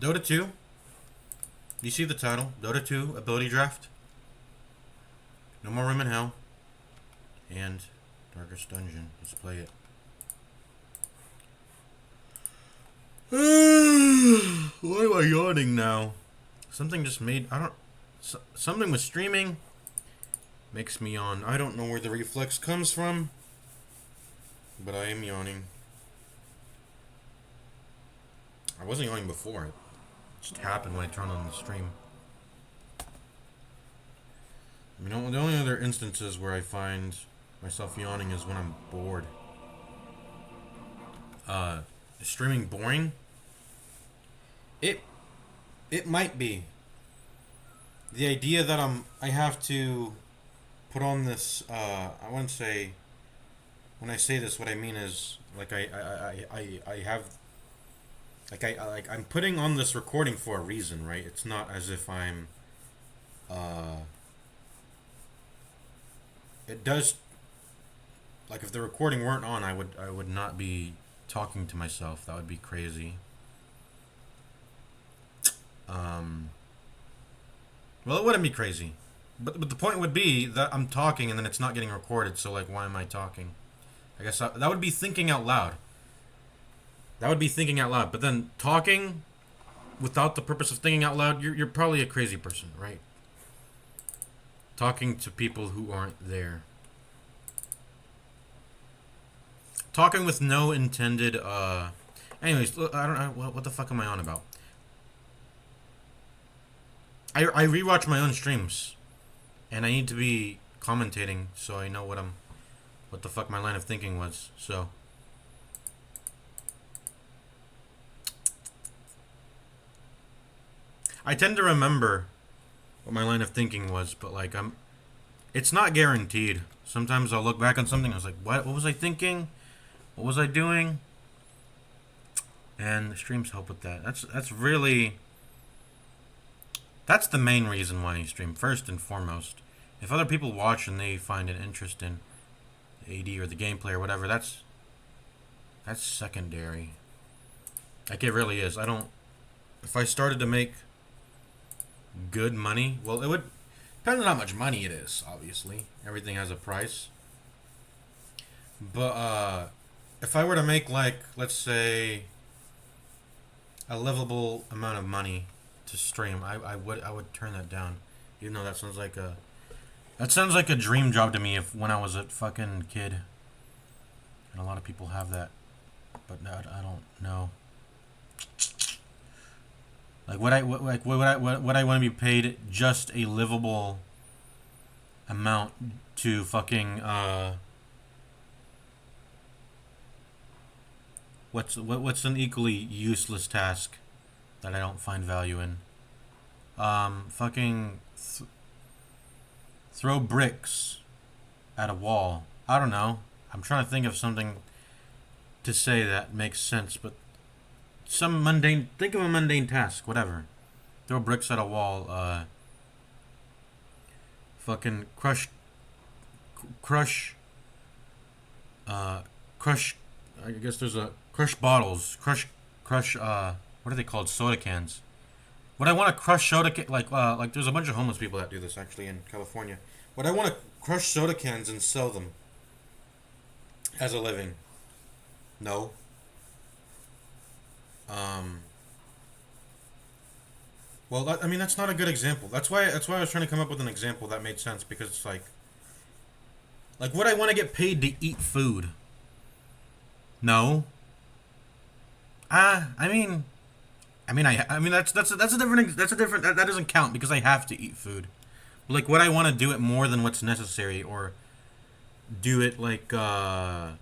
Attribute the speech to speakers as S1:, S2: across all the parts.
S1: Dota 2. You see the title. Dota 2 Ability Draft. No More Room in Hell. And Darkest Dungeon. Let's play it. Why am I yawning now? Something just made... something with streaming makes me yawn. I don't know where the reflex comes from, but I am yawning. I wasn't yawning before. It just happened when I turned on the stream. You know, the only other instances where I find myself yawning is when I'm bored. Is streaming boring? It might be. The idea that I have to put on this, I wouldn't say, when I say this, what I mean is, like, I have, like, I'm putting on this recording for a reason, right? It's not as if I'm, it does, like, if the recording weren't on, I would not be talking to myself. That would be crazy. Well, it wouldn't be crazy. But the point would be that I'm talking and then it's not getting recorded, so, like, why am I talking? I guess that would be thinking out loud. That would be thinking out loud. But then talking without the purpose of thinking out loud, you're probably a crazy person, right? Talking to people who aren't there. Talking with no intended, anyways, I don't know, what the fuck am I on about? I rewatch my own streams, and I need to be commentating so I know what the fuck my line of thinking was. So I tend to remember what my line of thinking was, but like it's not guaranteed. Sometimes I'll look back on something, I was like, what was I thinking? What was I doing? And the streams help with that. That's really... That's the main reason why you stream, first and foremost. If other people watch and they find an interest in the AD or the gameplay or whatever, that's secondary. Like, it really is. If I started to make good money, well, it would depend on how much money it is, obviously. Everything has a price. But, if I were to make, like, let's say, a livable amount of money to stream, I would turn that down. Even though that sounds like a dream job to me when I was a fucking kid. And a lot of people have that. But I don't know. Like, would I want to be paid just a livable amount to fucking what's an equally useless task that I don't find value in? Fucking throw bricks at a wall. I don't know. I'm trying to think of something to say that makes sense, but think of a mundane task, whatever. Throw bricks at a wall, fucking crush, I guess there's a, crush bottles, crush, what are they called? Soda cans. Would I want to crush soda like there's a bunch of homeless people that do this actually in California. Would I want to crush soda cans and sell them as a living? No. Well, that's not a good example. That's why I was trying to come up with an example that made sense, because it's like would I want to get paid to eat food? No. That's a different, that doesn't count because I have to eat food. But, like, would I want to do it more than what's necessary, or do it like I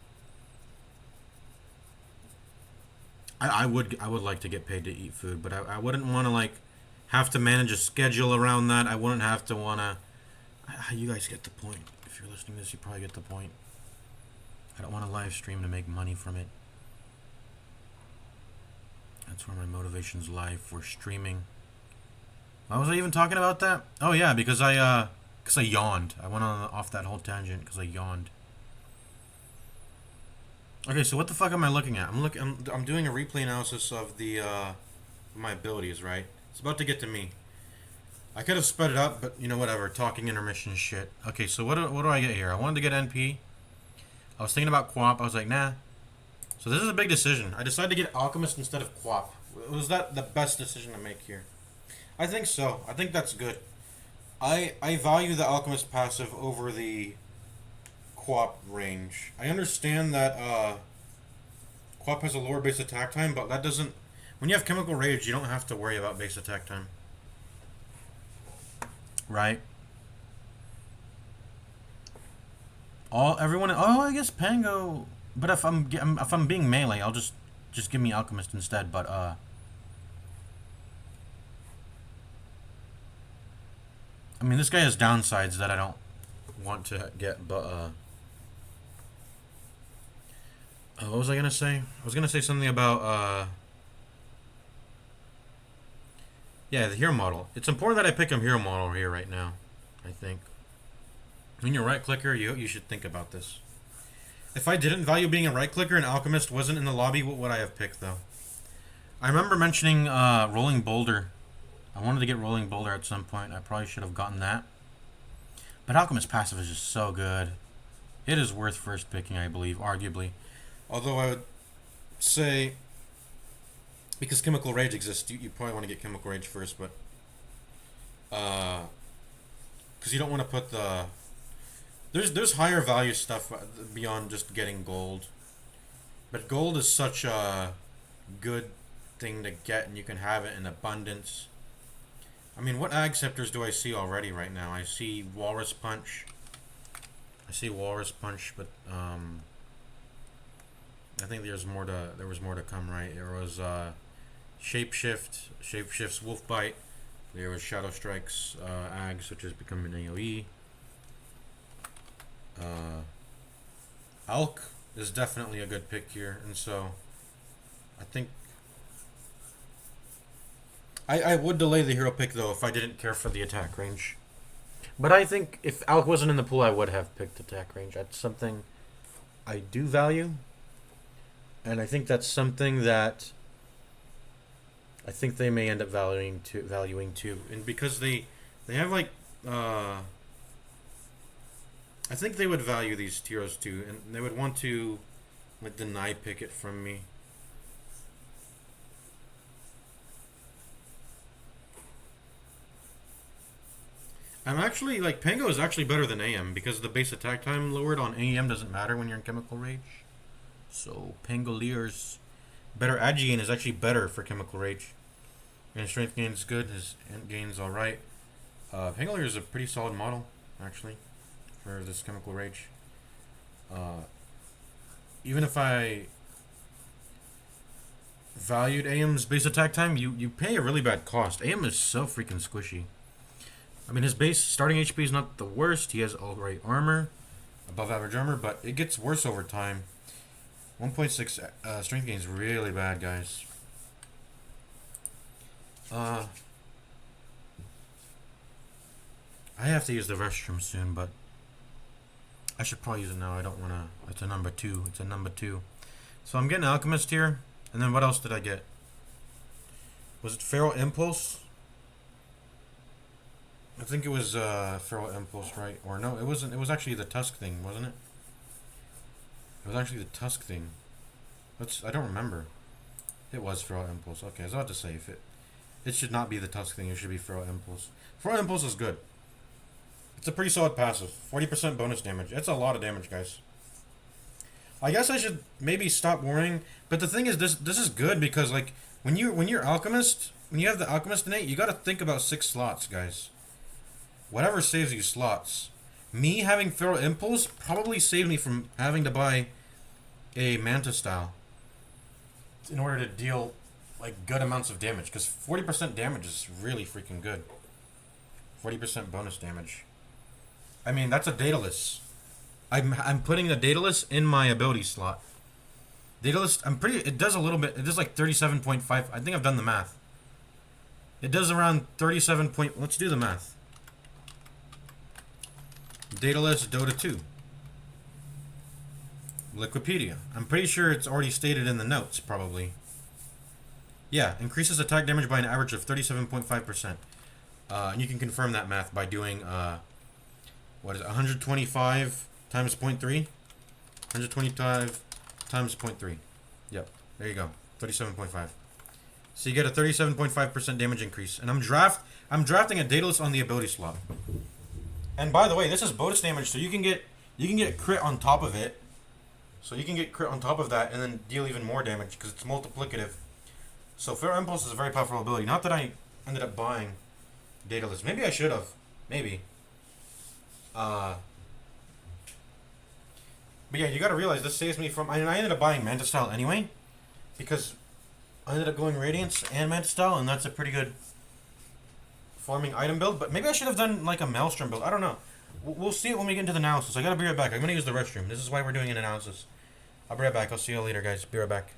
S1: would like to get paid to eat food, but I wouldn't want to, like, have to manage a schedule around that. I wouldn't have to want to... You guys get the point. If you're listening to this, you probably get the point. I don't want to live stream to make money from it. That's where my motivations lie for streaming. Why was I even talking about that? Oh yeah, because I yawned. I went off that whole tangent because I yawned. Okay, so what the fuck am I looking at? I'm doing a replay analysis of the my abilities, right? It's about to get to me. I could have sped it up, but you know, whatever. Talking intermission shit. Okay, so what do I get here? I wanted to get NP. I was thinking about Quap. I was like, nah. So this is a big decision. I decided to get Alchemist instead of Quap. Was that the best decision to make here? I think so. I think that's good. I value the Alchemist passive over the Quap range. I understand that Quap has a lower base attack time, but that doesn't... When you have Chemical Rage, you don't have to worry about base attack time. Right? Everyone... Oh, I guess Pango... But if I'm being melee, I'll just give me Alchemist instead, but I mean, this guy has downsides that I don't want to get, but what was I gonna say? I was gonna say something about yeah, the hero model. It's important that I pick a hero model here right now, I think. When you're right clicker, you should think about this. If I didn't value being a right clicker and Alchemist wasn't in the lobby, what would I have picked though? I remember mentioning Rolling Boulder. I wanted to get Rolling Boulder at some point. I probably should have gotten that. But Alchemist passive is just so good. It is worth first picking, I believe, arguably. Although I would say, because Chemical Rage exists, you probably want to get Chemical Rage first, but because you don't want to put the... There's higher value stuff beyond just getting gold. But gold is such a good thing to get, and you can have it in abundance. I mean, what Ag Scepters do I see already right now? I see Walrus Punch. But I think there was more to come, right? There was Shapeshift's Wolf Bite. There was Shadow Strike's Ags, which has become an AoE. Alk is definitely a good pick here, and so I think I would delay the hero pick though if I didn't care for the attack range. But I think if Alk wasn't in the pool, I would have picked attack range. That's something I do value, and I think that's something that I think they may end up valuing too, and because they have like I think they would value these tiers too, and they would want to like deny pick it from me. I'm actually like Pango is actually better than AM because the base attack time lowered on AM doesn't matter when you're in Chemical Rage. So Pangolier's better. Agi gain is actually better for Chemical Rage, and strength gain is good. His int gain's all right. Pangolier is a pretty solid model actually for this Chemical Rage. Even if I valued AM's base attack time, you pay a really bad cost. AM is so freaking squishy. I mean, his base starting HP is not the worst. He has alright armor, above average armor, but it gets worse over time. 1.6 strength gain is really bad, guys. I have to use the restroom soon, but I should probably use it now. I don't want to. It's a number 2. It's a number 2. So I'm getting Alchemist here. And then what else did I get? Was it Feral Impulse? I think it was Feral Impulse, right? Or no, it wasn't. It was actually the Tusk thing, wasn't it? It was actually the Tusk thing. I don't remember. It was Feral Impulse. Okay, I was about to say it should not be the Tusk thing. It should be Feral Impulse. Feral Impulse is good. It's a pretty solid passive. 40% bonus damage. It's a lot of damage, guys. I guess I should maybe stop worrying. But the thing is, this is good because like when you're Alchemist, when you have the Alchemist innate, you got to think about 6 slots, guys. Whatever saves you slots. Me having Feral Impulse probably saved me from having to buy a Manta style in order to deal like good amounts of damage, because 40% damage is really freaking good. 40% bonus damage. I mean, that's a Daedalus. I'm putting the Daedalus in my ability slot. Daedalus, it does a little bit. It does like 37.5. I think I've done the math. It does around 37 point. Let's do the math. Daedalus Dota 2. Liquipedia. I'm pretty sure it's already stated in the notes, probably. Yeah, increases attack damage by an average of 37.5%. And you can confirm that math by doing, what is it, 125 times point 0.3? 125 times point 0.3. Yep, there you go. 37.5. So you get a 37.5% damage increase. And I'm drafting a Daedalus on the ability slot. And by the way, this is bonus damage, so you can get crit on top of it. So you can get crit on top of that and then deal even more damage because it's multiplicative. So Fair Impulse is a very powerful ability. Not that I ended up buying Daedalus. Maybe I should have. Maybe. Uh, but yeah, you gotta realize this saves me from. I mean, I ended up buying Manta Style anyway because I ended up going Radiance and Manta Style, and that's a pretty good farming item build. But maybe I should have done like a Maelstrom build. I don't know. We'll see it when we get into the analysis. I gotta be right back. I'm gonna use the restroom. This is why we're doing an analysis. I'll be right back. I'll see you later, guys. Be right back.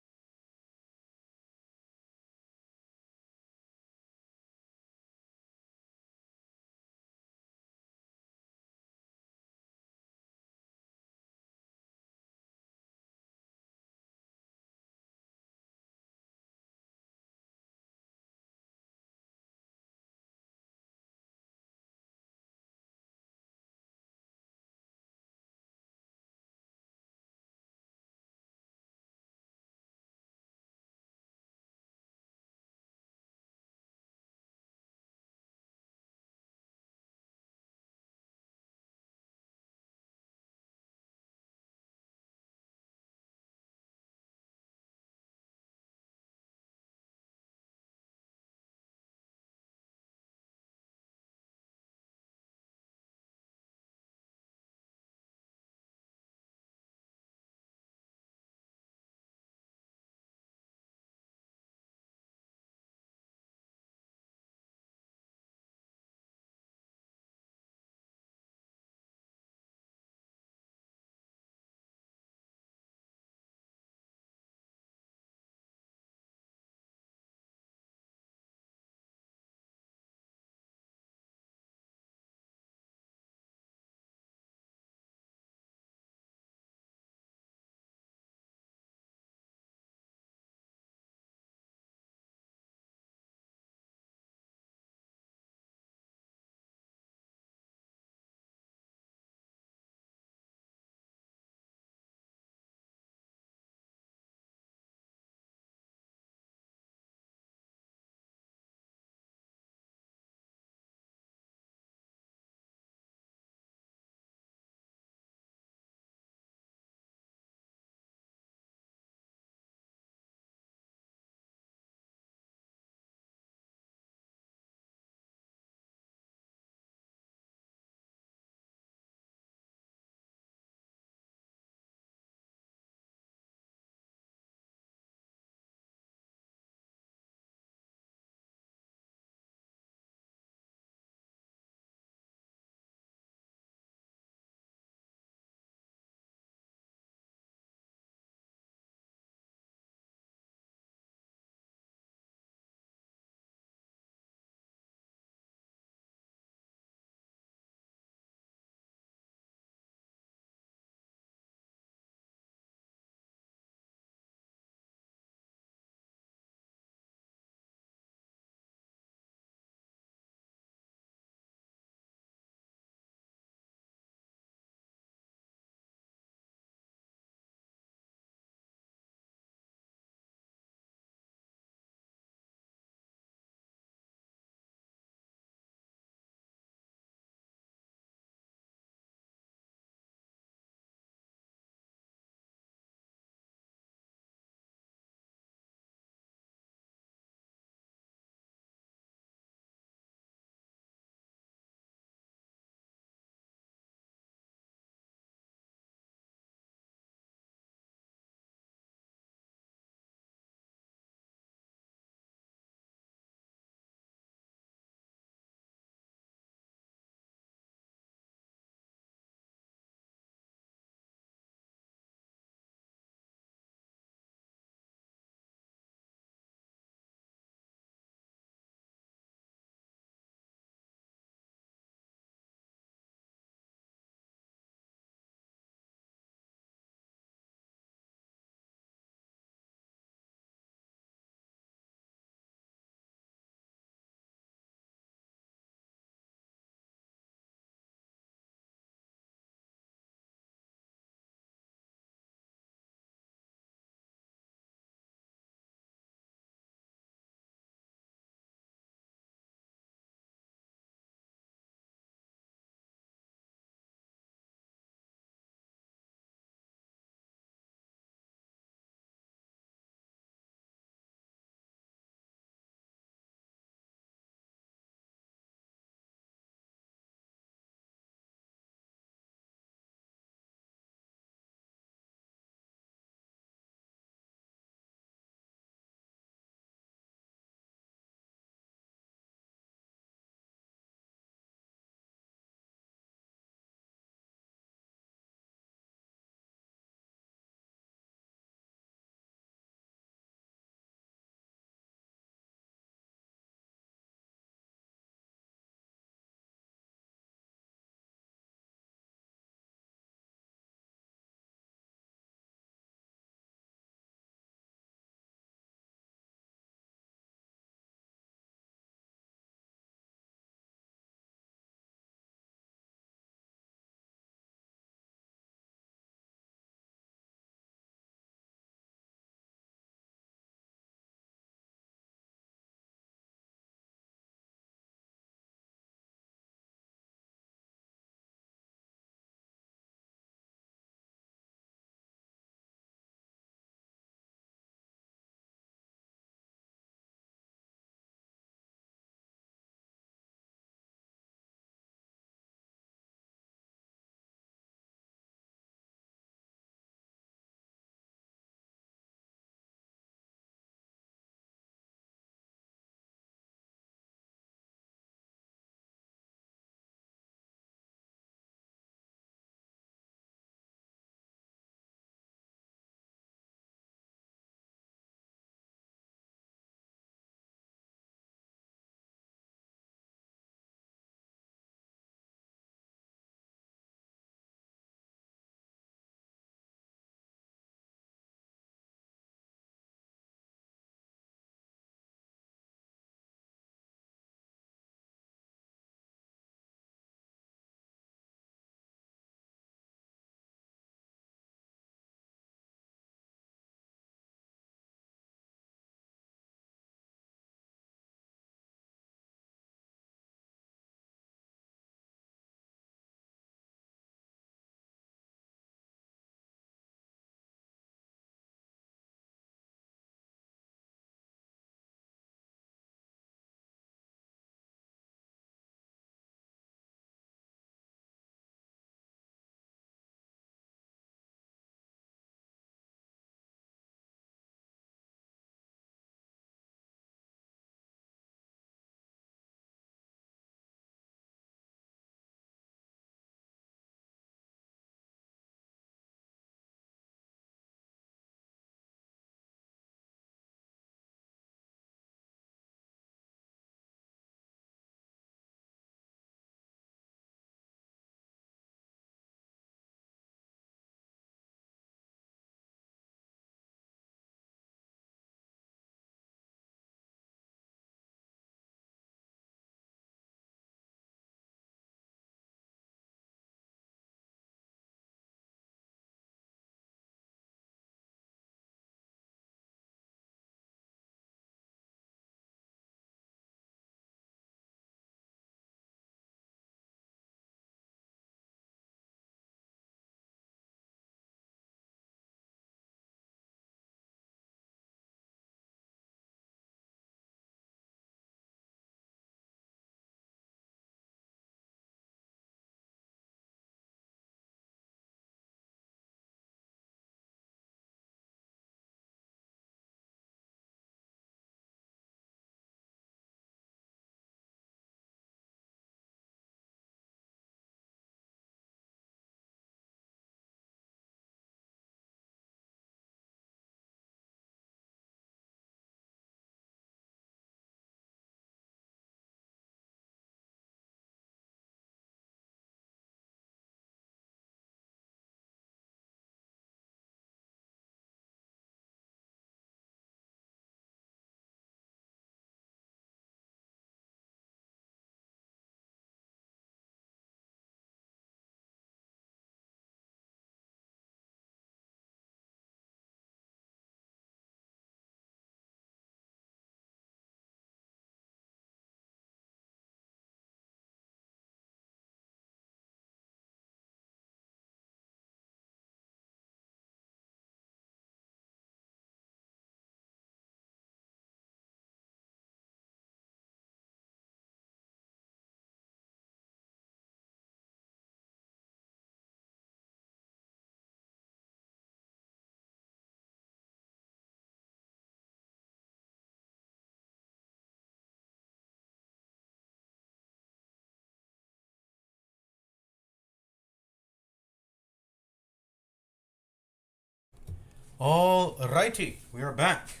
S1: Alrighty, we are back.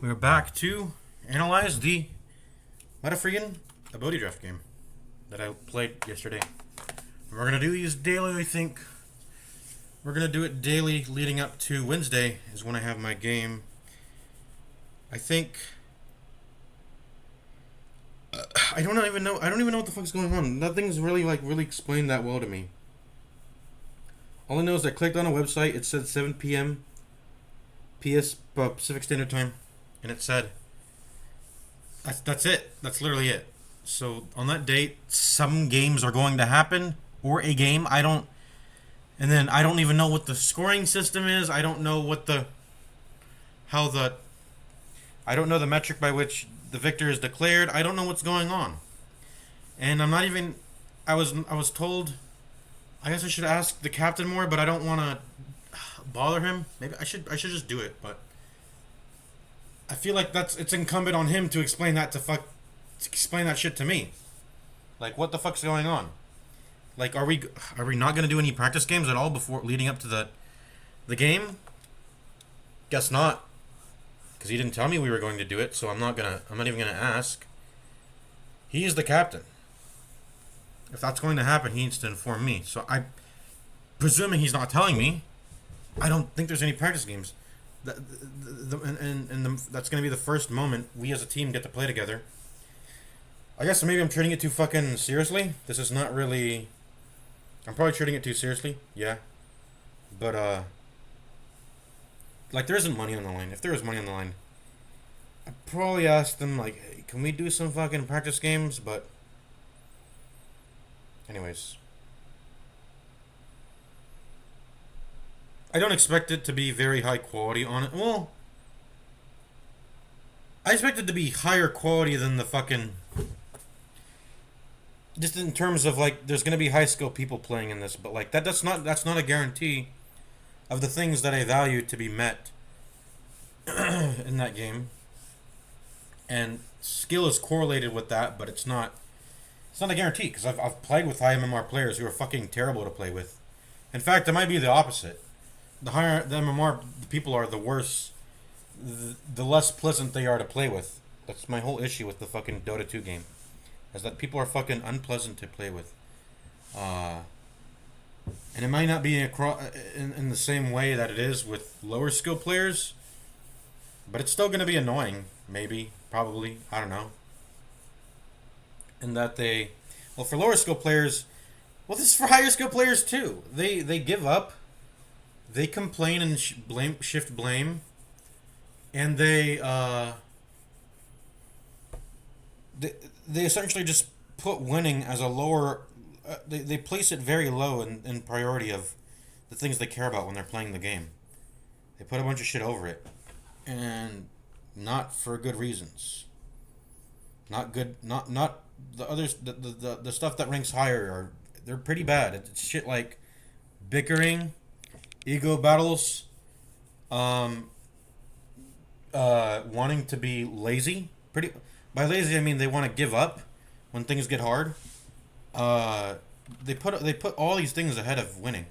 S1: We are back to analyze the Metafreakin ability draft game that I played yesterday. And we're gonna do these daily, I think. We're gonna do it daily leading up to Wednesday is when I have my game. I think I don't even know what the fuck's going on. Nothing's really explained that well to me. All I know is I clicked on a website, it said 7 p.m. PS Pacific Standard Time, and it said that's it. That's literally it. So on that date, some games are going to happen, or a game. And then I don't even know what the scoring system is. I don't know I don't know the metric by which the victor is declared. I don't know what's going on, and I'm not even. I was told. I guess I should ask the captain more, but I don't want to bother him. Maybe I should just do it, but I feel like it's incumbent on him to explain that shit to me. Like, what the fuck's going on? Like, are we not gonna do any practice games at all before leading up to the game? Guess not, because he didn't tell me we were going to do it. So I'm not even gonna ask. He is the captain. If that's going to happen, he needs to inform me. So presuming he's not telling me, I don't think there's any practice games. That's going to be the first moment we as a team get to play together. I guess maybe I'm treating it too fucking seriously. This is not really. I'm probably treating it too seriously. Yeah. But like, there isn't money on the line. If there was money on the line, I'd probably ask them, like, hey, can we do some fucking practice games? But anyways, I don't expect it to be very high quality on it. Well, I expect it to be higher quality than the fucking. Just in terms of, like, there's gonna be high skill people playing in this, but like that's not a guarantee of the things that I value to be met in that game. And skill is correlated with that, but it's not. It's not a guarantee, because I've played with high MMR players who are fucking terrible to play with. In fact, it might be the opposite. The higher the MMR people are, the worse, the less pleasant they are to play with. That's my whole issue with the fucking Dota 2 game, is that people are fucking unpleasant to play with. And it might not be in the same way that it is with lower skill players, but it's still going to be annoying, maybe, probably, I don't know. And that for lower skill players, well, this is for higher skill players too. They give up, they complain and shift blame, and they essentially just put winning as a lower. They place it very low in priority of the things they care about when they're playing the game. They put a bunch of shit over it, and not for good reasons. Not good. Not the others. The stuff that ranks higher they're pretty bad. It's shit like bickering, ego battles, wanting to be lazy. By lazy I mean they want to give up when things get hard. They put all these things ahead of winning.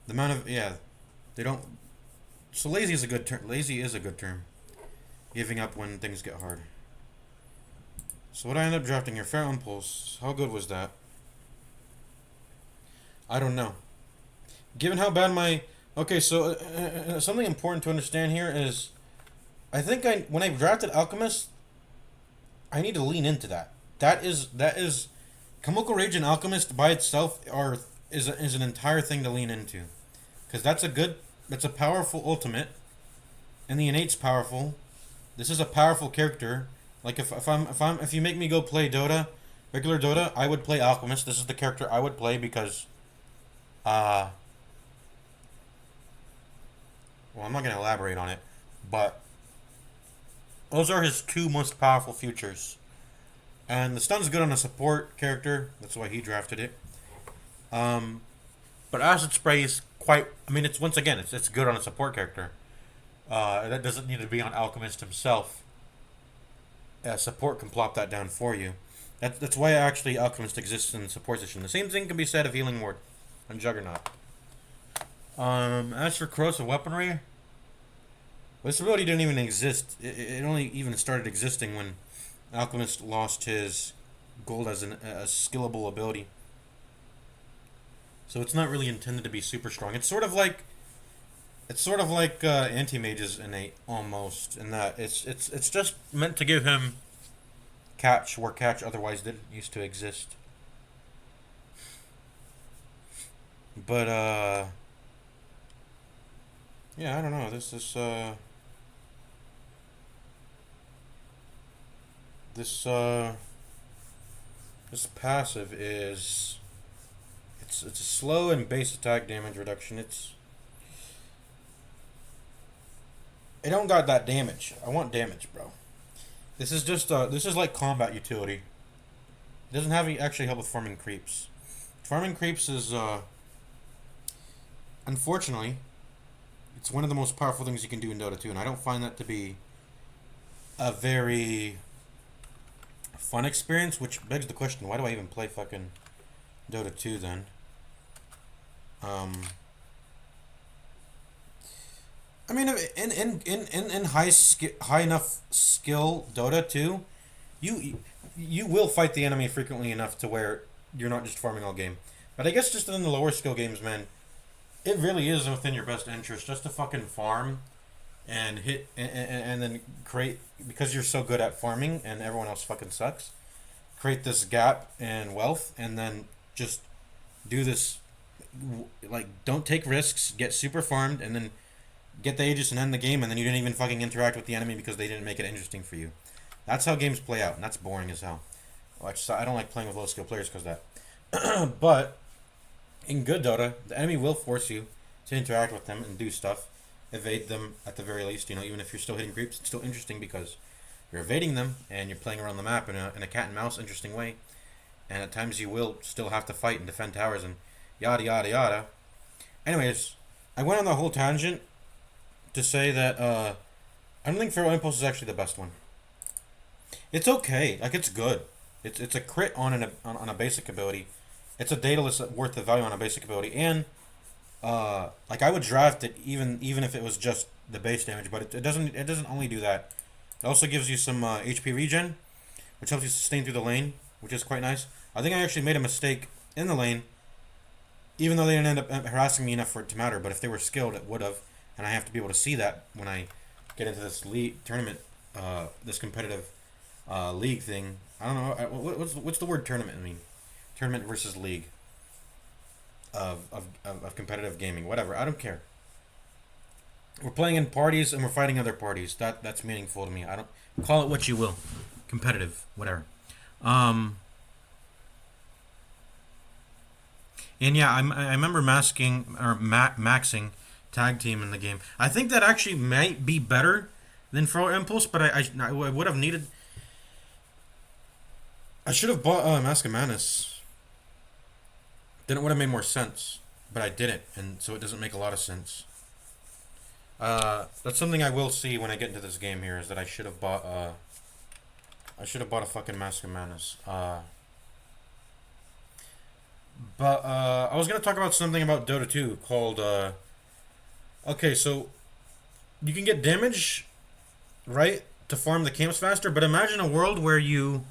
S1: The amount of they don't. So lazy is a good term. Lazy is a good term. Giving up when things get hard. So what I end up drafting here, Fair Impulse. How good was that? I don't know. Given how bad my... Okay, so something important to understand here is... I think when I drafted Alchemist, I need to lean into that. That is... Kamoko Rage and Alchemist by itself is an entire thing to lean into. Because that's a powerful ultimate. And the innate's powerful. This is a powerful character. Like, if you make me go play Dota, regular Dota, I would play Alchemist. This is the character I would play because, well, I'm not gonna elaborate on it, but those are his two most powerful features. And the stun's good on a support character. That's why he drafted it. But Acid Spray is quite. I mean, it's good on a support character. That doesn't need to be on Alchemist himself. Support can plop that down for you. That's why actually Alchemist exists in the support position. The same thing can be said of Healing Ward and Juggernaut. As for corrosive weaponry, this ability didn't even exist. It only even started existing when Alchemist lost his gold as a skillable ability. So it's not really intended to be super strong. It's sort of like anti-mage's innate almost, in that it's just meant to give him catch where catch otherwise didn't used to exist. But yeah, I don't know. This this passive is it's a slow and base attack damage reduction. It don't got that damage. I want damage, bro. This is like combat utility. It doesn't have any actually help with farming creeps. Farming creeps is unfortunately it's one of the most powerful things you can do in Dota 2, and I don't find that to be a very fun experience, which begs the question, why do I even play fucking Dota 2 then? Um, I mean, in high enough skill Dota 2, you you will fight the enemy frequently enough to where you're not just farming all game. But I guess just in the lower skill games, man, it really is within your best interest just to fucking farm and hit and then create, because you're so good at farming and everyone else fucking sucks. Create this gap in wealth and then just do this, like, don't take risks, get super farmed, and then get the Aegis and end the game, and then you didn't even fucking interact with the enemy because they didn't make it interesting for you. That's how games play out, and that's boring as hell. I don't like playing with low skill players because of that. But in good Dota, the enemy will force you to interact with them and do stuff, evade them at the very least. You know, even if you're still hitting creeps, it's still interesting because you're evading them and you're playing around the map in a cat and mouse interesting way. And at times you will still have to fight and defend towers and yada yada yada. Anyways, I went on the whole tangent to say that I don't think Feral Impulse is actually the best one. It's okay, like it's good. It's a crit on a basic ability. It's a dataless worth of value on a basic ability, and like I would draft it even if it was just the base damage, but it doesn't only do that. It also gives you some HP regen, which helps you sustain through the lane, which is quite nice. I think I actually made a mistake in the lane, even though they didn't end up harassing me enough for it to matter. But if they were skilled, it would have, and I have to be able to see that when I get into this league tournament, this competitive league thing. I don't know what's the word tournament mean? Tournament versus league of competitive gaming. Whatever, I don't care. We're playing in parties and we're fighting other parties. That's meaningful to me. I don't call it what you will, competitive, whatever. Um, and yeah, I remember maxing tag team in the game. I think that actually might be better than Feral Impulse, but I would have needed. I should have bought Mask of Manus. Then it would have made more sense, but I didn't, and so it doesn't make a lot of sense. That's something I will see when I get into this game here, is that I should have bought a fucking Mask of Manus. But I was gonna talk about something about Dota 2 called okay, so you can get damage, right, to farm the camps faster, but imagine a world where you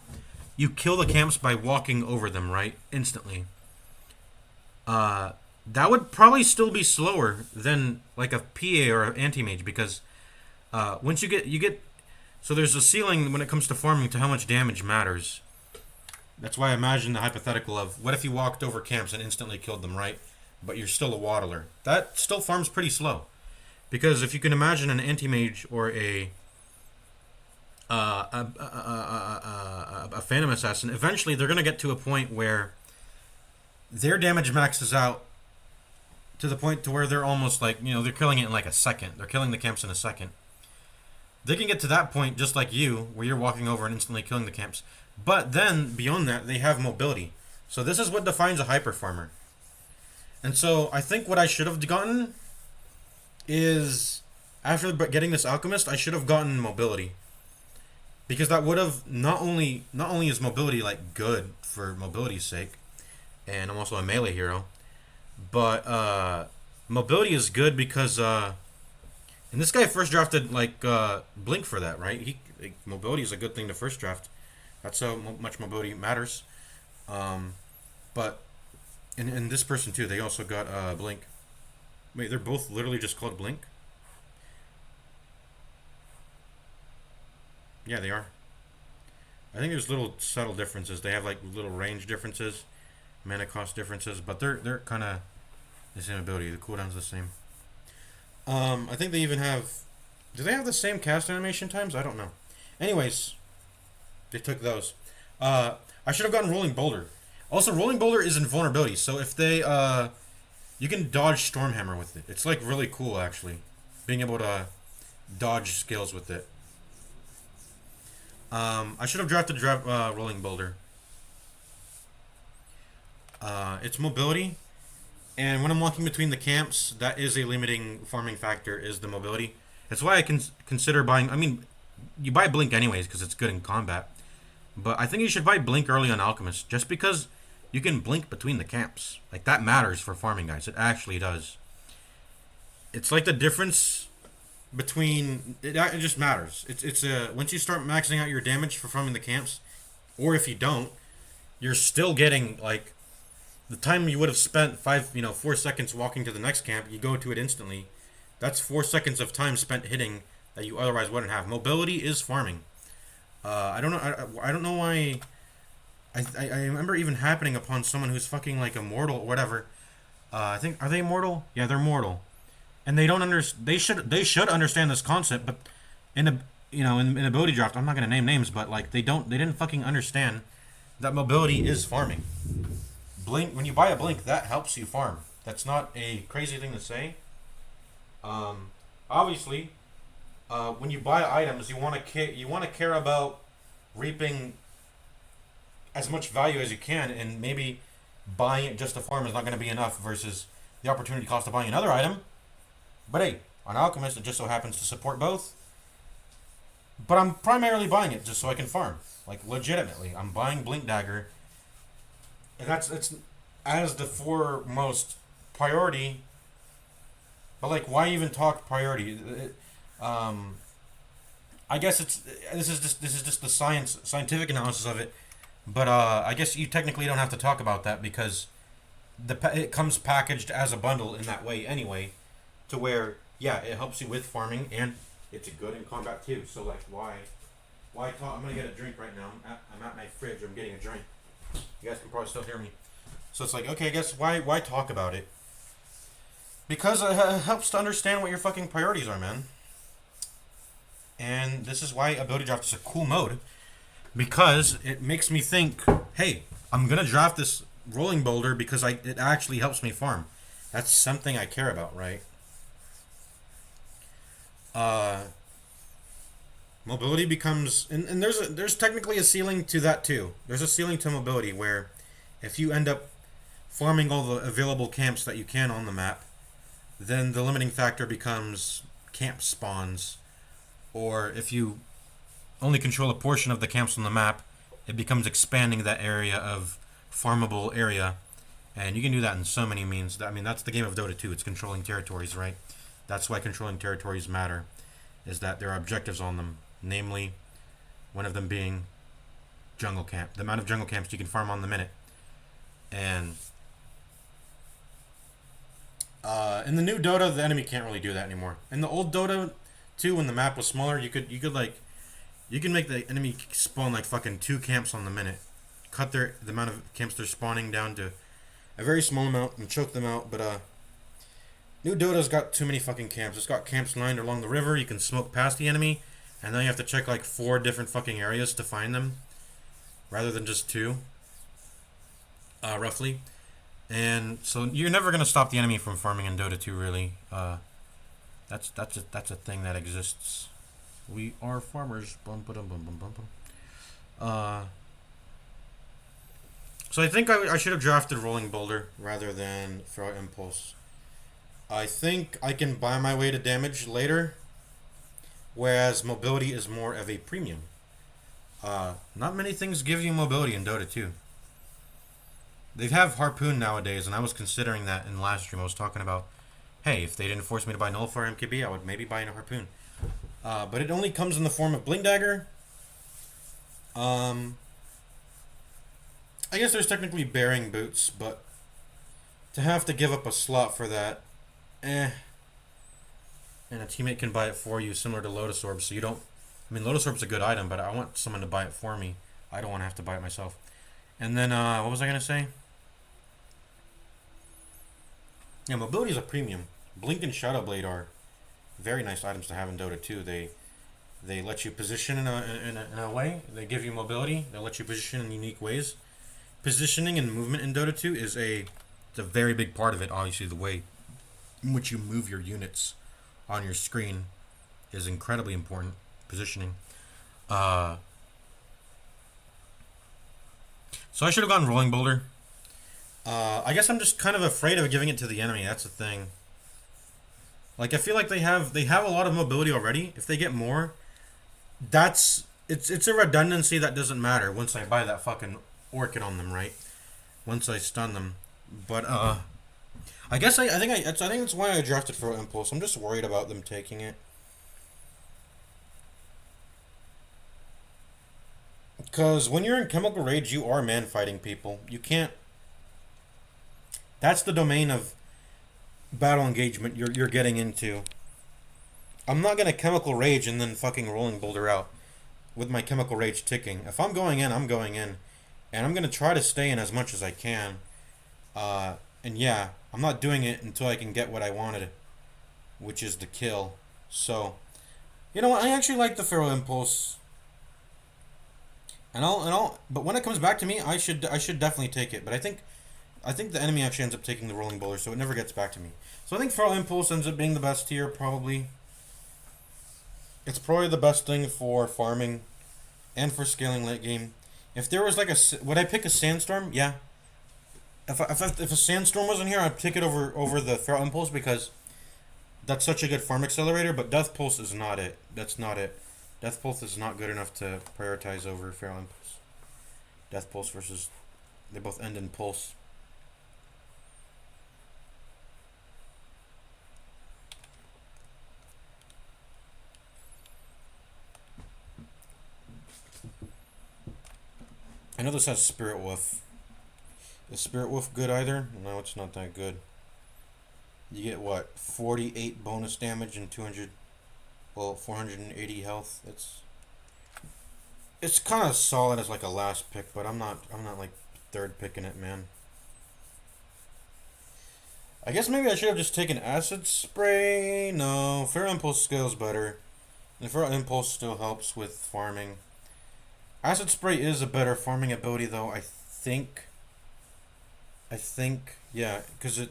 S1: kill the camps by walking over them, right, instantly. That would probably still be slower than like a PA or an anti-mage, because once you get so there's a ceiling when it comes to farming to how much damage matters. That's why I imagine the hypothetical of what if you walked over camps and instantly killed them, right? But you're still a waddler. That still farms pretty slow, because if you can imagine an anti-mage or a phantom assassin, eventually they're gonna get to a point where their damage maxes out to the point to where they're almost like, they're killing it in like a second. They're killing the camps in a second. They can get to that point just like you, where you're walking over and instantly killing the camps. But then, beyond that, they have mobility. So this is what defines a hyper farmer. And so I think what I should have gotten is, after getting this alchemist, I should have gotten mobility. Because that would have, not only is mobility like good for mobility's sake, and I'm also a melee hero, but mobility is good because and this guy first drafted like Blink for that, right? Mobility is a good thing to first draft. That's how much mobility matters. Um, but in this person too, they also got Blink. Wait, they're both literally just called Blink. Yeah, they are. I think there's little subtle differences. They have like little range differences, mana cost differences, but they're kind of the same ability. The cooldown's the same. I think they even have. Do they have the same cast animation times? I don't know. Anyways, they took those. I should have gotten Rolling Boulder. Also, Rolling Boulder is invulnerability, so if they you can dodge Stormhammer with it. It's like really cool actually, being able to dodge skills with it. I should have drafted Rolling Boulder. It's mobility, and when I'm walking between the camps, that is a limiting farming factor. Is the mobility? That's why I can consider buying. I mean, you buy Blink anyways because it's good in combat, but I think you should buy Blink early on Alchemist just because you can blink between the camps. Like that matters for farming, guys. It actually does. It's like the difference between it just matters. It's once you start maxing out your damage for farming the camps, or if you don't, you're still getting like the time you would have spent 4 seconds walking to the next camp. You go to it instantly. That's 4 seconds of time spent hitting that you otherwise wouldn't have. Mobility is farming. I don't know. I don't know why. I remember even happening upon someone who's fucking like immortal or whatever. I think, are they immortal? Yeah, they're mortal, and they don't under they should understand this concept, but in a in ability draft, I'm not gonna name names, but like they didn't fucking understand that mobility is farming. Blink, when you buy a Blink, that helps you farm. That's not a crazy thing to say. Obviously, when you buy items, you want to care about reaping as much value as you can, and maybe buying it just to farm is not going to be enough versus the opportunity cost of buying another item. But hey, on Alchemist, it just so happens to support both. But I'm primarily buying it just so I can farm. Like, legitimately. I'm buying Blink Dagger. And it's as the foremost priority. But, like, why even talk priority? I guess this is just the scientific analysis of it. But I guess you technically don't have to talk about that because it comes packaged as a bundle in that way anyway, to where yeah, it helps you with farming and it's good in combat too. So like, why talk? I'm gonna get a drink right now. I'm at my fridge. I'm getting a drink. You guys can probably still hear me. So it's like, okay, I guess why talk about it? Because it helps to understand what your fucking priorities are, man. And this is why ability draft is a cool mode. Because it makes me think, hey, I'm gonna draft this Rolling Boulder because it actually helps me farm. That's something I care about, right? Mobility becomes, and there's technically a ceiling to that too. There's a ceiling to mobility where if you end up farming all the available camps that you can on the map, then the limiting factor becomes camp spawns, or if you only control a portion of the camps on the map, it becomes expanding that area of farmable area. And you can do that in so many means. I mean, that's the game of Dota 2. It's controlling territories, right? That's why controlling territories matter, is that there are objectives on them. Namely, one of them being jungle camp. The amount of jungle camps you can farm on the minute. And in the new Dota, the enemy can't really do that anymore. In the old Dota 2, when the map was smaller, you could make the enemy spawn like fucking 2 camps on the minute. Cut the amount of camps they're spawning down to a very small amount and choke them out. But new Dota's got too many fucking camps. It's got camps lined along the river. You can smoke past the enemy, and then you have to check like 4 different fucking areas to find them, rather than just 2, roughly. And so you're never gonna stop the enemy from farming in Dota 2, really. That's a thing that exists. We are farmers. Bum, ba-dum, bum, bum, bum, bum. So I think I should have drafted Rolling Boulder rather than Feral Impulse. I think I can buy my way to damage later, whereas mobility is more of a premium. Not many things give you mobility in Dota 2. They have Harpoon nowadays, and I was considering that in last stream. I was talking about Hey, if they didn't force me to buy Nullifier MKB, I would maybe buy a Harpoon. But it only comes in the form of Blink Dagger. Um, I guess there's technically Bearing Boots, but to have to give up a slot for that, eh. And a teammate can buy it for you, similar to Lotus Orb, so you don't... I mean, Lotus Orb's a good item, but I want someone to buy it for me. I don't want to have to buy it myself. And then, what was I going to say? Yeah, mobility is a premium. Blink and Shadow Blade are very nice items to have in Dota 2. They let you position in a way. They give you mobility. They let you position in unique ways. Positioning and movement in Dota 2 it's a very big part of it. Obviously, the way in which you move your units on your screen is incredibly important. Positioning. So I should have gone Rolling Boulder. I guess I'm just kind of afraid of giving it to the enemy. That's the thing. Like I feel like they have a lot of mobility already. If they get more, it's a redundancy that doesn't matter once I buy that fucking Orchid on them, right? Once I stun them. But I guess I think that's why I drafted for Impulse. I'm just worried about them taking it. Because when you're in Chemical Rage, you are man fighting people. You can't. That's the domain of battle engagement you're getting into. I'm not gonna Chemical Rage and then fucking Rolling Boulder out with my Chemical Rage ticking. If I'm going in, I'm going in, and I'm gonna try to stay in as much as I can. And yeah, I'm not doing it until I can get what I wanted, which is the kill. So, you know what? I actually like the Feral Impulse. But when it comes back to me, I should definitely take it. But I think the enemy actually ends up taking the Rolling Bowler, so it never gets back to me. So I think Feral Impulse ends up being the best here, probably. It's probably the best thing for farming and for scaling late game. If there was like would I pick a Sandstorm? Yeah. If a Sandstorm wasn't here, I'd pick it over the Feral Impulse because that's such a good farm accelerator. But Death Pulse is not it. That's not it. Death Pulse is not good enough to prioritize over Feral Impulse. Death Pulse versus... They both end in Pulse. I know this has Spirit Wolf. Is Spirit Wolf good either? No, it's not that good. You get what? 48 bonus damage and 480 health. It's kind of solid as like a last pick, but I'm not like third picking it, man. I guess maybe I should have just taken Acid Spray. No, Feral Impulse scales better. And Feral Impulse still helps with farming. Acid Spray is a better farming ability, though, I think. Yeah, because it...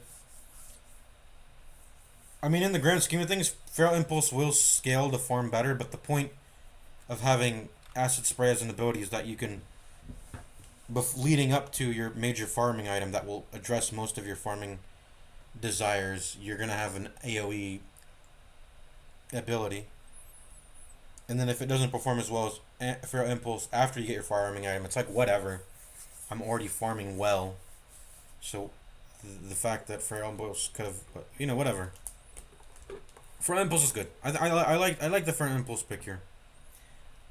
S1: I mean, in the grand scheme of things, Feral Impulse will scale to farm better, but the point of having Acid Spray as an ability is that you can... leading up to your major farming item that will address most of your farming desires, you're going to have an AoE ability. And then if it doesn't perform as well as Feral Impulse after you get your farming item, it's like, whatever. I'm already farming well. So, the fact that Feral Impulse could have... You know, whatever. Feral Impulse is good. I like the Feral Impulse pick here.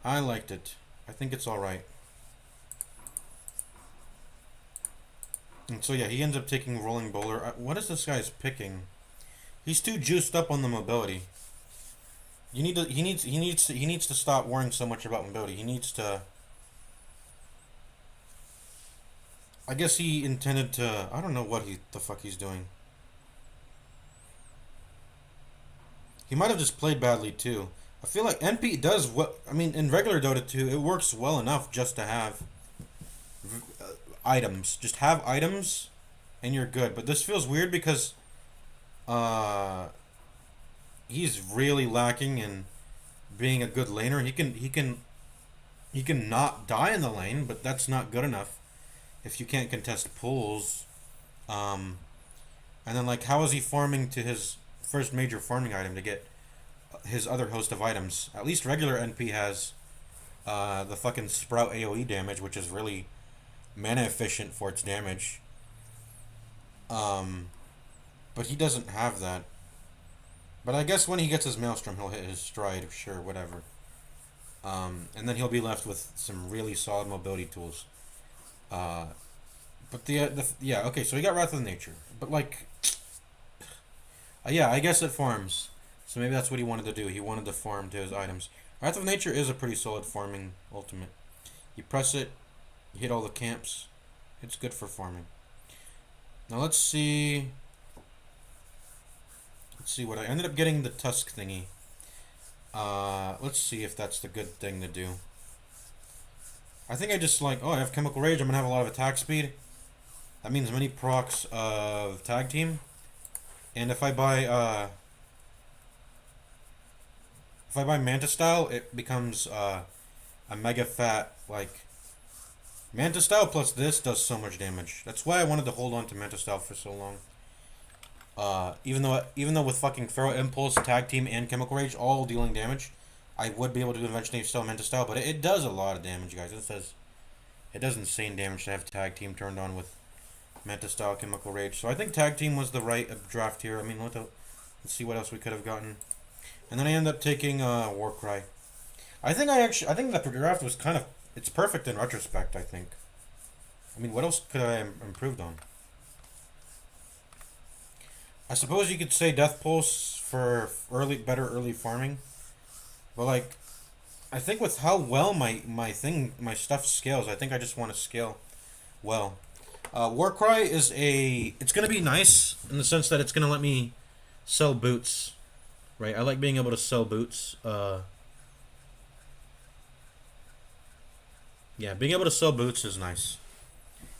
S1: I liked it. I think it's alright. And so, yeah, he ends up taking Rolling Bowler. What is this guy's picking? He's too juiced up on the mobility. He needs to stop worrying so much about mobility. He needs to... I guess he intended to... I don't know what the fuck he's doing. He might have just played badly too. I feel like NP does what... I mean, in regular Dota 2, it works well enough just to have items. Just have items and you're good. But this feels weird because he's really lacking in being a good laner. He can not die in the lane, but that's not good enough if you can't contest pulls. And then, like, how is he farming to his first major farming item to get his other host of items? At least regular NP has the fucking Sprout AoE damage, which is really mana efficient for its damage. But he doesn't have that. But I guess when he gets his Maelstrom, he'll hit his stride. Sure, whatever. And then he'll be left with some really solid mobility tools. Uh, but yeah, okay, so he got Wrath of Nature. But like, yeah, I guess it farms. So maybe that's what he wanted to do. He wanted to farm to his items. Wrath of Nature is a pretty solid farming ultimate. You press it, you hit all the camps. It's good for farming. Now let's see. Let's see what I ended up getting the Tusk thingy. Let's see if that's the good thing to do. I think I just like, oh, I have Chemical Rage. I'm gonna have a lot of attack speed. That means many procs of Tag Team. And if I buy Manta Style, it becomes a mega fat, like, Manta Style plus this does so much damage. That's why I wanted to hold on to Manta Style for so long. Even though with fucking Feral Impulse, Tag Team, and Chemical Rage all dealing damage, I would be able to eventually sell Manta Style, but it does a lot of damage, guys. It does insane damage to have Tag Team turned on with Manta Style, Chemical Rage. So I think Tag Team was the right draft here. I mean, let's see what else we could have gotten. And then I ended up taking Warcry. I think the draft was it's perfect in retrospect, I think. I mean, what else could I have improved on? I suppose you could say Death Pulse for better early farming. But like, I think with how well my stuff scales, I think I just want to scale well. Warcry it's gonna be nice in the sense that it's gonna let me sell boots, right? I like being able to sell boots. Yeah, being able to sell boots is nice.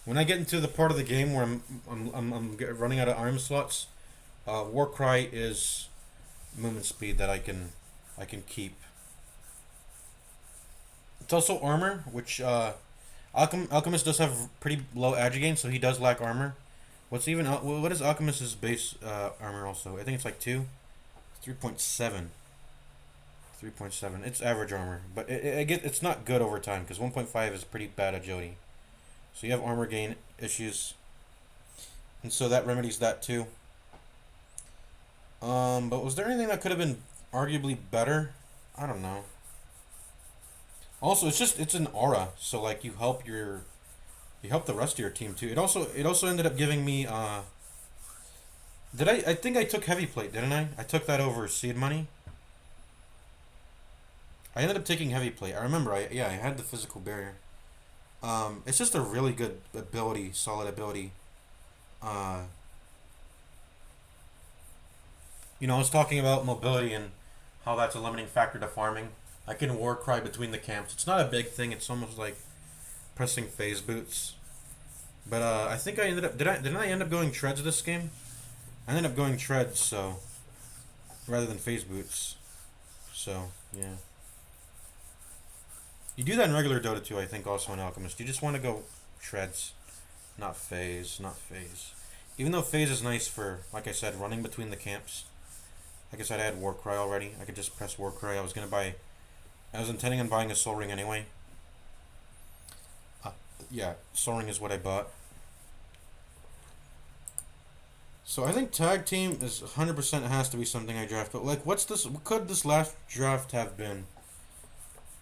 S1: When I get into the part of the game where I'm running out of item slots, Warcry is movement speed that I can keep. It's also armor, which Alchemist does have pretty low agi gain, so he does lack armor. What is Alchemist's base armor also? I think it's like 3.7. 3.7. It's average armor, but it's not good over time because 1.5 is pretty bad agility. So you have armor gain issues, and so that remedies that too. But was there anything that could have been arguably better? I don't know. Also, it's an aura, so like you help the rest of your team too. It also ended up giving me I think I took Heavy Plate, didn't I? I took that over Seed Money. I ended up taking Heavy Plate. I remember I had the physical barrier. It's just a really good ability, solid ability. I was talking about mobility and how that's a limiting factor to farming. I can Warcry between the camps. It's not a big thing. It's almost like pressing phase boots. But I think I ended up didn't I end up going treads this game? I ended up going treads, so rather than phase boots. So yeah. You do that in regular Dota too, I think, also in Alchemist. You just want to go treads, not phase. Even though phase is nice for, like I said, running between the camps. Like I said, I had Warcry already. I could just press Warcry. I was intending on buying a Soul Ring anyway. Yeah, Soul Ring is what I bought. So I think Tag Team is 100% has to be something I draft. But like, what could this last draft have been?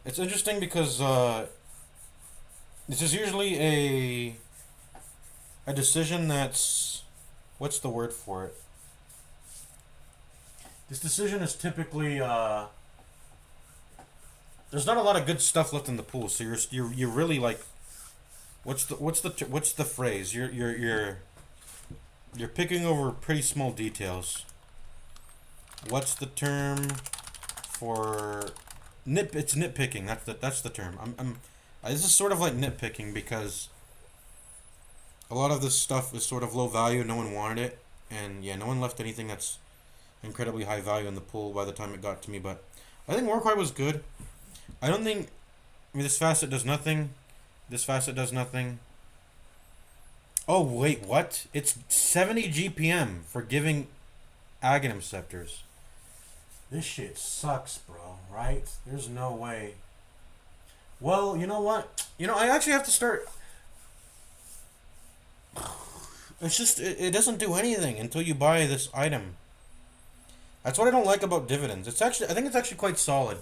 S1: It's interesting because this is usually a decision that's, what's the word for it? This decision is typically there's not a lot of good stuff left in the pool, so you're really like, what's the phrase? You're picking over pretty small details. What's the term for it's nitpicking. That's the term. This is sort of like nitpicking because a lot of this stuff is sort of low value. No one wanted it, and yeah, no one left anything that's incredibly high value in the pool by the time it got to me. But I think Warcry was good. I don't think. I mean, this facet does nothing. This facet does nothing. Oh wait, what? It's 70 GPM for giving Aghanim Scepters. This shit sucks, bro, right? There's no way. Well, you know what? I actually have to start. It's just, it doesn't do anything until you buy this item. That's what I don't like about dividends. It's actually, I think it's actually quite solid.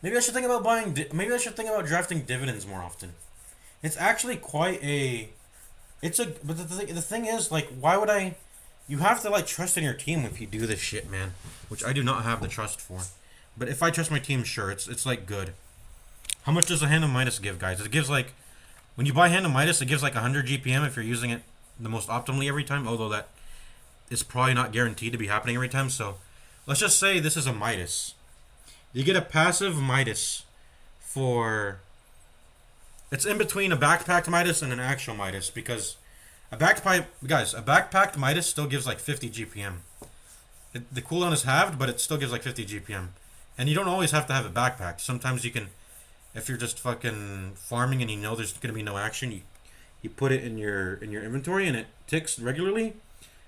S1: Maybe I should think about buying. Maybe I should think about drafting dividends more often. It's actually quite a. It's a. But the thing is, like, why would I? You have to like trust in your team if you do this shit, man. Which I do not have the trust for. But if I trust my team, sure, it's like good. How much does a Hand of Midas give, guys? It gives like, when you buy Hand of Midas, it gives like 100 GPM if you're using it the most optimally every time. Although that is probably not guaranteed to be happening every time. So, let's just say this is a Midas. You get a passive Midas for. It's in between a backpacked Midas and an actual Midas because a backpacked Midas still gives like 50 GPM. The cooldown is halved, but it still gives like 50 GPM. And you don't always have to have it backpacked. Sometimes you can, if you're just fucking farming and you know there's gonna be no action, you put it in your inventory and it ticks regularly.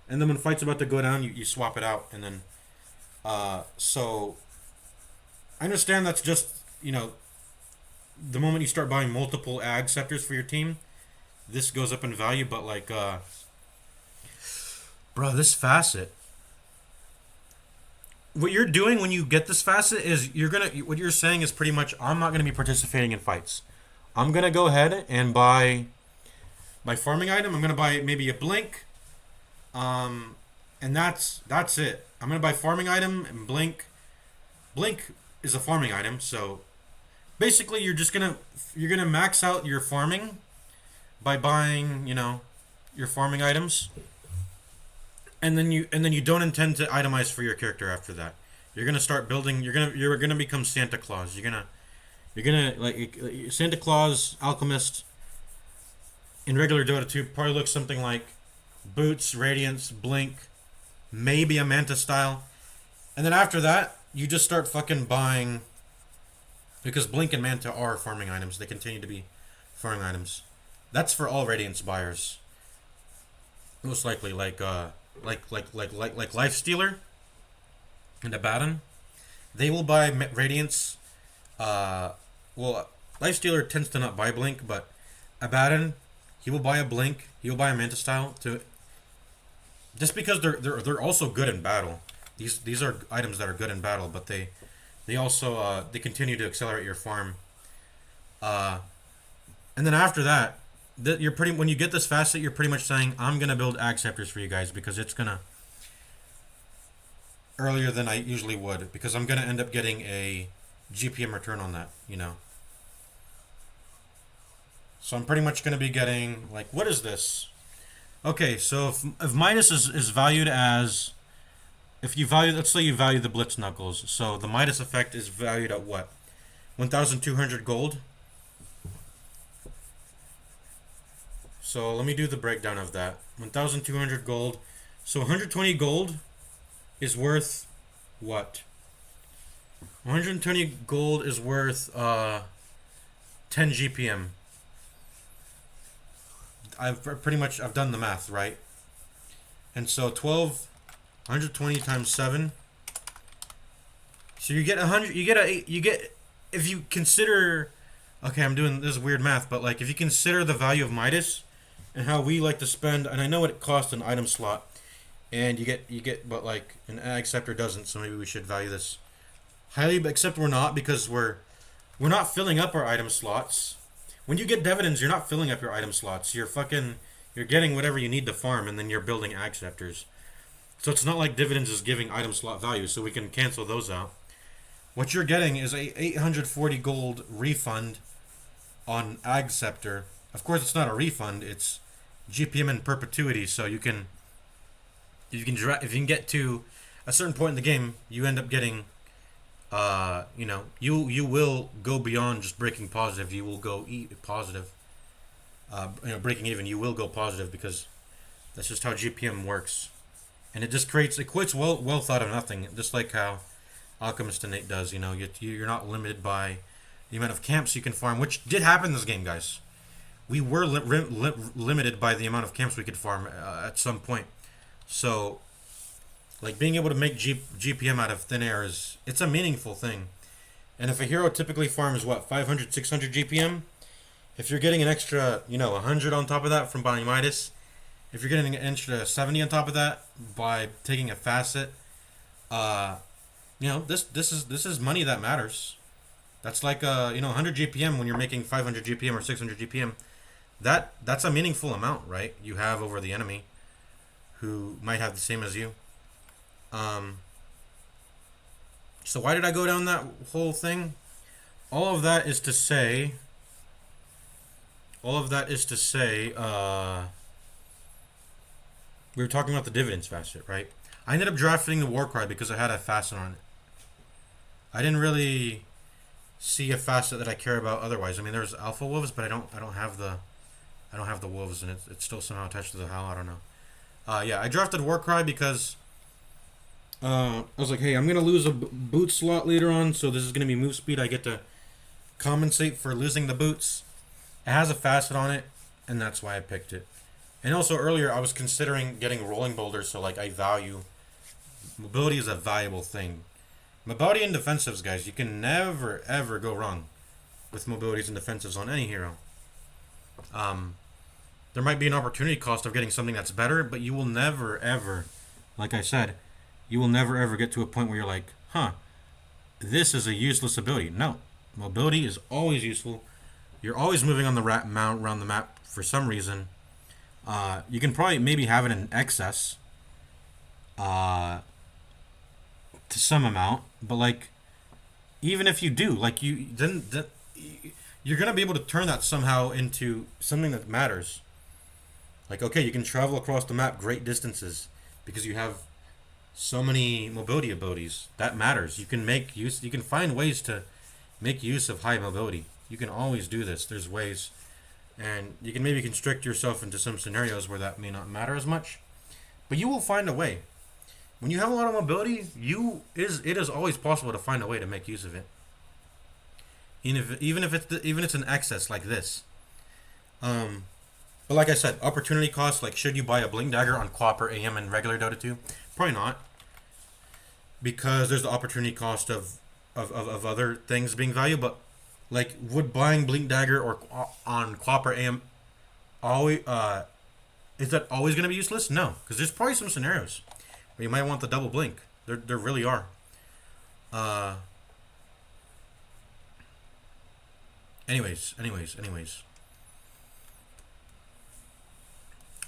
S1: And then when fight's about to go down, you swap it out and then. So I understand that's just, the moment you start buying multiple ag scepters for your team, this goes up in value, but like, bro, this facet. What you're doing when you get this facet is what you're saying is pretty much, I'm not gonna be participating in fights. I'm gonna go ahead and buy my farming item. I'm gonna buy maybe a blink, and that's it. I'm gonna buy farming item and blink. Blink is a farming item, so basically you're gonna max out your farming by buying, your farming items. And then you don't intend to itemize for your character after that. You're gonna start building. You're gonna become Santa Claus. You're gonna like Santa Claus, Alchemist. In regular Dota 2, probably looks something like Boots, Radiance, Blink, maybe a Manta style, and then after that you just start fucking buying. Because Blink and Manta are farming items. They continue to be farming items. That's for all Radiance buyers. Most likely, like Lifestealer and Abaddon, they will buy Radiance. Lifestealer tends to not buy Blink, but Abaddon, he will buy a Blink. He will buy a Manta style to. Just because they're also good in battle. These are items that are good in battle, but they also they continue to accelerate your farm. And then after that. When you get this facet, you're pretty much saying, I'm gonna build ag scepters for you guys because it's gonna earlier than I usually would because I'm gonna end up getting a GPM return on that, So I'm pretty much gonna be getting like, what is this? Okay, so if Midas is valued as, let's say you value the Blitz Knuckles, so the Midas effect is valued at what? 1,200 gold. So let me do the breakdown of that. 1,200 gold. So 120 gold is worth what? 120 gold is worth 10 GPM. I've done the math, right? And so 120 times 7. So you get 100. You get if you consider. Okay, I'm doing this weird math, but like if you consider the value of Midas. And how we like to spend, and I know what it costs an item slot, and you get, but like an ag scepter doesn't, so maybe we should value this highly, but except we're not because we're not filling up our item slots. When you get dividends, you're not filling up your item slots. You're getting whatever you need to farm, and then you're building ag scepters. So it's not like dividends is giving item slot value, so we can cancel those out. What you're getting is a 840 gold refund on ag scepter. Of course, it's not a refund; it's GPM in perpetuity, so if you can get to a certain point in the game, you end up getting, you will go beyond just breaking positive. You will go positive. Breaking even, you will go positive because that's just how GPM works, and it just creates wealth out of nothing, just like how Alchemist Innate does. You're not limited by the amount of camps you can farm, which did happen in this game, guys. We were limited by the amount of camps we could farm at some point. So, like, being able to make GPM out of thin air it's a meaningful thing. And if a hero typically farms, 500, 600 GPM? If you're getting an extra, 100 on top of that from buying Midas, if you're getting an extra 70 on top of that by taking a facet, Uh, this is money that matters. That's like 100 GPM when you're making 500 GPM or 600 GPM. That's a meaningful amount, right? You have over the enemy who might have the same as you. Um, so why did I go down that whole thing? All of that is to say, all of that is to say, we were talking about the dividends facet, right? I ended up drafting the Warcry because I had a facet on it. I didn't really see a facet that I care about otherwise. I mean, there's Alpha Wolves, but I don't have the Wolves, and it's still somehow attached to the Howl. I don't know. Yeah, I drafted Warcry because I was like, hey, I'm gonna lose a boot slot later on, so this is gonna be move speed. I get to compensate for losing the boots. It has a facet on it, and that's why I picked it. And also earlier, I was considering getting rolling boulders, so like I value mobility is a valuable thing. Mobility and defensives, guys, you can never ever go wrong with mobilities and defensives on any hero. Um, there might be an opportunity cost of getting something that's better, but you will never ever, like I said, you will never ever get to a point where you're like, huh, this is a useless ability. No, mobility is always useful. You're always moving on the mount around the map for some reason. You can probably maybe have it in excess uh, to some amount, but like even if you do, like you're gonna be able to turn that somehow into something that matters. Like okay, you can travel across the map great distances because you have so many mobility abilities. That matters. You can make use. You can find ways to make use of high mobility. You can always do this. There's ways, and you can maybe constrict yourself into some scenarios where that may not matter as much, but you will find a way. When you have a lot of mobility, it is always possible to find a way to make use of it. Even if it's an excess like this. Um, but like I said, opportunity cost. Like, should you buy a blink dagger on QoP or AM in regular Dota 2? Probably not, because there's the opportunity cost of other things being valued. But like, would buying blink dagger or on QoP or AM always is that always going to be useless? No, because there's probably some scenarios where you might want the double blink. There really are. Uh, anyways.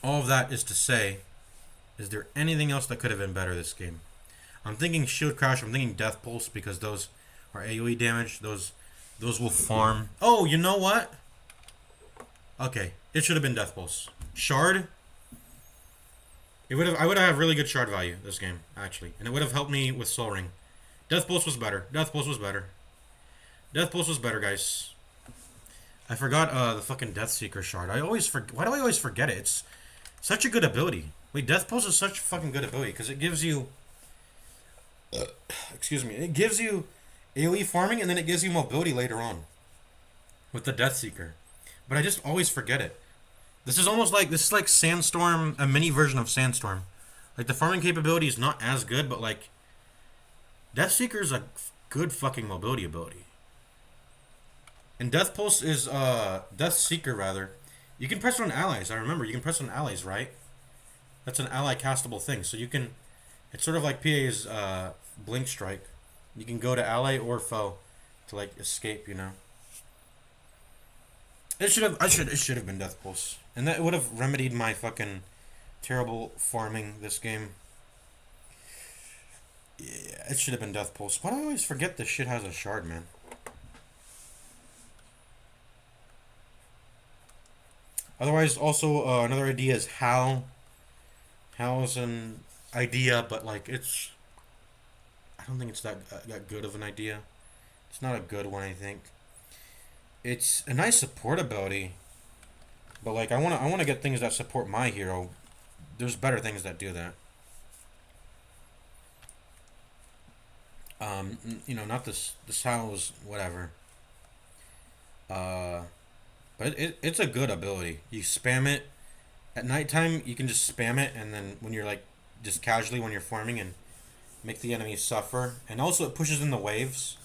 S1: All of that is to say, is there anything else that could have been better this game? I'm thinking Shield Crash. I'm thinking Death Pulse because those are AoE damage. Those will farm. Oh, you know what? Okay, it should have been Death Pulse. Shard. I would have really good shard value this game actually, and it would have helped me with Soul Ring. Death Pulse was better. Death Pulse was better. Death Pulse was better, guys. I forgot the fucking Death Seeker shard. Why do I always forget it? It's such a good ability. Wait, Death Pulse is such a fucking good ability because it gives you excuse me, it gives you AoE farming and then it gives you mobility later on with the Death Seeker. But I just always forget it. This is like Sandstorm, a mini version of Sandstorm. Like the farming capability is not as good, but like Death Seeker is a good fucking mobility ability. And Death Pulse is Death Seeker rather. You can press it on allies. I remember you can press it on allies, right? That's an ally castable thing. So you can. It's sort of like PA's Blink Strike. You can go to ally or foe to like escape. You know. It should have been Death Pulse, and that would have remedied my fucking terrible farming this game. Yeah, it should have been Death Pulse. Why do I always forget this shit has a shard, man? Otherwise, also another idea is how. How is an idea, but like it's. I don't think it's that good of an idea. It's not a good one, I think. It's a nice support ability, but like I wanna get things that support my hero. There's better things that do that. Not this house, whatever. Uh, but it's a good ability. You spam it at nighttime. You can just spam it, and then when you're like just casually when you're farming and make the enemies suffer. And also it pushes in the waves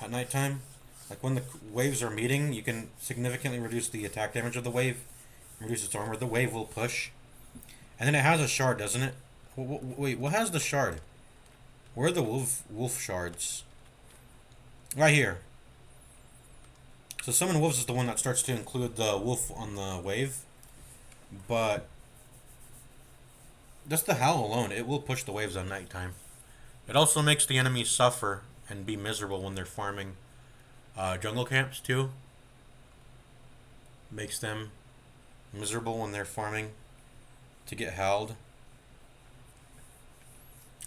S1: at nighttime. Like when the waves are meeting, you can significantly reduce the attack damage of the wave, reduce its armor. The wave will push, and then it has a shard, doesn't it? Wait, what has the shard? Where are the wolf shards? Right here. So summon wolves is the one that starts to include the wolf on the wave. But just the howl alone, it will push the waves on nighttime. It also makes the enemies suffer and be miserable when they're farming jungle camps too. Makes them miserable when they're farming to get howled.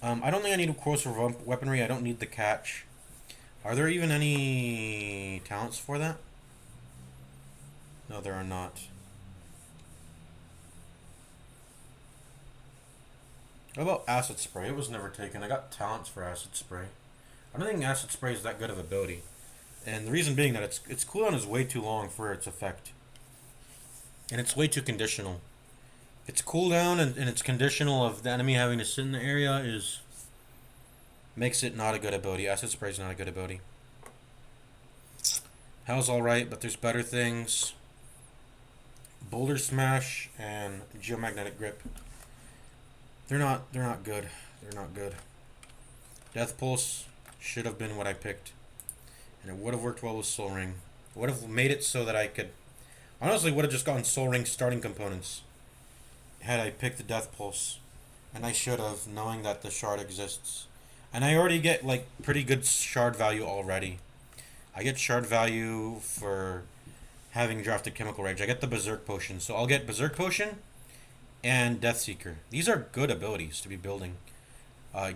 S1: I don't think I need corrosive weaponry. I don't need the catch. Are there even any talents for that? No, there are not. What about acid spray? It was never taken. I got talents for acid spray. I don't think acid spray is that good of ability. And the reason being that its cooldown is way too long for its effect. And it's way too conditional. Its cooldown and its conditional of the enemy having to sit in the area makes it not a good ability. Acid spray is not a good ability. Hell's alright, but there's better things. Boulder Smash and Geomagnetic Grip. They're not good. They're not good. Death Pulse should have been what I picked. And it would have worked well with Soul Ring. Would have made it so that I could... Honestly, would have just gotten Soul Ring starting components had I picked the Death Pulse. And I should have, knowing that the shard exists. And I already get, like, pretty good shard value already. I get shard value for having drafted Chemical Rage. I get the Berserk Potion. So I'll get Berserk Potion and Death Seeker. These are good abilities to be building,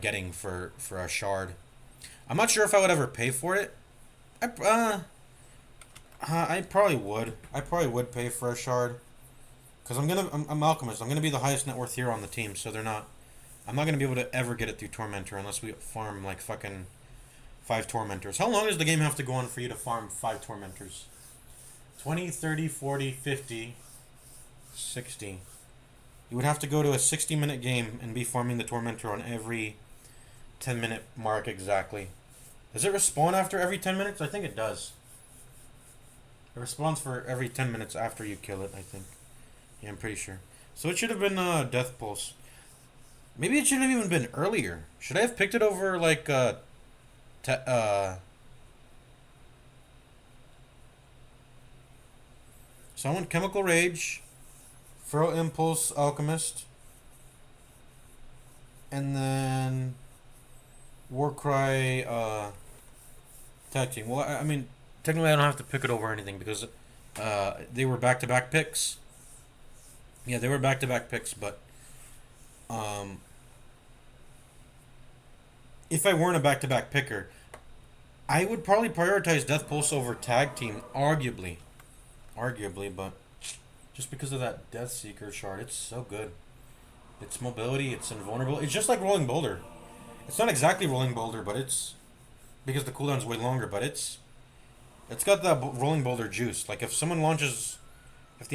S1: getting for a shard. I'm not sure if I would ever pay for it. I probably would. I probably would pay for a shard. Because I'm Alchemist. I'm gonna be the highest net worth hero on the team, so I'm not gonna be able to ever get it through Tormentor unless we farm like fucking 5 Tormentors. How long does the game have to go on for you to farm 5 Tormentors? 20, 30, 40, 50, 60. You would have to go to a 60-minute game and be farming the Tormentor on every 10-minute mark exactly. Does it respawn after every 10 minutes? I think it does. It respawns for every 10 minutes after you kill it, I think. Yeah, I'm pretty sure. So it should have been Death Pulse. Maybe it should have even been earlier. Should I have picked it over, like, So I went Chemical Rage, Feral Impulse, Alchemist, and then Warcry, Tag Team. Well, I mean, technically I don't have to pick it over anything because they were back-to-back picks. Yeah, they were back-to-back picks, but if I weren't a back-to-back picker, I would probably prioritize Death Pulse over Tag Team, arguably, but just because of that Death Seeker shard, it's so good. Its mobility, it's invulnerable. It's just like Rolling Boulder. It's not exactly Rolling Boulder, but it's because the cooldown's way longer, but it's got that Rolling Boulder juice. Like if the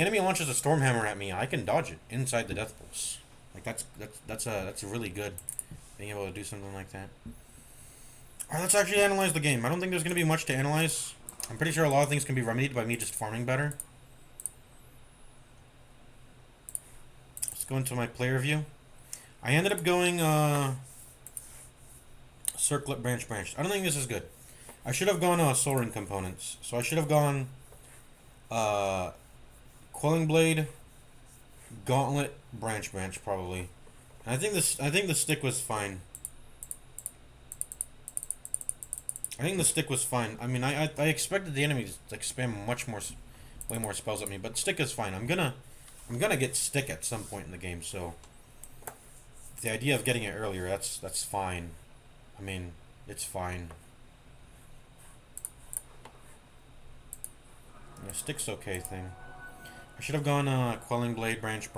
S1: enemy launches a Stormhammer at me, I can dodge it inside the Death Pulse. Like that's really good, being able to do something like that. Alright, let's actually analyze the game. I don't think there's going to be much to analyze. I'm pretty sure a lot of things can be remedied by me just farming better. Let's go into my player view. I ended up going Circlet, Branch. I don't think this is good. I should have gone Soul Ring components. So I should have gone Quelling Blade, Gauntlet, Branch probably. And I think the stick was fine. I think the stick was fine. I mean, I expected the enemy to like spam way more spells at me, but stick is fine. I'm gonna get stick at some point in the game, so the idea of getting it earlier, that's fine. I mean, it's fine. Yeah, stick's okay thing. I should have gone Quelling Blade, Branch,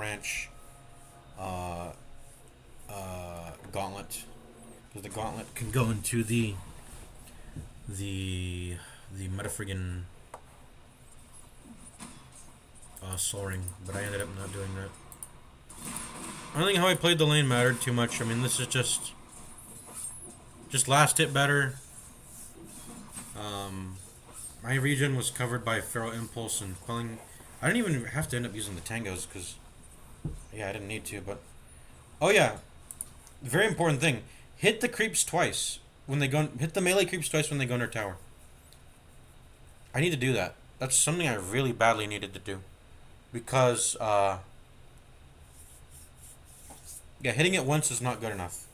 S1: Gauntlet, because the Gauntlet can go into the metafriggin Soul Ring, but I ended up not doing that. I don't think how I played the lane mattered too much. I mean, this is just last hit better. My regen was covered by Feral Impulse and Quelling. I didn't even have to end up using the tangos because, yeah, I didn't need to. But oh yeah, very important thing. hit the creeps twice when they go. Hit the melee creeps twice when they go under tower. I need to do that. That's something I really badly needed to do, because yeah, hitting it once is not good enough,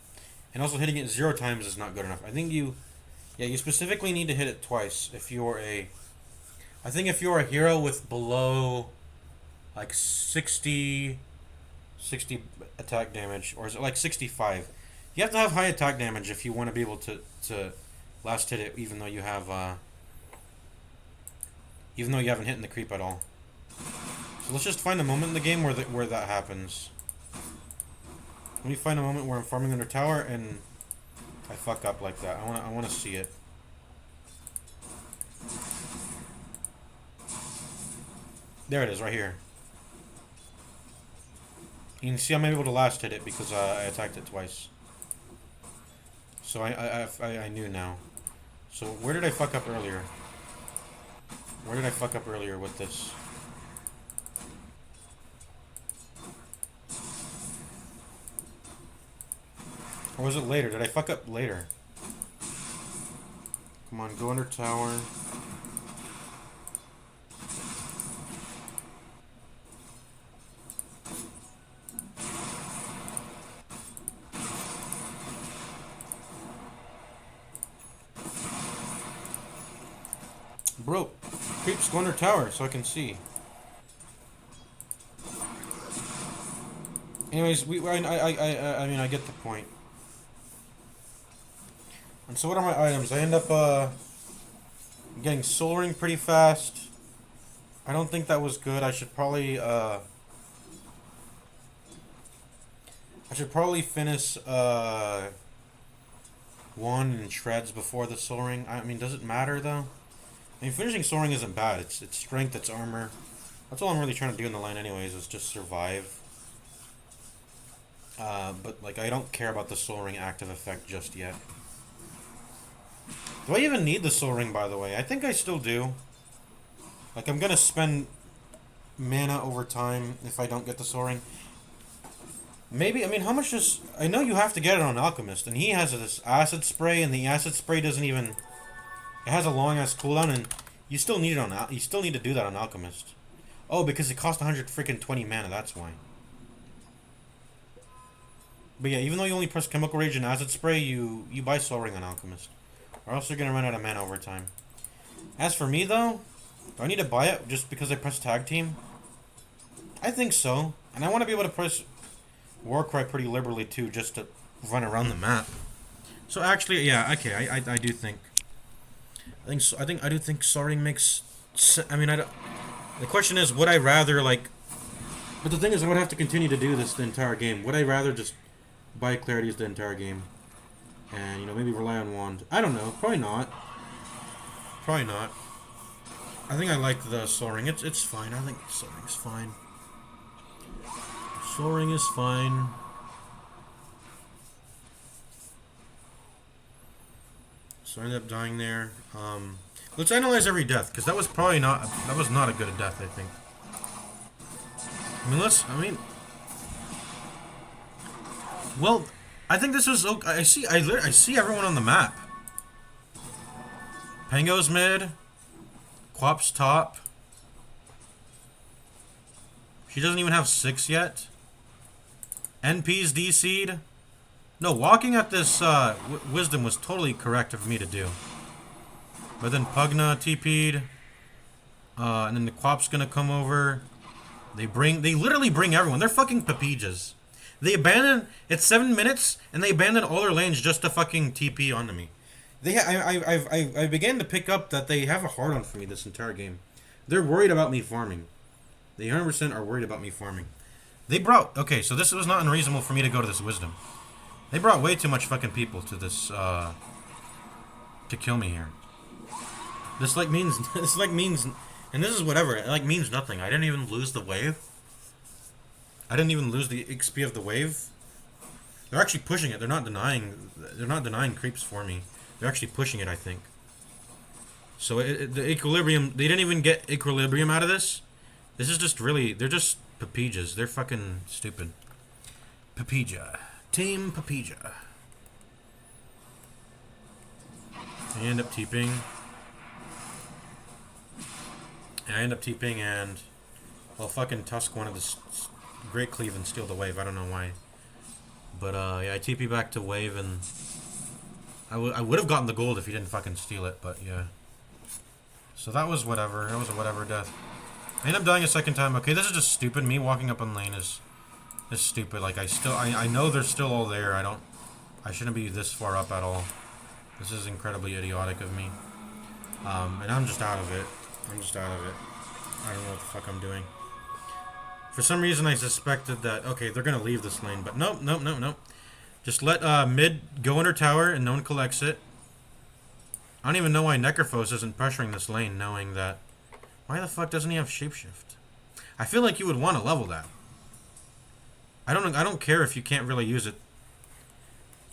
S1: and also hitting it 0 times is not good enough. I think you specifically need to hit it twice if you're a. I think if you're a hero with below, like 60 attack damage, or is it like 65? You have to have high attack damage if you want to be able to last hit it, even though you have even though you haven't hit the creep at all. So let's just find a moment in the game where that happens. Let me find a moment where I'm farming under tower and I fuck up like that. I wanna see it. There it is, right here. You can see I'm able to last hit it because I attacked it twice. So I knew now. So where did I fuck up earlier? Where did I fuck up earlier with this? Or was it later? Did I fuck up later? Come on, go under tower. Bro, creeps go under tower so I can see. Anyways, I mean, I get the point. And so what are my items? I end up getting soul ring pretty fast. I don't think that was good. I should probably finish one in shreds before the soul ring. I mean, does it matter though? I mean, finishing soul ring isn't bad. It's strength, it's armor. That's all I'm really trying to do in the lane anyways, is just survive. But like, I don't care about the soul ring active effect just yet. Do I even need the soul ring, by the way? I think I still do. Like, I'm gonna spend mana over time if I don't get the soul ring. Maybe, I mean, how much does... I know you have to get it on Alchemist, and he has this acid spray, and the acid spray doesn't even... It has a long-ass cooldown, and you still need it on... You still need to do that on Alchemist. Oh, because it costs 120 mana, that's why. But yeah, even though you only press Chemical Rage and Acid Spray, you buy Soul Ring on Alchemist. Or else you're gonna run out of mana over time. As for me, though, do I need to buy it just because I press Tag Team? I think so. And I want to be able to press Warcry pretty liberally, too, just to run around the map. So actually, yeah, okay, I do think... I do think Soul Ring makes... I mean, the question is, would I rather, like... But the thing is, I would have to continue to do this the entire game. Would I rather just buy Clarities the entire game? And, you know, maybe rely on Wand. I don't know. Probably not. Probably not. I think I like the Soul Ring. It's fine. I think Soul Ring is fine. Soul Ring is fine. So I ended up dying there. Let's analyze every death, because that was probably not... That was not a good death, I think. I mean, well, I think this was okay. I see everyone on the map. Pango's mid. Quap's top. She doesn't even have 6 yet. NP's DC'd. No, walking at this Wisdom was totally correct for me to do. But then Pugna TP'd. And then the Quap's gonna come over. They literally bring everyone. They're fucking papijas. They abandon... It's 7 minutes, and they abandon all their lanes just to fucking TP onto me. I began to pick up that they have a hard-on for me this entire game. They're worried about me farming. They 100% are worried about me farming. They brought... Okay, so this was not unreasonable for me to go to this Wisdom. They brought way too much fucking people to this, to kill me here. This, like, means... This, like, means... And this is whatever. It, like, means nothing. I didn't even lose the wave. I didn't even lose the XP of the wave. They're actually pushing it. They're not denying creeps for me. They're actually pushing it, I think. So the equilibrium... They didn't even get equilibrium out of this. This is just really... They're just papijas. They're fucking stupid. Papija. Team Papija. I end up TPing. I end up TPing and... Well, fucking Tusk wanted to Great Cleave and steal the wave. I don't know why. But, yeah, I TP back to wave and... I would have gotten the gold if he didn't fucking steal it, but yeah. So that was whatever. That was a whatever death. I ended up dying a second time. Okay, this is just stupid. Me walking up on lane is stupid. Like, I know they're still all there. I shouldn't be this far up at all. This is incredibly idiotic of me. And I'm just out of it. I'm just out of it. I don't know what the fuck I'm doing. For some reason, I suspected that, okay, they're going to leave this lane. But nope, nope, nope, nope. Just let mid go under tower and no one collects it. I don't even know why Necrophos isn't pressuring this lane, knowing that... Why the fuck doesn't he have Shapeshift? I feel like you would want to level that. I don't care if you can't really use it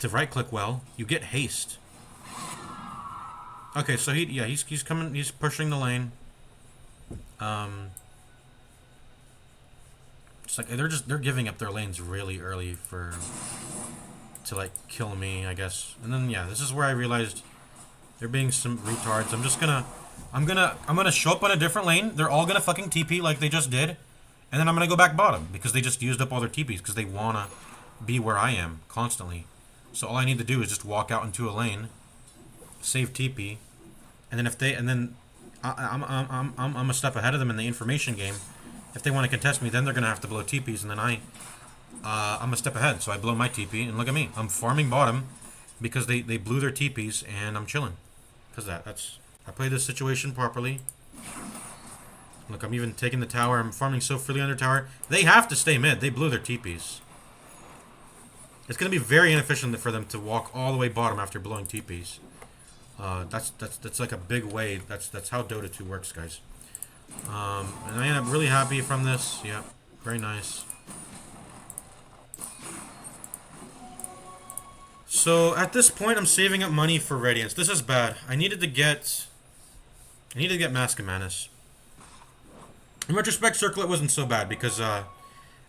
S1: to right-click well. You get haste. Okay, so he's coming, he's pushing the lane. It's like they're giving up their lanes really early to like kill me, I guess. And then yeah, this is where I realized they're being some retards. I'm gonna show up on a different lane. They're all gonna fucking TP like they just did, and then I'm gonna go back bottom because they just used up all their TPs because they wanna be where I am constantly. So all I need to do is just walk out into a lane, save TP, and then I'm a step ahead of them in the information game. If they want to contest me, then they're gonna have to blow TPs, and then I'm a step ahead, so I blow my TP, and look at me. I'm farming bottom because they blew their TPs, and I'm chilling. Because I played this situation properly. Look, I'm even taking the tower. I'm farming so freely under tower. They have to stay mid. They blew their TPs. It's going to be very inefficient for them to walk all the way bottom after blowing TPs. That's like a big way. That's how Dota 2 works, guys. And I end up really happy from this. Yeah, very nice. So at this point, I'm saving up money for Radiance. This is bad. I needed to get Mask of Manus. In retrospect, Circlet wasn't so bad because, I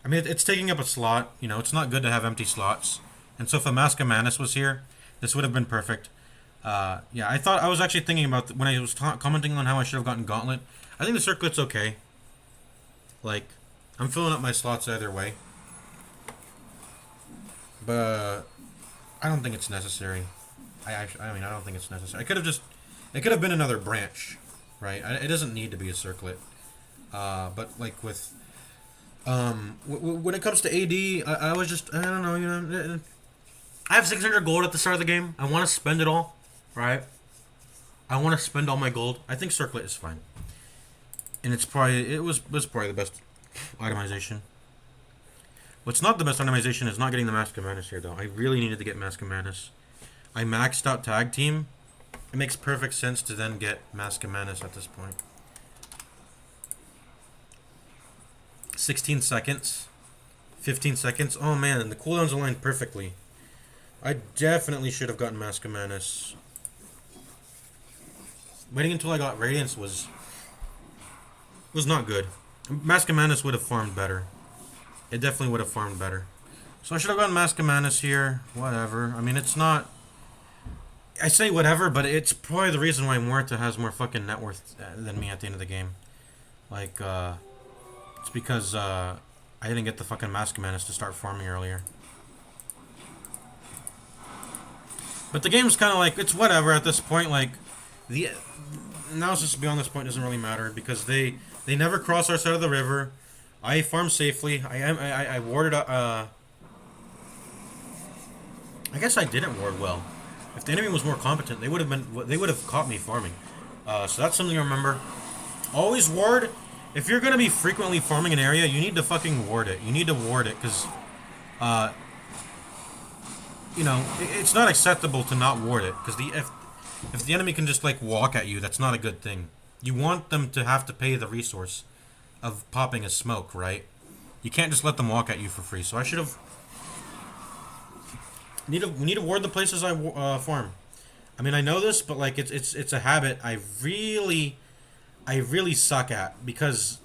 S1: mean, it's taking up a slot. You know, it's not good to have empty slots. And so if a Mask of Manus was here, this would have been perfect. Yeah, I was actually thinking about, when I was commenting on how I should have gotten Gauntlet, I think the Circlet's okay. Like, I'm filling up my slots either way. But I don't think it's necessary. I mean, I don't think it's necessary. It could have been another branch, right? It doesn't need to be a Circlet. But like with, when it comes to AD, I was just, I don't know, you know, I have 600 gold at the start of the game. I want to spend it all, right? I want to spend all my gold. I think Circlet is fine. And it was probably the best itemization. What's not the best itemization is not getting the Mask of Manus here, though. I really needed to get Mask of Manus. I maxed out Tag Team. It makes perfect sense to then get Mask of Manus at this point. 16 seconds. 15 seconds. Oh, man, the cooldowns aligned perfectly. I definitely should have gotten Mask of Manus. Waiting until I got Radiance was not good. Mask of Manus would have farmed better. It definitely would have farmed better. So I should have gotten Mask of Manus here. Whatever. I mean, it's not... I say whatever, but it's probably the reason why Muerta has more fucking net worth than me at the end of the game. Like, it's because, I didn't get the fucking Mask of Manus to start farming earlier. But the game's kind of like, it's whatever at this point. Like, the analysis beyond this point doesn't really matter because they never cross our side of the river. I farmed safely. I warded up. I guess I didn't ward well. If the enemy was more competent, they would have caught me farming. So that's something to remember. Always ward. If you're gonna be frequently farming an area, you need to fucking ward it. You need to ward it because, you know, it's not acceptable to not ward it because if the enemy can just like walk at you, that's not a good thing. You want them to have to pay the resource of popping a smoke, right? You can't just let them walk at you for free. So I should have... We need to ward the places I farm. I mean, I know this, but like it's a habit I really suck at because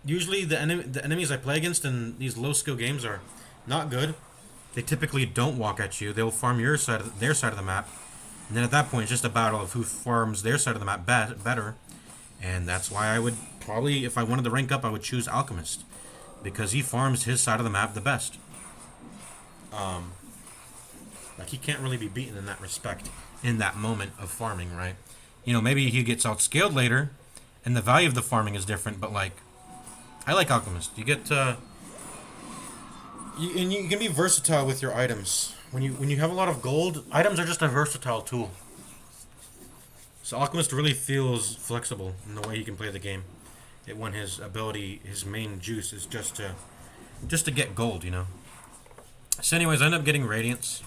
S1: usually the enemies I play against in these low skill games are not good. They typically don't walk at you. They'll farm their side of the map, And then at that point, it's just a battle of who farms their side of the map better. And that's why I would probably, if I wanted to rank up, I would choose Alchemist. Because he farms his side of the map the best. Like, he can't really be beaten in that respect, in that moment of farming, right? You know, maybe he gets outscaled later, and the value of the farming is different, but, like, I like Alchemist. You get, you can be versatile with your items. When you have a lot of gold, items are just a versatile tool. So Alchemist really feels flexible in the way he can play the game. When his ability, his main juice is just to get gold, you know. So anyways, I end up getting Radiance.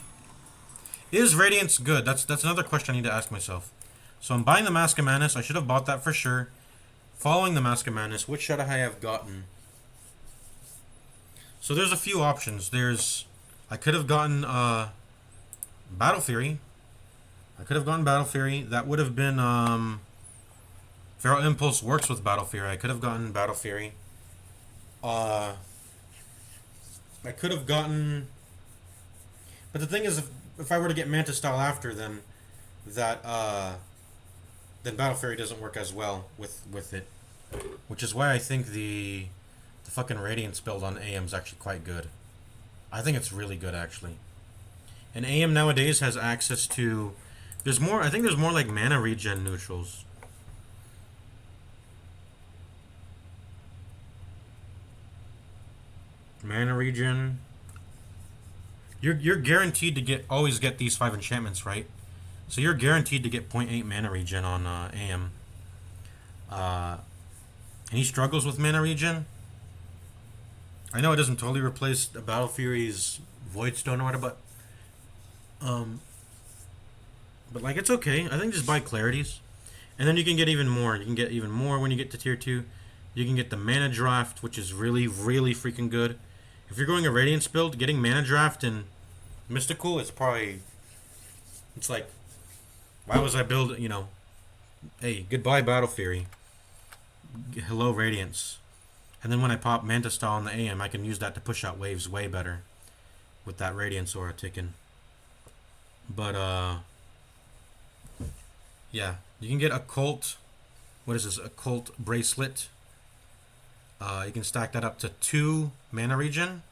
S1: Is Radiance good? That's another question I need to ask myself. So I'm buying the Mask of Madness. I should have bought that for sure. Following the Mask of Madness, which should I have gotten? So there's a few options. I could have gotten Battle Fury. That would have been Feral Impulse works with Battle Fury. I could have gotten Battle Fury. I could have gotten, but the thing is, if I were to get Manta Style after, then Battle Fury doesn't work as well with it, which is why I think the fucking Radiance build on AM is actually quite good. I think it's really good, actually. And AM nowadays has access to, I think there's more like mana regen neutrals. Mana regen. You're guaranteed to always get these 5 enchantments, right? So you're guaranteed to get 0.8 mana regen on AM. And he struggles with mana regen. I know it doesn't totally replace the Battle Fury's Void Stone or whatever, but like, it's okay. I think just buy Clarities. And then you can get even more. You can get even more when you get to tier 2. You can get the Mana Draft, which is really, really freaking good. If you're going a Radiance build, getting Mana Draft and Mystical, it's like, why was I build, you know, hey, goodbye Battle Fury. Hello Radiance. And then when I pop Manta Style on the AM, I can use that to push out waves way better with that Radiance aura ticking. But, yeah, you can get Occult. What is this? Occult Bracelet. You can stack that up to 2 mana regen.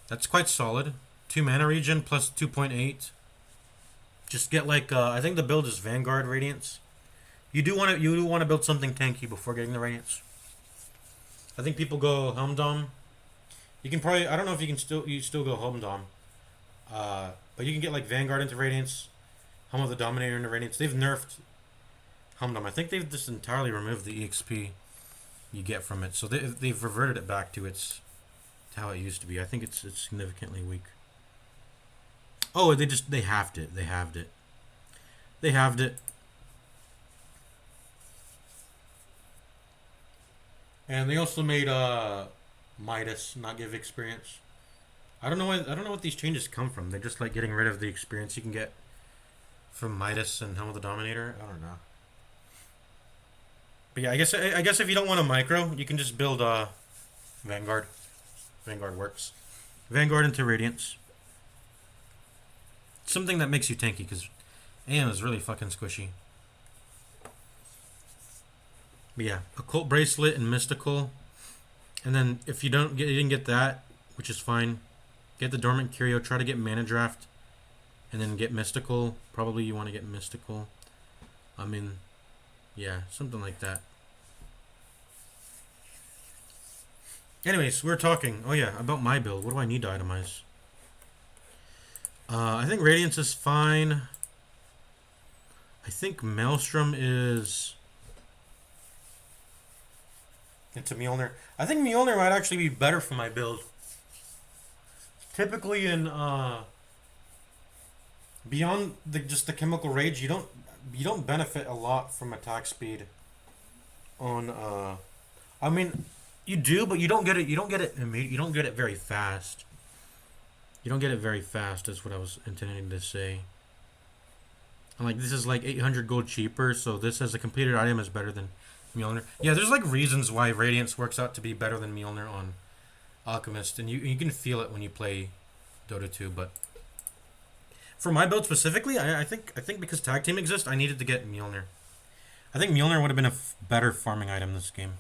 S1: That's quite solid. 2 mana regen plus 2.8. Just get like, I think the build is Vanguard Radiance. You do want to build something tanky before getting the Radiance. I think people go Helmdom. You can probably, I don't know if you still go Helmdom. But you can get like Vanguard into Radiance, Helm of the Dominator into Radiance. They've nerfed Helmdom. I think they've just entirely removed the EXP you get from it. So they've reverted it back to how it used to be. I think it's significantly weak. Oh, they halved it. They halved it. And they also made Midas not give experience. I don't know what these changes come from. They're just like getting rid of the experience you can get from Midas and Helm of the Dominator. I don't know. But yeah, I guess if you don't want a micro, you can just build Vanguard. Vanguard works. Vanguard into Radiance. Something that makes you tanky, because AM is really fucking squishy. But yeah, Occult Bracelet and Mystical. And then if you didn't get that, which is fine, get the Dormant Curio, try to get Mana Draft, and then get Mystical. Probably you want to get Mystical. I mean, yeah, something like that. Anyways, we're talking, oh yeah, about my build. What do I need to itemize? I think Radiance is fine. I think Maelstrom is into Mjolnir. I think Mjolnir might actually be better for my build. Typically in beyond just the Chemical Rage, you don't benefit a lot from attack speed on I mean, you do, but you don't get it very fast. You don't get it very fast, is what I was intending to say. And like, this is like 800 gold cheaper, so this as a completed item is better than Mjolnir. Yeah, there's like reasons why Radiance works out to be better than Mjolnir on Alchemist, and you can feel it when you play Dota 2, but For my build specifically, I think because tag team exists, I needed to get Mjolnir. I think Mjolnir would have been a better farming item this game.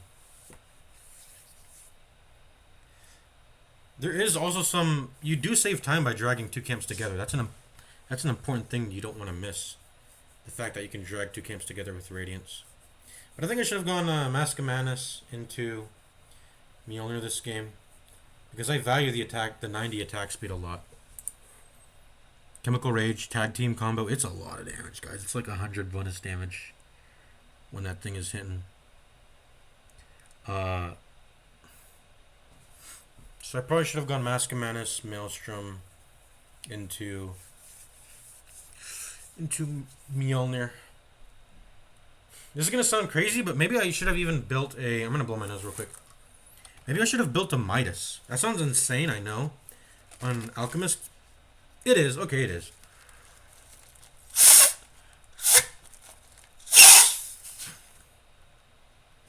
S1: There is also some. You do save time by dragging two camps together. That's an important thing you don't want to miss. The fact that you can drag two camps together with Radiance. But I think I should have gone Mask of Madness into Mjolnir this game. Because I value the 90 attack speed a lot. Chemical Rage, tag team combo, it's a lot of damage, guys. It's like 100 bonus damage when that thing is hitting. So I probably should have gone Mask of Madness, Maelstrom into Mjolnir. This is gonna sound crazy, but maybe I should have even built a. I'm gonna blow my nose real quick. Maybe I should have built a Midas. That sounds insane, I know. On Alchemist, it is. Okay, it is.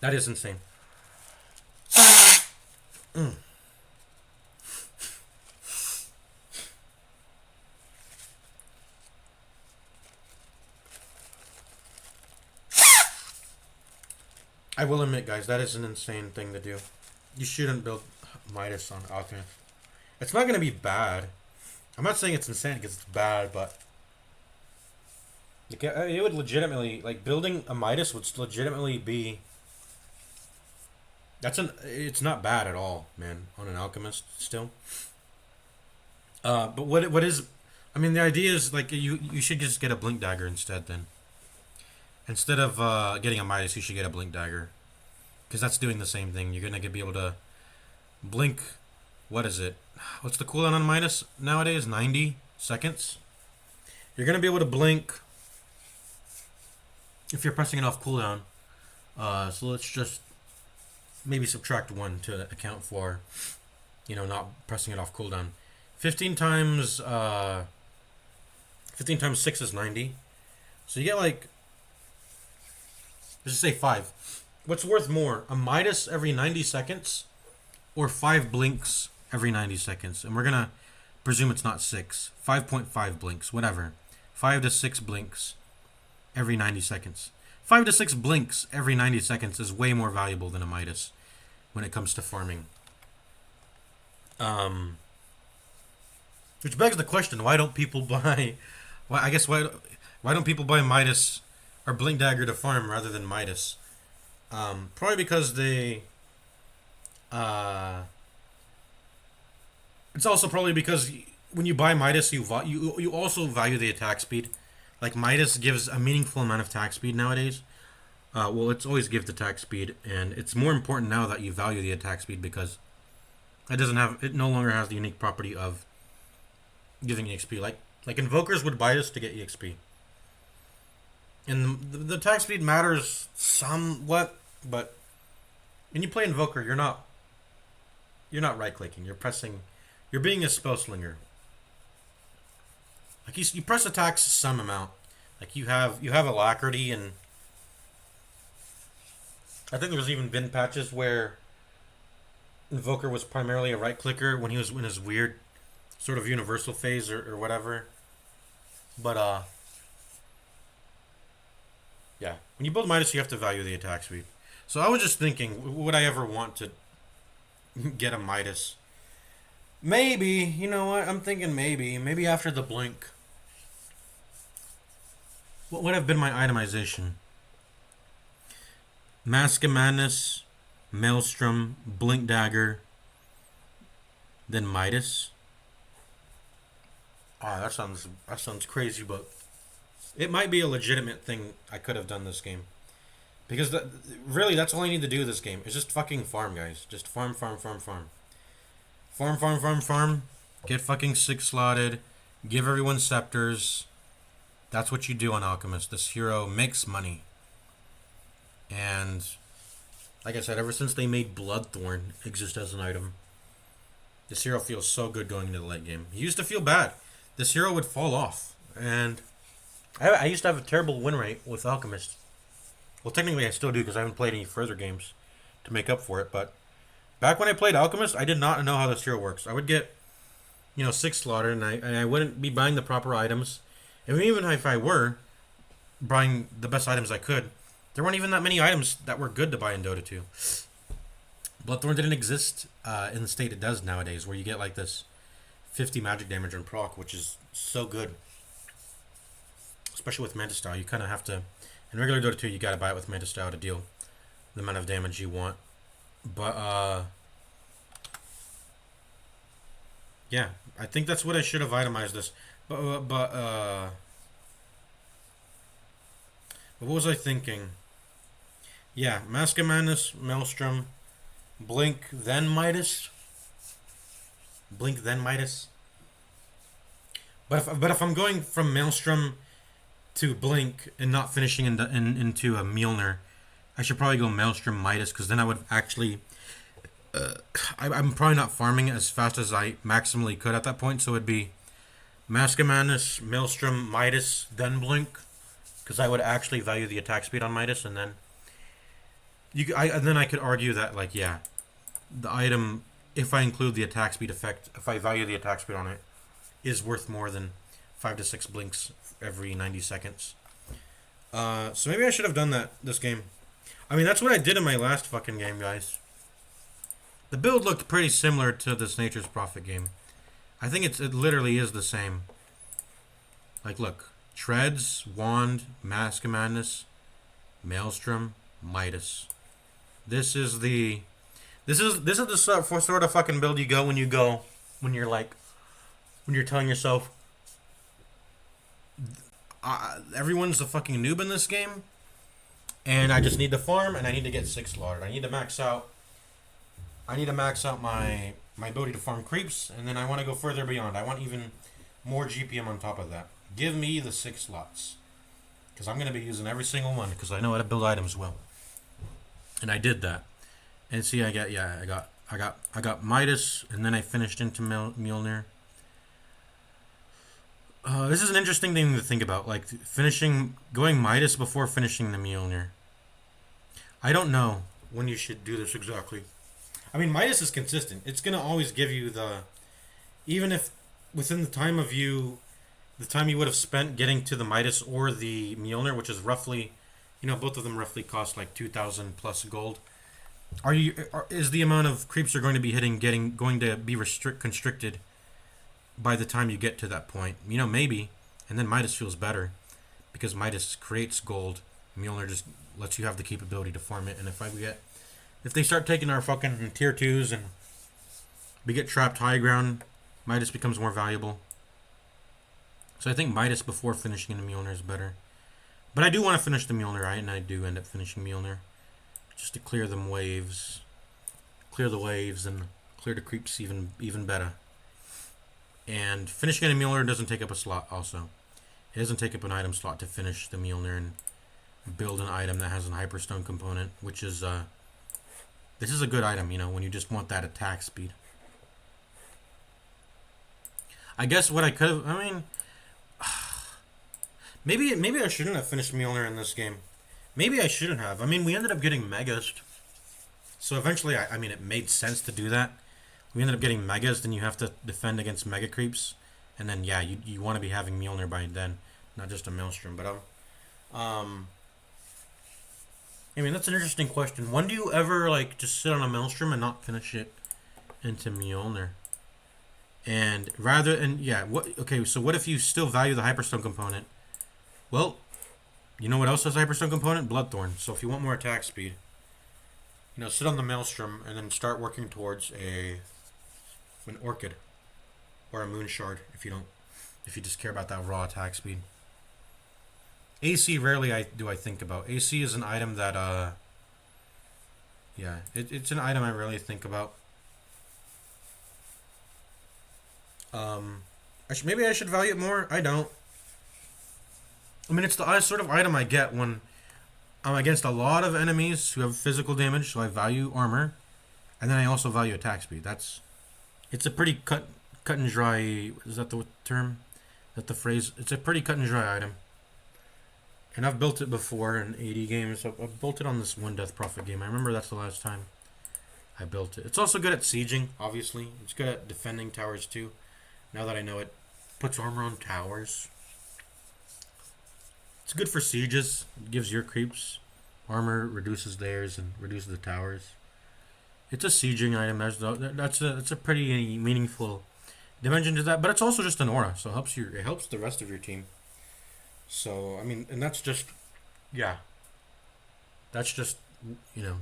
S1: That is insane. I will admit, guys, that is an insane thing to do. You shouldn't build Midas on Alchemist. It's not going to be bad. I'm not saying it's insane because it's bad, but it would legitimately, like, building a Midas would legitimately be. It's not bad at all, man, on an Alchemist still. But what is, I mean, the idea is like you should just get a Blink Dagger instead then. Instead of getting a Midas, you should get a Blink Dagger. Because that's doing the same thing. You're going to be able to blink... What is it? What's the cooldown on Midas nowadays? 90 seconds? You're going to be able to blink... If you're pressing it off cooldown. So let's just... Maybe subtract 1 to account for... not pressing it off cooldown. 15 times... 15 times 6 is 90. So you get like... Let's just say 5. What's worth more? A Midas every 90 seconds or 5 blinks every 90 seconds? And we're going to presume it's not 6. 5.5 blinks, whatever. 5 to 6 blinks every 90 seconds. 5 to 6 blinks every 90 seconds is way more valuable than a Midas when it comes to farming. Which begs the question, why don't people buy... why don't people buy Midas or Blink Dagger to farm rather than Midas? Probably because they... it's also probably because when you buy Midas, you also value the attack speed. Like, Midas gives a meaningful amount of attack speed nowadays. Well, it's always give the attack speed, and it's more important now that you value the attack speed because it no longer has the unique property of giving EXP. Like Invokers would buy this to get EXP. And the attack speed matters somewhat, but when you play Invoker, you're not right-clicking. You're being a spell slinger. Like you press attacks some amount. Like you have alacrity, and I think there's even been patches where Invoker was primarily a right-clicker when he was in his weird sort of universal phase or whatever. But yeah, when you build Midas, you have to value the attack speed. So I was just thinking, would I ever want to get a Midas? Maybe, you know what? I'm thinking maybe after the blink. What would have been my itemization? Mask of Madness, Maelstrom, Blink Dagger, then Midas. That sounds crazy, but it might be a legitimate thing I could have done this game. Because really, that's all I need to do this game. Is just fucking farm, guys. Just farm. Farm. Get fucking 6-slotted. Give everyone scepters. That's what you do on Alchemist. This hero makes money. And like I said, ever since they made Bloodthorn exist as an item, this hero feels so good going into the late game. He used to feel bad. This hero would fall off. And I used to have a terrible win rate with Alchemist. Well, technically I still do because I haven't played any further games to make up for it. But back when I played Alchemist, I did not know how this hero works. I would get six slaughter, and I wouldn't be buying the proper items. And even if I were buying the best items I could, there weren't even that many items that were good to buy in Dota 2. Bloodthorn didn't exist in the state it does nowadays, where you get like this 50 magic damage on proc, which is so good. Especially with Manta Style, you kind of have to. In regular Dota 2, you gotta buy it with Manta Style to deal the amount of damage you want. But yeah, I think that's what I should have itemized this. But what was I thinking? Yeah, Mask of Madness, Maelstrom, Blink, then Midas. Blink, then Midas. But if I'm going from Maelstrom to Blink and not finishing into a Mjolnir, I should probably go Maelstrom Midas, because then I would actually. I'm probably not farming as fast as I maximally could at that point, so it'd be Mask of Madness, Maelstrom, Midas, then Blink, because I would actually value the attack speed on Midas, and then and then I could argue that, like, yeah, the item, if I include the attack speed effect, if I value the attack speed on it, is worth more than 5 to 6 blinks every 90 seconds. So maybe I should have done that this game. I mean, that's what I did in my last fucking game, guys. The build looked pretty similar to this Nature's Prophet game. I think it literally is the same. Like, look. Treads, Wand, Mask of Madness, Maelstrom, Midas. This is the sort of fucking build you go when you're telling yourself everyone's a fucking noob in this game, and I just need to farm, and I need to get 6 slaughtered. I need to max out my ability to farm creeps, and then I want to go further beyond. I want even more GPM on top of that. Give me the 6 slots, because I'm going to be using every single one, because I know how to build items well. And I did that. And see, I got Midas, and then I finished into Mjolnir. This is an interesting thing to think about, like going Midas before finishing the Mjolnir. I don't know when you should do this exactly. I mean, Midas is consistent. It's gonna always give you even if within the time you would have spent getting to the Midas or the Mjolnir, which is roughly, both of them roughly cost like 2,000 plus gold. Is the amount of creeps you're going to be hitting going to be constricted by the time you get to that point? Maybe. And then Midas feels better, because Midas creates gold. Mjolnir just lets you have the capability to farm it. And if they start taking our fucking tier 2s and we get trapped high ground, Midas becomes more valuable. So I think Midas before finishing the Mjolnir is better. But I do want to finish the Mjolnir, right? And I do end up finishing Mjolnir, just to clear the waves and clear the creeps even better. And finishing a Mjolnir doesn't take up a slot also. It doesn't take up an item slot to finish the Mjolnir and build an item that has an Hyperstone component, which is this is a good item, when you just want that attack speed. I guess what I could have, maybe I shouldn't have finished Mjolnir in this game. Maybe I shouldn't have. We ended up getting Megas. So eventually, it made sense to do that. We ended up getting Megas, then you have to defend against Mega Creeps. And then, yeah, you want to be having Mjolnir by then, not just a Maelstrom. But, that's an interesting question. When do you ever, just sit on a Maelstrom and not finish it into Mjolnir? And so what if you still value the Hyperstone component? Well, you know what else has Hyperstone component? Bloodthorn. So if you want more attack speed, sit on the Maelstrom and then start working towards an Orchid or a Moon Shard if you just care about that raw attack speed. AC rarely do I think about. AC is an item that it's an item I rarely think about. Maybe I should value it more. I don't. It's the sort of item I get when I'm against a lot of enemies who have physical damage, so I value armor, and then I also value attack speed. It's a pretty cut and dry. Is that the term? Is that the phrase? It's a pretty cut and dry item. And I've built it before in 80 games. I've built it on this one Death Prophet game. I remember that's the last time I built it. It's also good at sieging, obviously. It's good at defending towers too. Now that I know it puts armor on towers. It's good for sieges. It gives your creeps armor, reduces theirs, and reduces the towers. It's a sieging item. That's a pretty meaningful dimension to that, but it's also just an aura, so it helps the rest of your team. So I mean, and that's just yeah, that's just you know,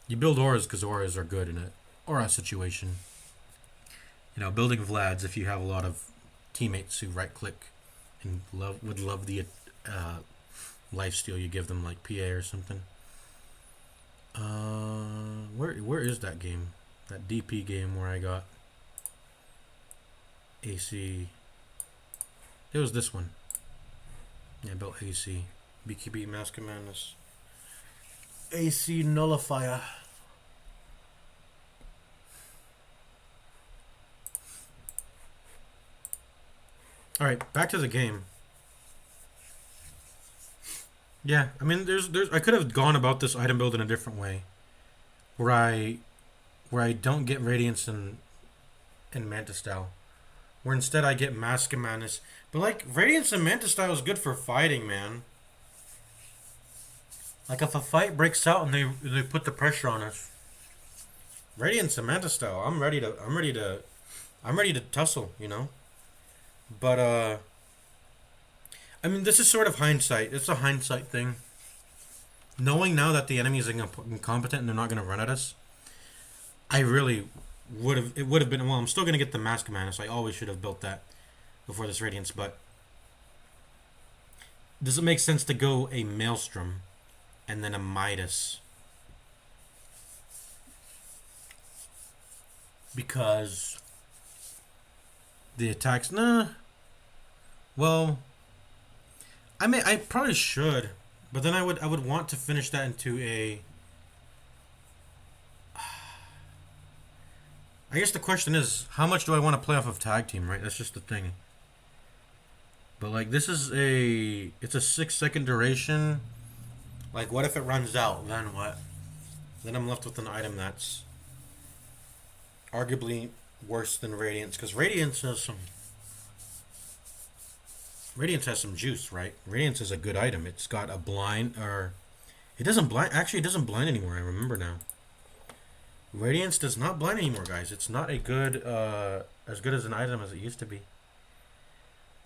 S1: you build auras because auras are good in an aura situation. You know, building Vlads if you have a lot of teammates who right click and would love the uh, lifesteal you give them, like PA or something. Where is that game? That DP game where I got AC. It was this one. Yeah, I built AC. BKB Mask of Madness. AC Nullifier. Alright, back to the game. Yeah, I mean, there's I could have gone about this item build in a different way, where I don't get Radiance and Manta Style, where instead I get Mask of Madness. But like Radiance and Manta Style is good for fighting, man. Like if a fight breaks out and they put the pressure on us, Radiance and Manta Style, I'm ready to tussle, you know. But I mean, this is sort of hindsight. It's a hindsight thing. Knowing now that the enemy is incompetent and they're not going to run at us, I really would have. It would have been. Well, I'm still going to get the Mask of Madness. I always should have built that before this Radiance. But does it make sense to go a Maelstrom and then a Midas? Because the attacks. Nah. Well, I probably should, but then I would want to finish that into a. I guess the question is, how much do I want to play off of tag team? Right, that's just the thing. But like, it's a 6-second duration. Like, what if it runs out? Then what? Then I'm left with an item that's arguably worse than Radiance, because Radiance has some juice, right? Radiance is a good item. It's got a blind, or it doesn't blind. Actually, it doesn't blind anymore. I remember now. Radiance does not blind anymore, guys. It's not a good, as good as an item as it used to be.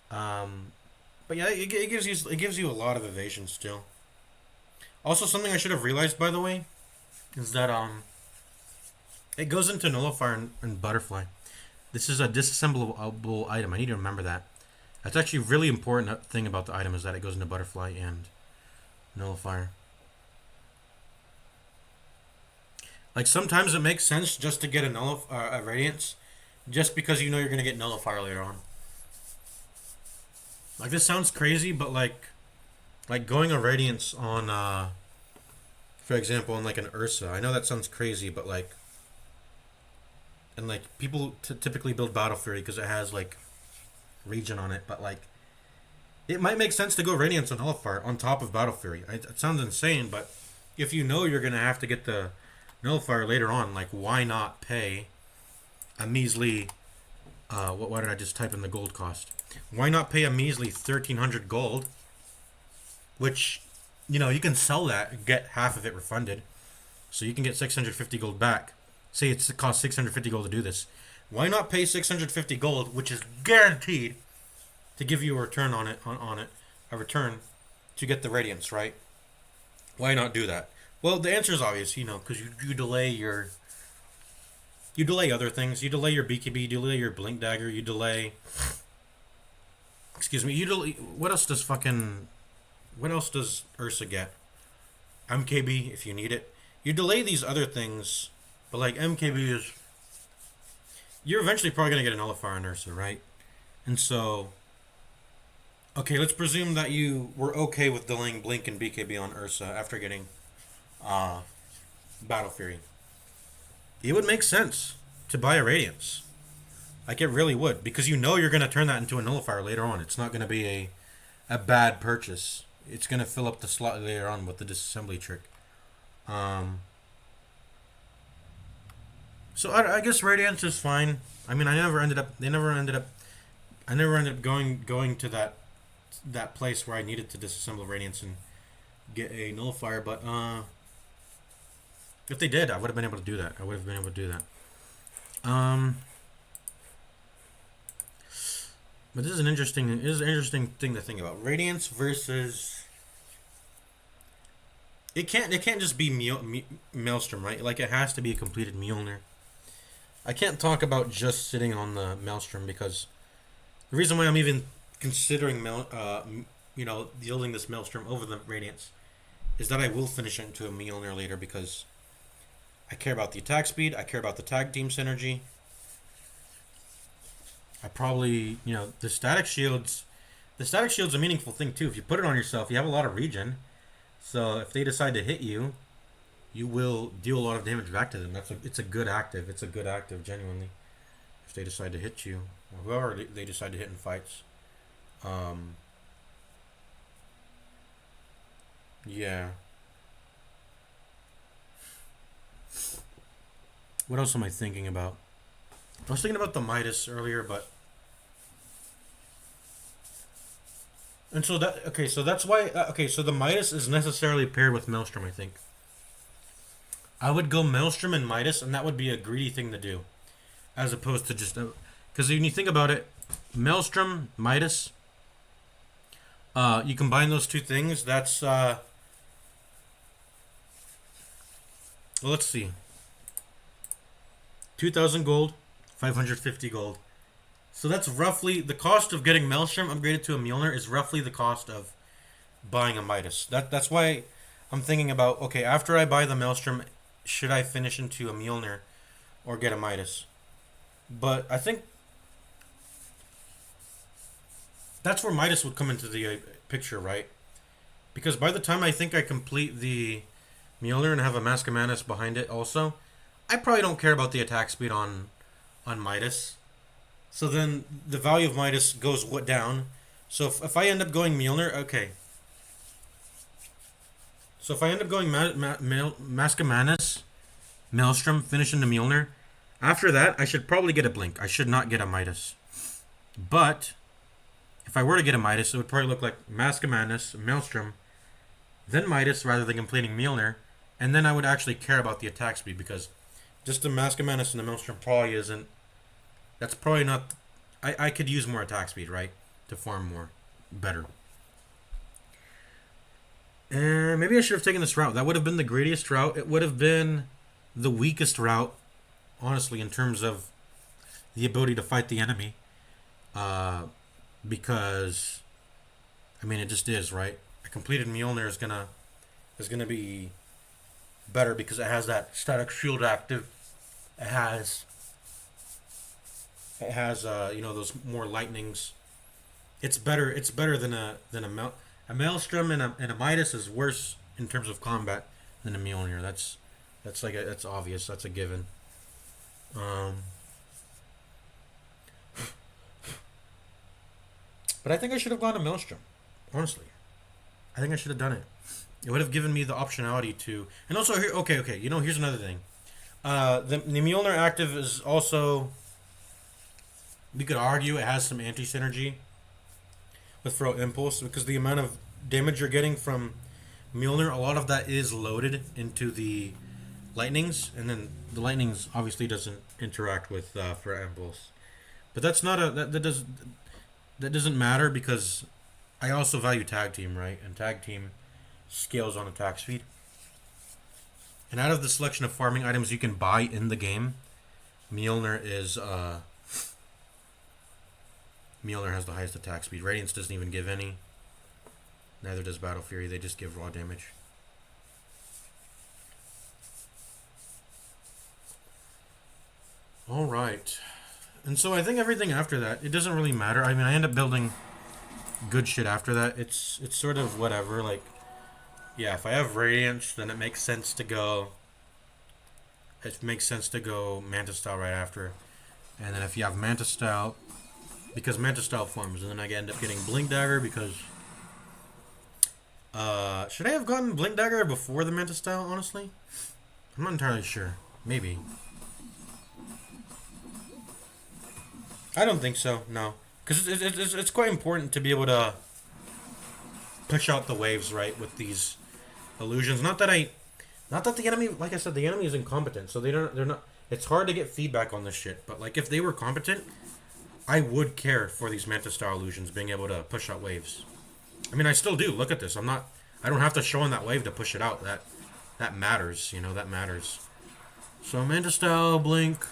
S1: But yeah, it gives you a lot of evasion still. Also, something I should have realized, by the way, is that it goes into Nullifier and Butterfly. This is a disassemblable item. I need to remember that. That's actually a really important thing about the item, is that it goes into Butterfly and Nullifier. Like, sometimes it makes sense just to get a Radiance, just because you know you're going to get Nullifier later on. Like, this sounds crazy, but like going a Radiance on, for example, on like an Ursa. I know that sounds crazy, but like, and like, people typically build Battle Fury because it has like region on it, but like, it might make sense to go Radiance on Nullifier on top of Battle Fury. It sounds insane, but if you know you're gonna have to get the Nullifier later on, like, why not pay a measly what did I just type in the gold cost? Why not pay a measly 1,300 gold, which, you know, you can sell that and get half of it refunded, so you can get 650 gold back. Say it costs 650 gold to do this. Why not pay 650 gold, which is guaranteed to give you a return on it, a return to get the Radiance, right? Why not do that? Well, the answer is obvious, you know, because you delay other things. You delay your BKB, you delay your Blink Dagger, you delay. Excuse me. What else does Ursa get? MKB if you need it. You delay these other things, but like MKB is. You're eventually probably gonna get a Nullifier on Ursa, right? And so. Okay, let's presume that you were okay with delaying Blink and BKB on Ursa after getting Battle Fury. It would make sense to buy a Radiance. Like, it really would, because you know you're going to turn that into a Nullifier later on. It's not going to be a bad purchase. It's going to fill up the slot later on with the disassembly trick. So I guess Radiance is fine. I mean, they never ended up I never ended up going to that place where I needed to disassemble Radiance and get a nullifier, but if they did, I would have been able to do that. I would have been able to do that. But this is an interesting thing to think about. Radiance versus it can't just be Maelstrom, right? Like it has to be a completed Mjolnir. I can't talk about just sitting on the Maelstrom because the reason why I'm even considering yielding this Maelstrom over the Radiance is that I will finish it into a Mjolnir later because I care about the attack speed, I care about the tag team synergy. I probably, the static shield's a meaningful thing too. If you put it on yourself, you have a lot of regen. So if they decide to hit you, you will deal a lot of damage back to them. It's a good active. It's a good active, genuinely. If they decide to hit you, or whoever they decide to hit in fights. Yeah. What else am I thinking about? I was thinking about the Midas earlier, but and so that's why so the Midas is necessarily paired with Maelstrom, I think. I would go Maelstrom and Midas, and that would be a greedy thing to do, as opposed to just because when you think about it, Maelstrom, Midas, you combine those two things. That's well, let's see, 2,000 gold, 550 gold. So that's roughly the cost of getting Maelstrom upgraded to a Mjolnir is roughly the cost of buying a Midas. That's why I'm thinking about, okay, after I buy the Maelstrom, should I finish into a Mjolnir or get a Midas? But I think that's where Midas would come into the picture, right? Because by the time I think I complete the Mjolnir and have a Mask of Manus behind it also, I probably don't care about the attack speed on Midas. So then the value of Midas goes down. So if I end up going Mjolnir, okay. So if I end up going Mask of Manus, Maelstrom, finish into Mjolnir, after that I should probably get a Blink. I should not get a Midas. But if I were to get a Midas, it would probably look like Mask of Manus, Maelstrom, then Midas rather than completing Mjolnir, and then I would actually care about the attack speed because just the Mask of Manus and the Maelstrom probably isn't. That's probably not. I could use more attack speed, right, to farm more, better. And maybe I should have taken this route. That would have been the greediest route. It would have been the weakest route, honestly, in terms of the ability to fight the enemy. Because, I mean, it just is, right? A completed Mjolnir is gonna be better because it has that static shield active. It has those more lightnings. It's better than a Maelstrom and a Midas is worse in terms of combat than a Mjolnir. That's obvious. That's a given. But I think I should have gone to Maelstrom. Honestly, I think I should have done it. It would have given me the optionality to, and also here. Okay. Here's another thing. The Mjolnir active is also. We could argue it has some anti-synergy with Throw Impulse because the amount of damage you're getting from Mjolnir, a lot of that is loaded into the lightnings, and then the lightnings obviously doesn't interact with Throw Impulse. But that's not that doesn't matter because I also value tag team, right? And tag team scales on attack speed. And out of the selection of farming items you can buy in the game, Mjolnir has the highest attack speed. Radiance doesn't even give any. Neither does Battle Fury. They just give raw damage. Alright. And so I think everything after that, it doesn't really matter. I mean, I end up building good shit after that. It's sort of whatever. Like, yeah, if I have Radiance, then it makes sense to go... It makes sense to go Mantis Style right after. And then if you have Mantis Style... Because Mantis Style farms, and then I end up getting Blink Dagger because... should I have gotten Blink Dagger before the Mantis Style, honestly? I'm not entirely sure. Maybe. I don't think so, no. Because it's quite important to be able to push out the waves, right, with these illusions. Not that the enemy, like I said, the enemy is incompetent, so they're not. It's hard to get feedback on this shit. But like, if they were competent, I would care for these Manta style illusions being able to push out waves. I mean, I still do. Look at this. I don't have to show in that wave to push it out. That matters. You know, that matters. So Manta style blink.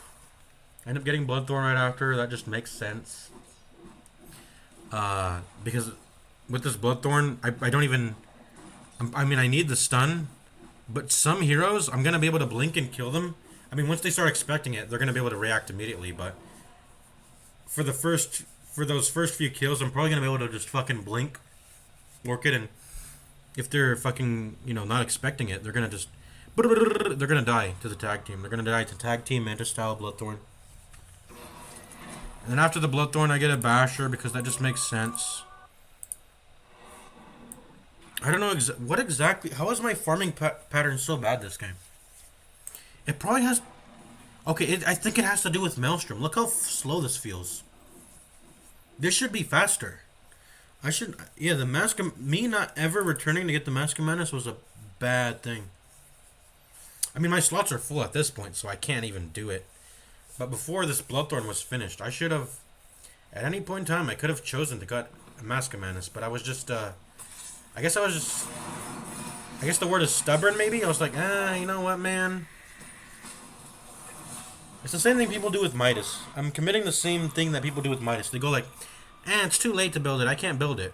S1: End up getting Bloodthorn right after. That just makes sense. Because with this Bloodthorn, I don't even. I mean, I need the stun, but some heroes I'm gonna be able to blink and kill them. I mean, once they start expecting it, they're gonna be able to react immediately. But for those first few kills, I'm probably gonna be able to just fucking blink, work it, and if they're fucking not expecting it, they're gonna die to the tag team. They're gonna die to tag team Manta style Bloodthorn. And then after the Bloodthorn, I get a Basher because that just makes sense. I don't know what exactly. How is my farming pattern so bad this game? It probably has. Okay, I think it has to do with Maelstrom. Look how slow this feels. This should be faster. I should. Yeah, the Mask of. Me not ever returning to get the Mask of Madness was a bad thing. I mean, my slots are full at this point, so I can't even do it. But before this Bloodthorn was finished, I should have. At any point in time, I could have chosen to cut a Mask of Madness, but I was just. I guess the word is stubborn, maybe? I was like, you know what, man? It's the same thing people do with Midas. I'm committing the same thing that people do with Midas. They go like, it's too late to build it. I can't build it.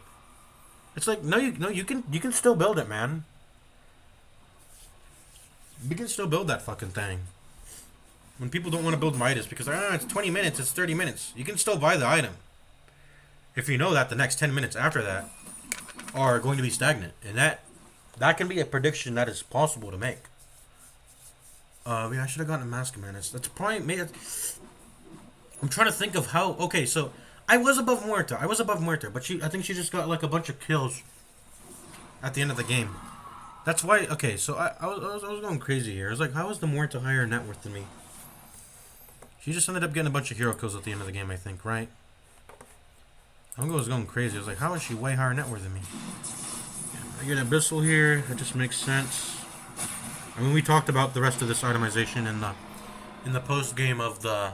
S1: It's like, no, you can still build it, man. You can still build that fucking thing. When people don't want to build Midas because, it's 20 minutes, it's 30 minutes. You can still buy the item. If you know that the next 10 minutes after that are going to be stagnant. And that can be a prediction that is possible to make. I should have gotten a Mask of Madness. That's probably made it. I'm trying to think of how. Okay, so I was above Muerta, but I think she just got like a bunch of kills at the end of the game. That's why. Okay, so I was going crazy here. I was like, how is the Muerta higher net worth than me? She just ended up getting a bunch of hero kills at the end of the game, I think, right? I was going crazy. I was like, how is she way higher net worth than me? I get Abyssal here. That just makes sense. I mean, we talked about the rest of this itemization in the post game of the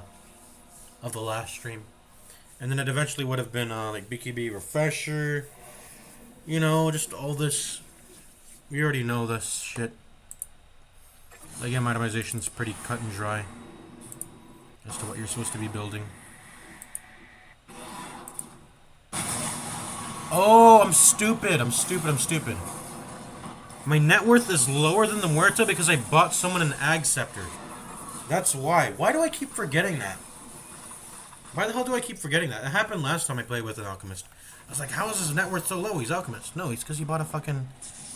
S1: last stream, and then it eventually would have been like BKB refresher. Just all this. We already know this shit. The game itemization's pretty cut and dry as to what you're supposed to be building. Oh, I'm stupid. My net worth is lower than the Muerta because I bought someone an Ag Scepter. That's why. Why do I keep forgetting that? Why the hell do I keep forgetting that? It happened last time I played with an Alchemist. I was like, how is his net worth so low? He's Alchemist. No, it's because he bought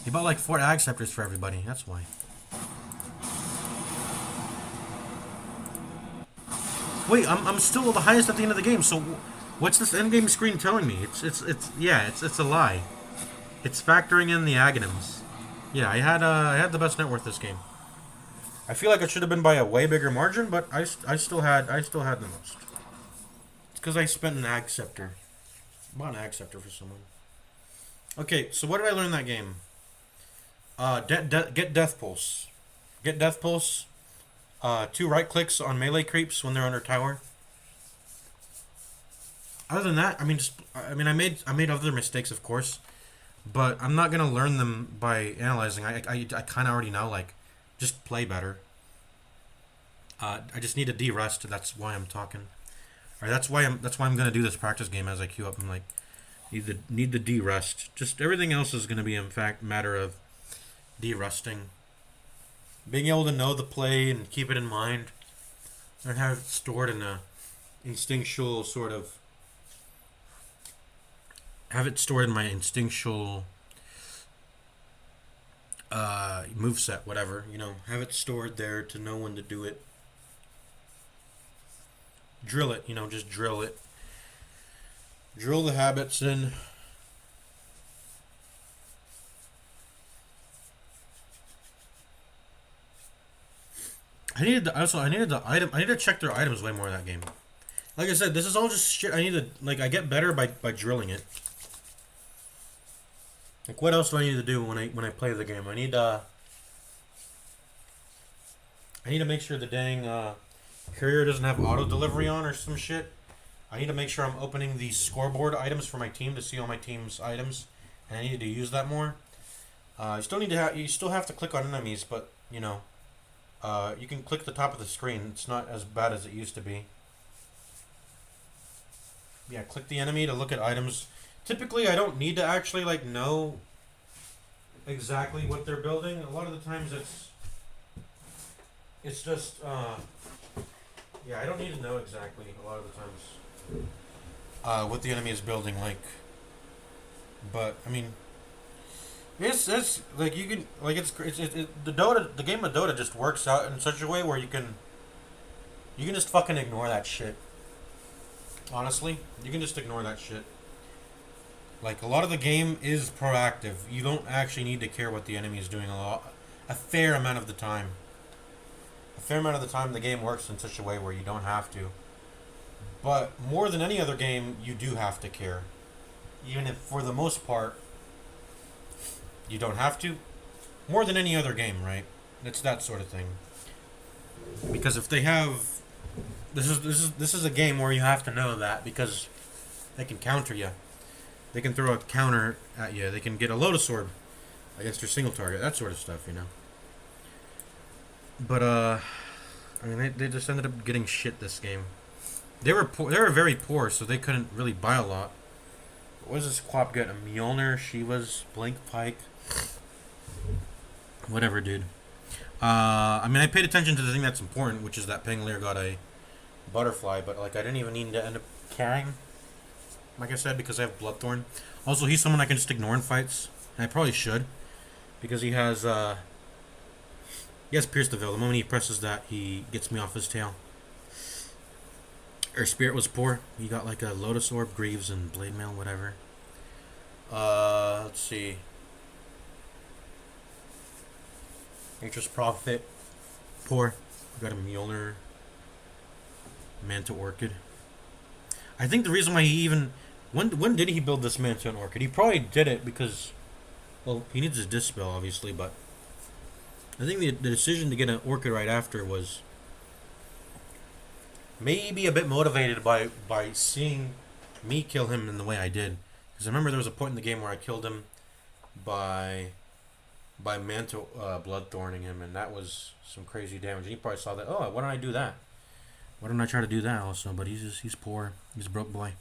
S1: he bought like 4 Ag Scepters for everybody. That's why. Wait, I'm still the highest at the end of the game, so what's this endgame screen telling me? It's a lie. It's factoring in the Aghanims. Yeah, I had the best net worth this game. I feel like it should have been by a way bigger margin, but I still had the most. It's because I spent an Ag Scepter. Bought an Ag Scepter for someone. Okay, so what did I learn in that game? Get Death Pulse. Get Death Pulse. 2 right clicks on melee creeps when they're under tower. Other than that, I made other mistakes, of course, but I'm not gonna learn them by analyzing. I kind of already know. Like, just play better. I just need to de-rest. That's why I'm talking. Or that's why I'm gonna do this practice game as I queue up. I'm like, need the de-rest. Just everything else is gonna be in fact matter of de-resting. Being able to know the play and keep it in mind, and have it stored in a instinctual sort of. Have it stored in my instinctual moveset, whatever. Have it stored there to know when to do it. Drill it, just drill it. Drill the habits in. I needed to check their items way more in that game. Like I said, this is all just shit. I need to like. I get better by drilling it. Like, what else do I need to do when I play the game? I need to make sure the dang courier doesn't have auto delivery on or some shit. I need to make sure I'm opening the scoreboard items for my team to see all my team's items, and I need to use that more. You still have to click on enemies, but you know, you can click the top of the screen. It's not as bad as it used to be. Yeah, click the enemy to look at items. Typically, I don't need to actually like know exactly what they're building. A lot of the times, it's just yeah, I don't need to know exactly a lot of the times what the enemy is building. Like, but I mean, it's like you can like the game of Dota just works out in such a way where you can just fucking ignore that shit. Honestly, you can just ignore that shit. Like a lot of the game is proactive. You don't actually need to care what the enemy is doing a fair amount of the time. A fair amount of the time, the game works in such a way where you don't have to. But more than any other game, you do have to care. Even if, for the most part, you don't have to. More than any other game, right? It's that sort of thing. Because if they have, this is a game where you have to know that because they can counter you. They can throw a counter at you. They can get a Lotus Orb against your single target. That sort of stuff, you know. But I mean, they just ended up getting shit this game. They were poor, they were very poor, so they couldn't really buy a lot. What does this Quap get? A Mjolnir, Shivas, Blink Pike, whatever, dude. I mean, I paid attention to the thing that's important, which is that Pangolier got a butterfly, but like I didn't even need to end up carrying. Like I said, because I have Bloodthorn. Also, he's someone I can just ignore in fights, and I probably should, because he has Pierce the Veil. The moment he presses that, he gets me off his tail. Or Spirit was poor. He got like a Lotus Orb, Greaves, and Blade Mail, whatever. Let's see. Nature's Prophet, poor. We got a Mjolnir, Manta Orchid. I think the reason why he even when did he build this Manta Orchid? He probably did it because, well, he needs his Dispel obviously, but I think the decision to get an Orchid right after was maybe a bit motivated by seeing me kill him in the way I did. Because I remember there was a point in the game where I killed him by Manta Bloodthorning him, and that was some crazy damage. And he probably saw that. Oh, why don't I do that? Why don't I try to do that also? But he's poor. He's a broke boy.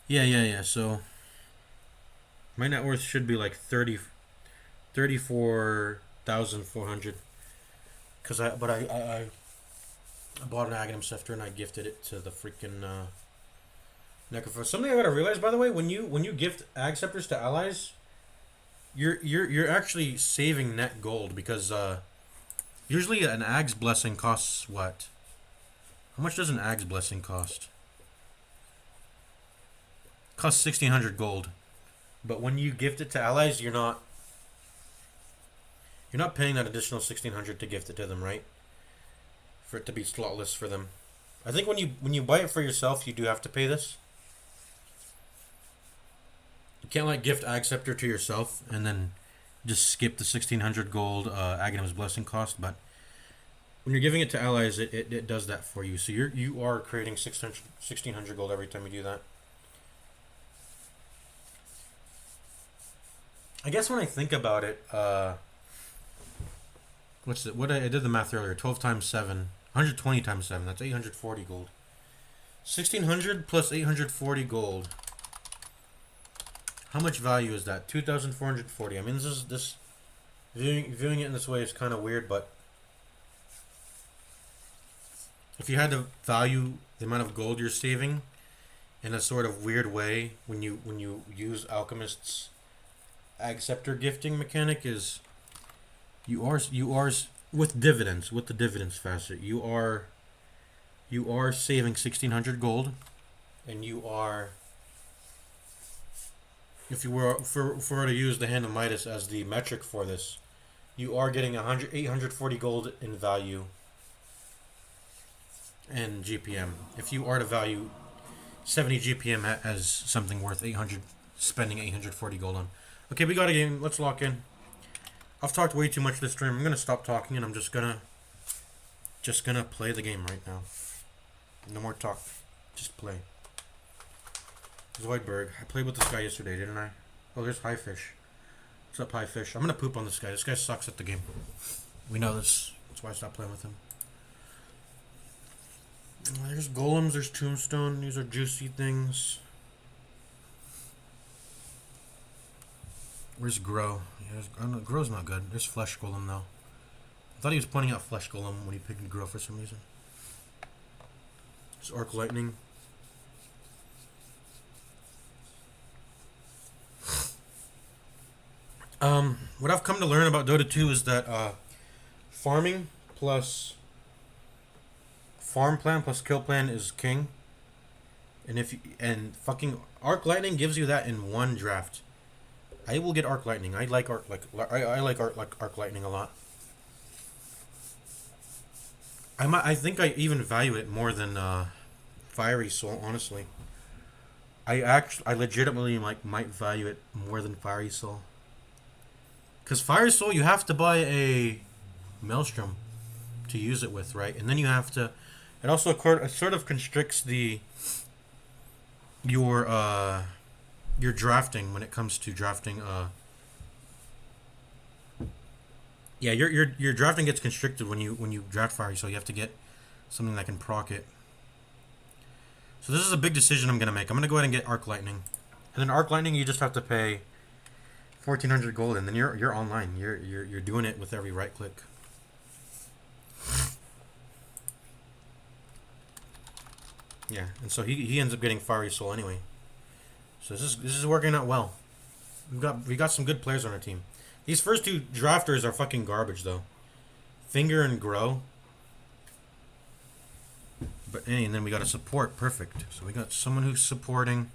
S1: Yeah. So my net worth should be like 34,400. I bought an Aghanim Scepter and I gifted it to the freaking Necrophos. Something I gotta realize, by the way, when you gift Ag Scepters to allies, you're actually saving net gold because usually an Ag's Blessing costs what? How much does an Ag's Blessing cost? It costs 1,600 gold. But when you gift it to allies, you're not paying that additional 1,600 to gift it to them, right? For it to be slotless for them. I think when you buy it for yourself, you do have to pay this. You can't like gift Ag Scepter to yourself and then just skip the 1,600 gold Aghanim's Blessing cost, but when you're giving it to allies, it does that for you. So you are creating 1,600 gold every time you do that. I guess when I think about it, what I did the math earlier. 12 times 7, 120 times 7. That's 840 gold. 1,600 plus 840 gold. How much value is that? 2,440. I mean, this viewing it in this way is kind of weird, but if you had to value the amount of gold you're saving in a sort of weird way when you use Alchemist's Ag Scepter gifting mechanic, is you are with the dividends facet, you are saving 1,600 gold, and you are, if you were to use the Hand of Midas as the metric for this, you are getting 840 gold in value and GPM. If you are to value 70 GPM as something worth 800, spending 840 gold on. Okay, we got a game. Let's lock in. I've talked way too much this stream. I'm gonna stop talking and I'm just gonna play the game right now. No more talk. Just play. Zoidberg. I played with this guy yesterday, didn't I? Oh, there's High Fish. What's up, High Fish? I'm gonna poop on this guy. This guy sucks at the game. We know this. That's why I stopped playing with him. There's golems, there's tombstone. These are juicy things. Where's Grow? Yeah, oh no, Grow's not good. There's Flesh Golem though. I thought he was pointing out Flesh Golem when he picked Grow for some reason. There's Arc Lightning. What I've come to learn about Dota 2 is that farming plus farm plan plus kill plan is king. And fucking Arc Lightning gives you that in one draft. I will get Arc Lightning. I like Arc Lightning a lot. I think I even value it more than Fiery Soul, honestly. I legitimately might value it more than Fiery Soul. Because Fiery Soul, you have to buy a Maelstrom to use it with, right? And then you have to. It also sort of constricts your drafting when it comes to drafting. Yeah, your drafting gets constricted when you draft Fiery Soul. You have to get something that can proc it. So this is a big decision I'm gonna make. I'm gonna go ahead and get Arc Lightning, and then Arc Lightning you just have to pay 1,400 gold, and then you're online. You're doing it with every right click. Yeah, and so he ends up getting Fiery Soul anyway. So this is working out well. We got some good players on our team. These first two drafters are fucking garbage though. Finger and Grow. But hey, and then we got a support. Perfect. So we got someone who's supporting.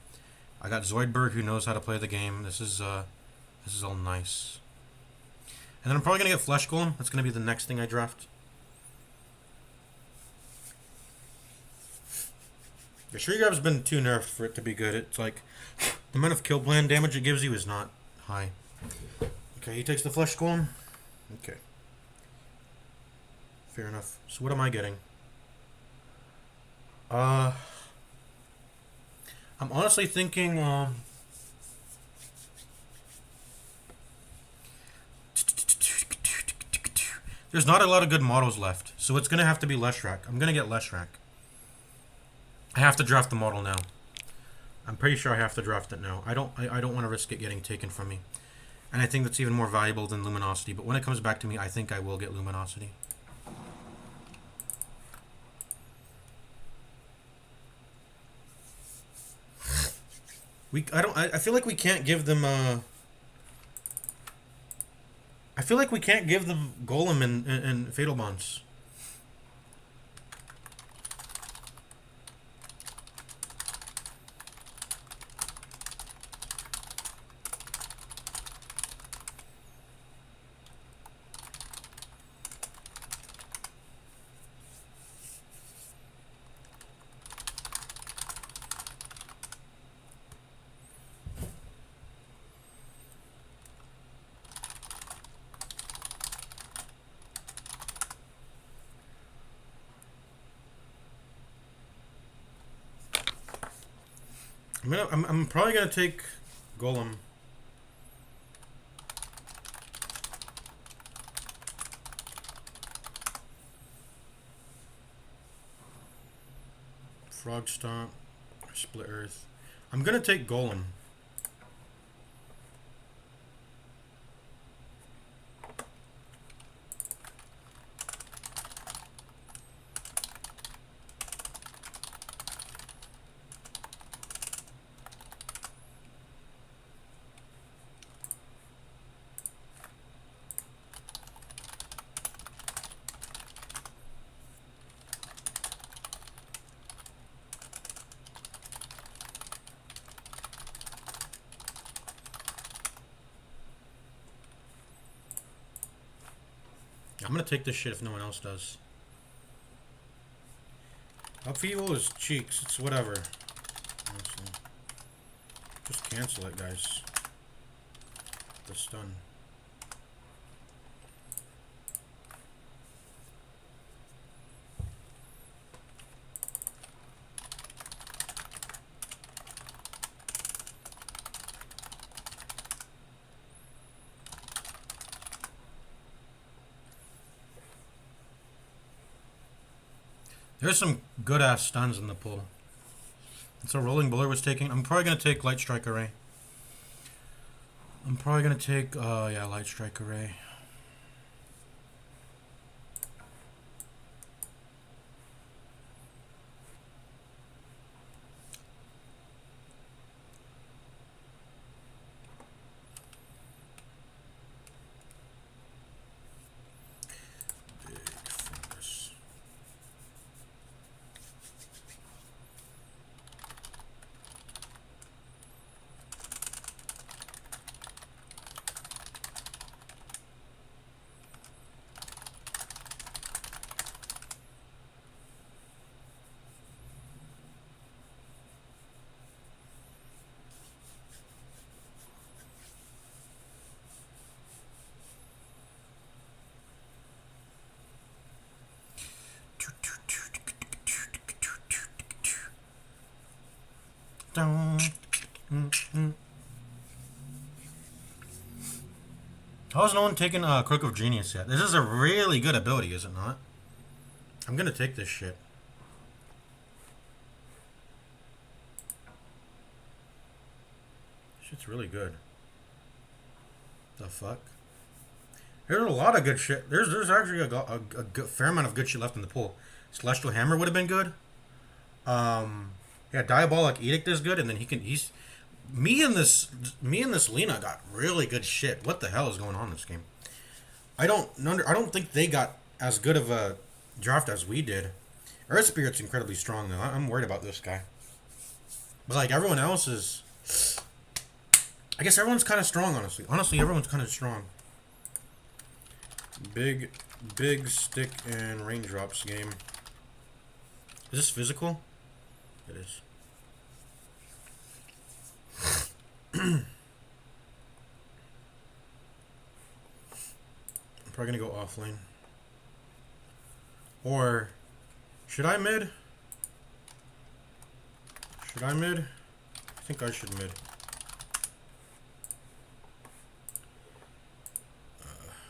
S1: I got Zoidberg who knows how to play the game. This is all nice. And then I'm probably gonna get Flesh Golem. That's gonna be the next thing I draft. The Shriek Grab's been too nerfed for it to be good. It's like the amount of kill plan damage it gives you is not high. Okay, he takes the Flesh Golem. Okay. Fair enough. So what am I getting? I'm honestly thinking there's not a lot of good models left, so it's gonna have to be Leshrac. I'm gonna get Leshrac. I have to draft the model now. I'm pretty sure I have to draft it now. I don't want to risk it getting taken from me. And I think that's even more valuable than Luminosity, but when it comes back to me, I think I will get Luminosity. I feel like we can't give them I feel like we can't give them Golem and Fatal Bonds. I'm probably gonna take Golem. Frog Stomp, Split Earth. I'm gonna take Golem. I'm gonna take this shit if no one else does. Upheaval is cheeks. It's whatever. Honestly. Just cancel it, guys. The stun. There's some good ass stuns in the pool. So Rolling Bowler was taking. I'm probably gonna take Light Strike Array. I'm probably gonna take yeah, Light Strike Array. How's no one taken Crook of Genius yet? This is a really good ability, is it not? I'm gonna take this shit. Shit's really good. The fuck? There's a lot of good shit. There's actually a fair amount of good shit left in the pool. Celestial Hammer would have been good. Yeah, Diabolic Edict is good, and then he's me and this Lena got really good shit. What the hell is going on in this game? I don't think they got as good of a draft as we did. Earth Spirit's incredibly strong though. I'm worried about this guy. But like everyone else is, I guess everyone's kind of strong. Honestly, everyone's kind of strong. Big stick and raindrops game. Is this physical? It is. I'm probably gonna go offlane. Or should I mid? Should I mid? I think I should mid. I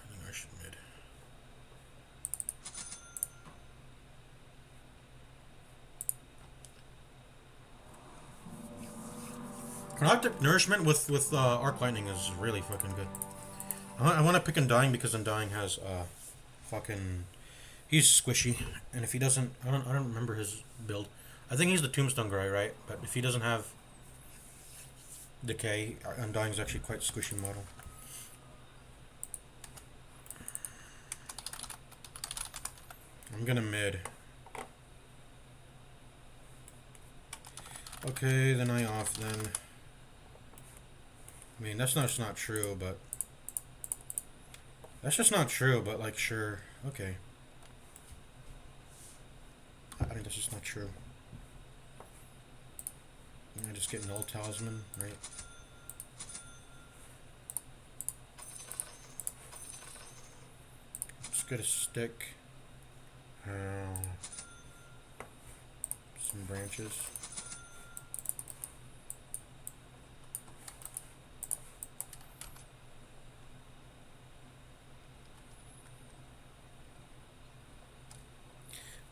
S1: think I should mid. Chronoptic Nourishment with Arc Lightning is really fucking good. I want to pick Undying because Undying has fucking, he's squishy, and if he doesn't, I don't remember his build. I think he's the Tombstone guy, right? But if he doesn't have Decay, Undying's actually quite squishy model. I'm gonna mid. Okay, then I off then. I mean, that's just not true, but... That's just not true, but, like, sure. Okay. I think that's just not true. I just get Null Talisman, right? Just get a stick. Some branches.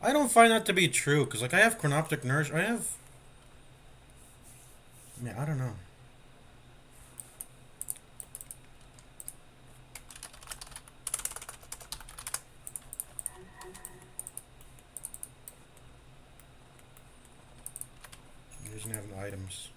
S1: I don't find that to be true, because, like, I have Chronoptic Nourish. I have... Yeah, I don't know. He doesn't have no items.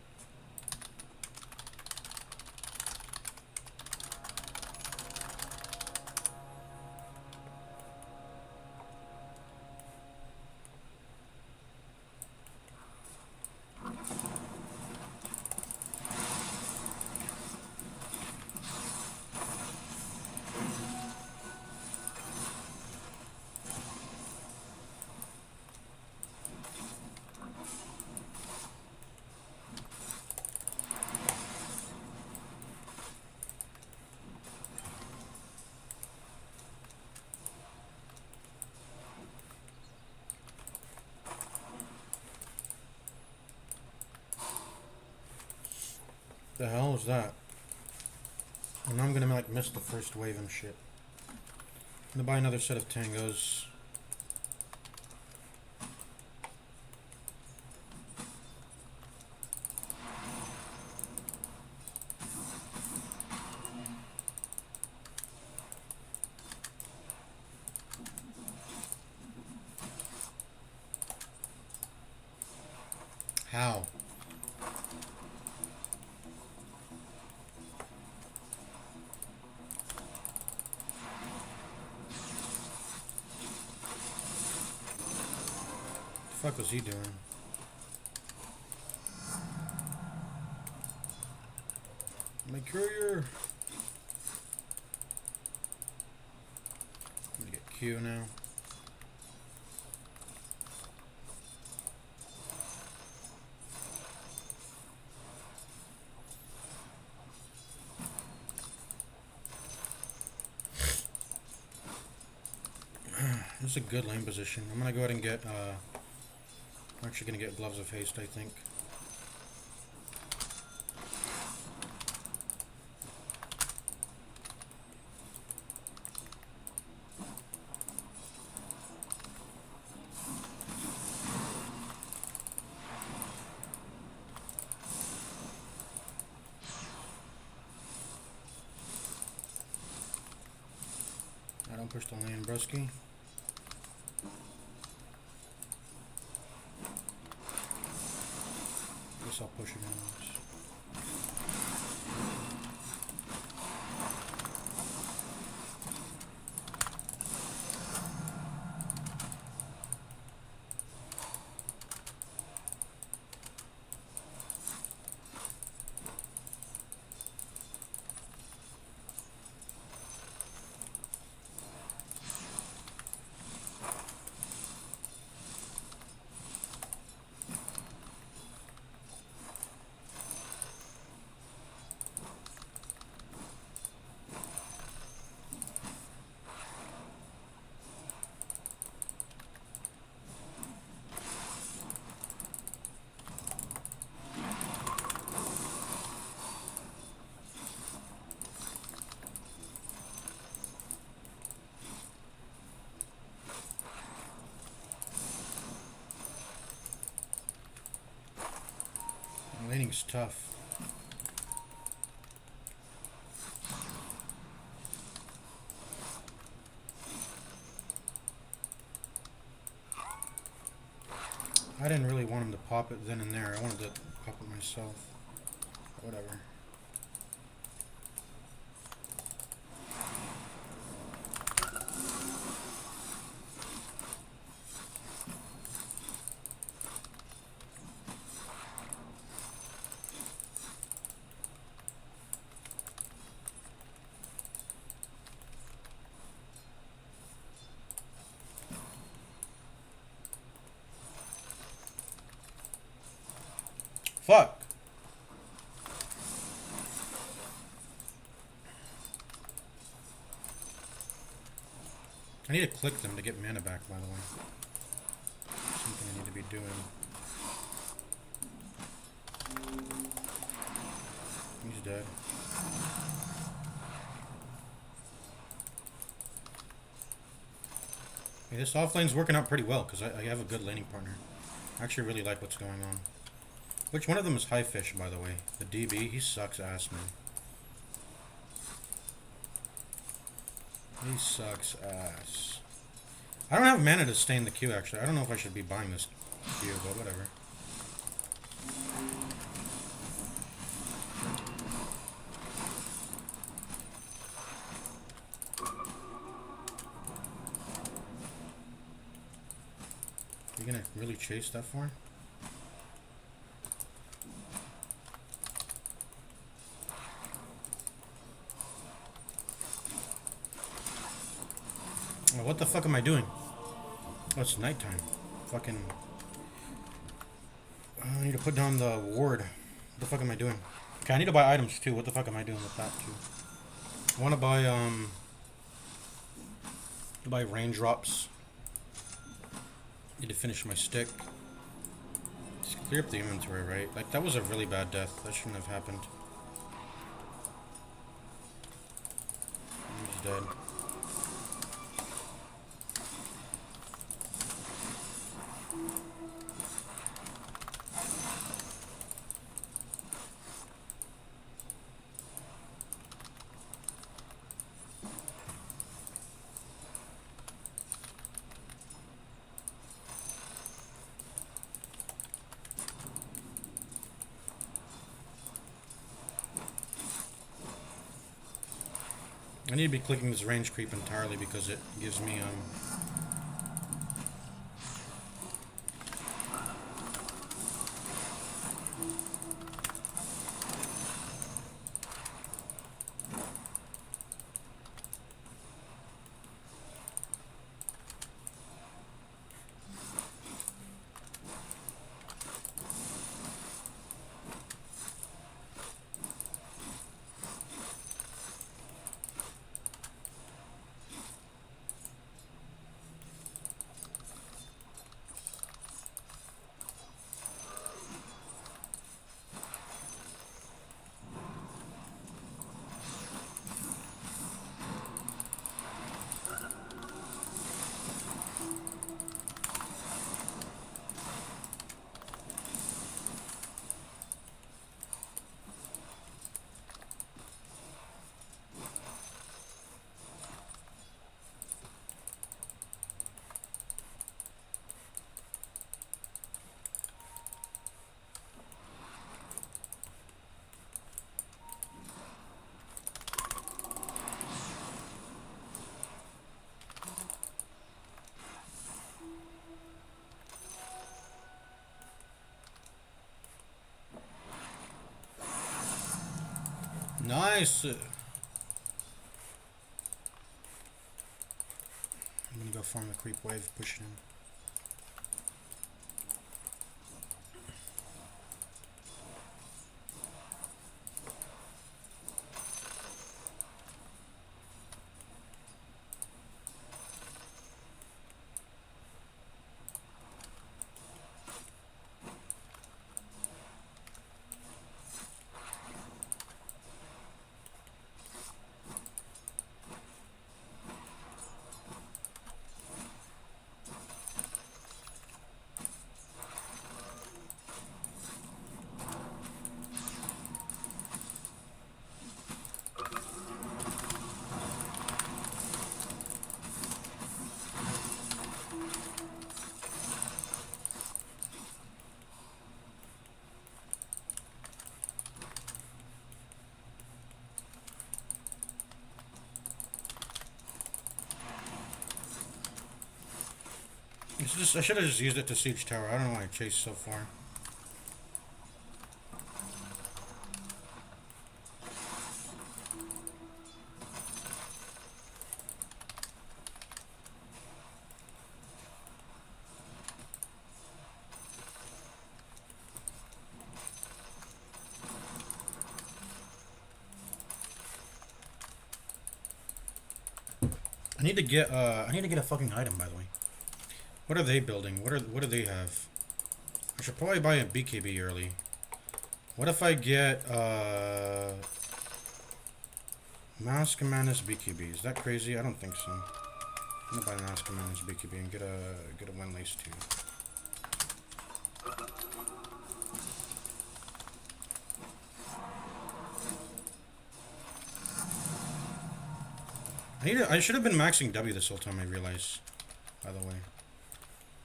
S1: The hell is that? And I'm gonna like miss the first wave and shit. I'm gonna buy another set of tangos. How? The fuck was he doing? My courier. I'm gonna get Q now. This is a good lane position. I'm gonna go ahead and get, I'm actually gonna get Gloves of Haste, I think. I don't push the lane, broski. Guess I'll push it anyways. Laning's tough. I didn't really want him to pop it then and there. I wanted to pop it myself. Whatever. Fuck! I need to click them to get mana back, by the way. Something I need to be doing. He's dead. Hey, this offlane's working out pretty well, because I have a good laning partner. I actually really like what's going on. Which one of them is High Fish, by the way? The DB? He sucks ass, man. He sucks ass. I don't have mana to stay in the queue, actually. I don't know if I should be buying this queue, but whatever. You gonna really chase that for? Oh, what the fuck am I doing? Oh, it's nighttime. Fucking... I need to put down the ward. What the fuck am I doing? Okay, I need to buy items too. What the fuck am I doing with that too? I want to buy raindrops. Need to finish my stick. Just clear up the inventory, right? Like, that was a really bad death. That shouldn't have happened. dead. I need to be clicking this range creep entirely because it gives me nice. I'm gonna go farm the creep wave, pushing him. I should have just used it to siege tower. I don't know why I chased so far. I need to get a fucking item, by the way. What are they building? What do they have? I should probably buy a BKB early. What if I get Mask and Madness BKB? Is that crazy? I don't think so. I'm gonna buy Mask and Madness BKB and get a Wind Lace too. I should have been maxing W this whole time, I realize. By the way.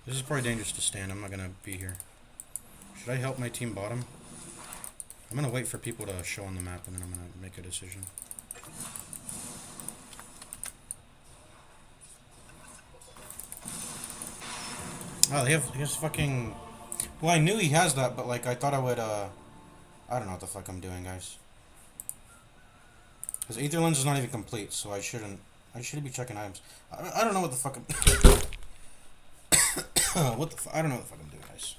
S1: This is probably dangerous to stand. I'm not gonna be here. Should I help my team bottom? I'm gonna wait for people to show on the map and then I'm gonna make a decision. Oh, he has fucking... Well, I knew he has that, but like I thought I would I don't know what the fuck I'm doing, guys. Because Aether Lens is not even complete, so I shouldn't be checking items. I don't know what the fuck I'm... I don't know what the fuck I'm doing, guys.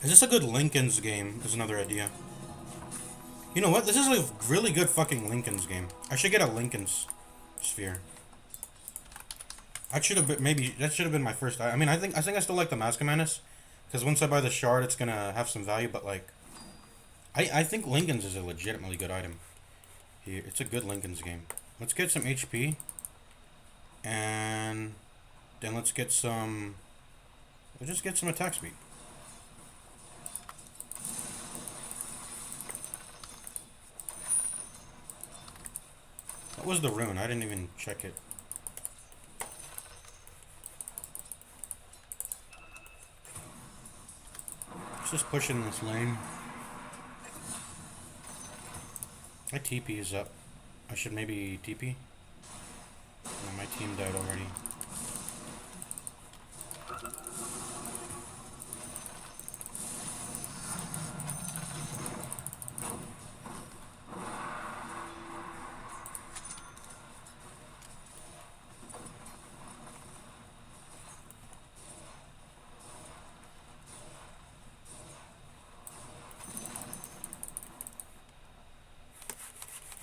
S1: Is this a good Lincoln's game? Is another idea. You know what? This is a really good fucking Lincoln's game. I should get a Lincoln's sphere. That should have been my first. I mean, I think I still like the Mask of Madness, Because once I buy the shard, it's gonna have some value, but like, I think Lincoln's is a legitimately good item. Here, it's a good Lincoln's game. Let's get some HP, and then let's get some. We'll just get some attack speed. What was the rune? I didn't even check it. Let's just push in this lane. My TP is up. I should maybe TP. No, my team died already.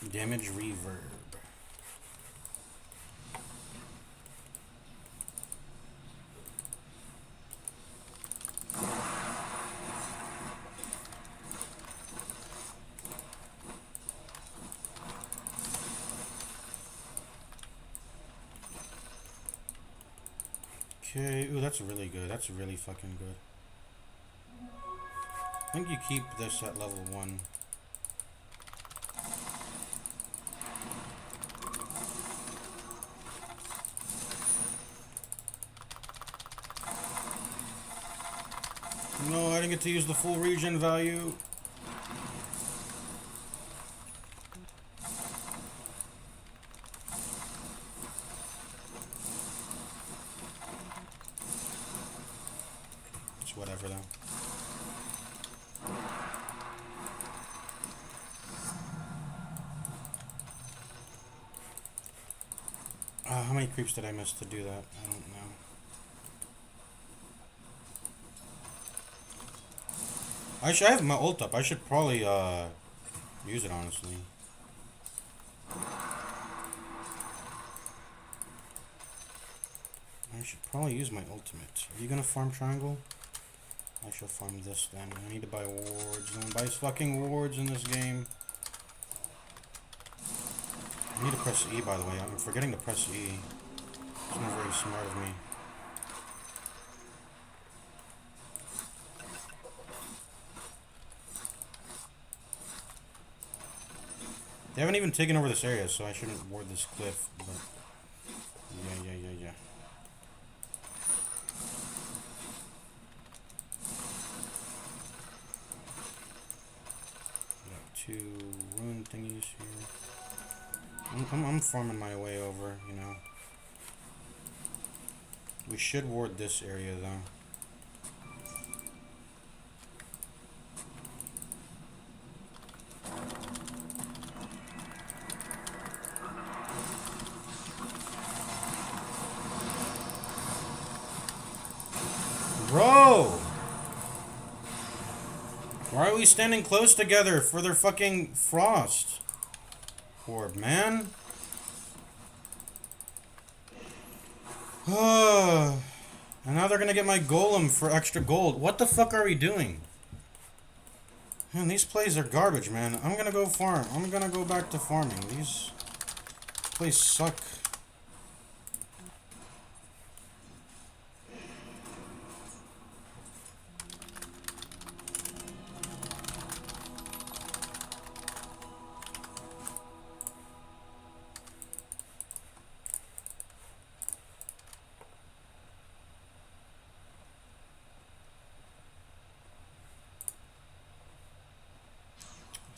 S1: Damage reverb. Okay, ooh, that's really good. That's really fucking good. I think you keep this at level 1. No, I didn't get to use the full regen value. It's whatever though. How many creeps did I miss to do that? I don't know. I have my ult up. I should probably use it honestly. I should probably use my ultimate. Are you gonna farm triangle? I shall farm this then. I need to buy wards. No one buys fucking wards in this game. I need to press E, by the way. I'm forgetting to press E. It's not very smart of me. They haven't even taken over this area, so I shouldn't ward this cliff. But yeah. Got 2 rune thingies here. I'm farming my way over, you know. We should ward this area though. Bro! Why are we standing close together for their fucking frost? Orb, man. And now they're gonna get my golem for extra gold. What the fuck are we doing? Man, these plays are garbage, man. I'm gonna go farm. I'm gonna go back to farming. These plays suck.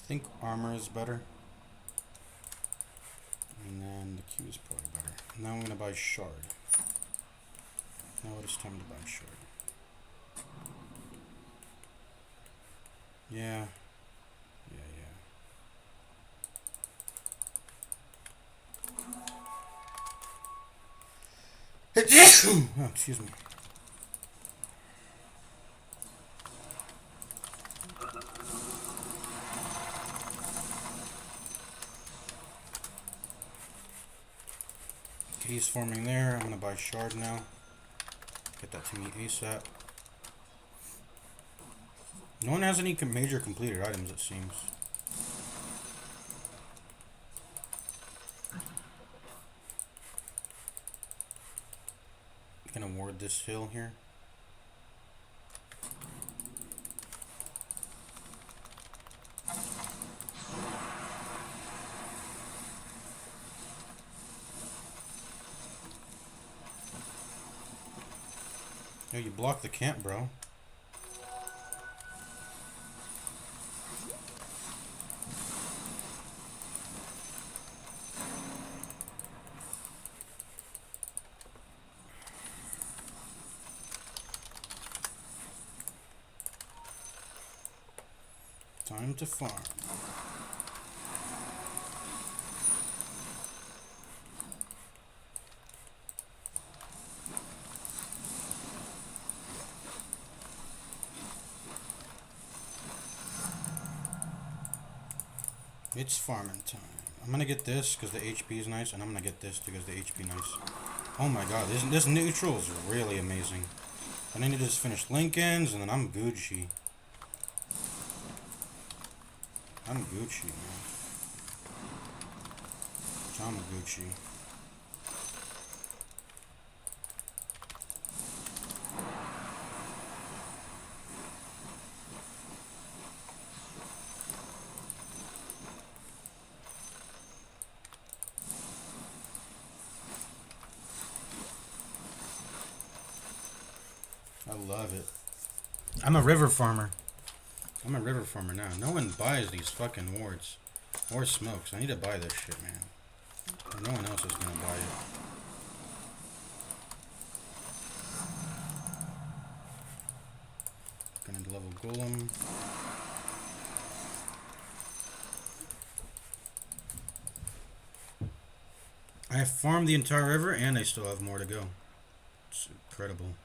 S1: I think armor is better. And then the Q is probably better. Now I'm gonna buy shard. Now it is time to buy shard. Yeah. Oh, excuse me. Okay, he's forming there. I'm gonna buy shard now. Get that to me ASAP. No one has any major completed items, it seems. Gonna ward this hill here. Yo, you blocked the camp, bro. Time to farm. It's farming time. I'm gonna get this because the HP is nice, and I'm gonna get this because the HP nice. Oh my god, this neutral is really amazing. I need to just finish Lincoln's, and then I'm Gucci. I'm Gucci, man. I'm Gucci. I love it. I'm a river farmer. I'm a river farmer now. No one buys these fucking wards. Or smokes. I need to buy this shit, man. No one else is gonna buy it. Gonna level Golem. I have farmed the entire river and I still have more to go. It's incredible.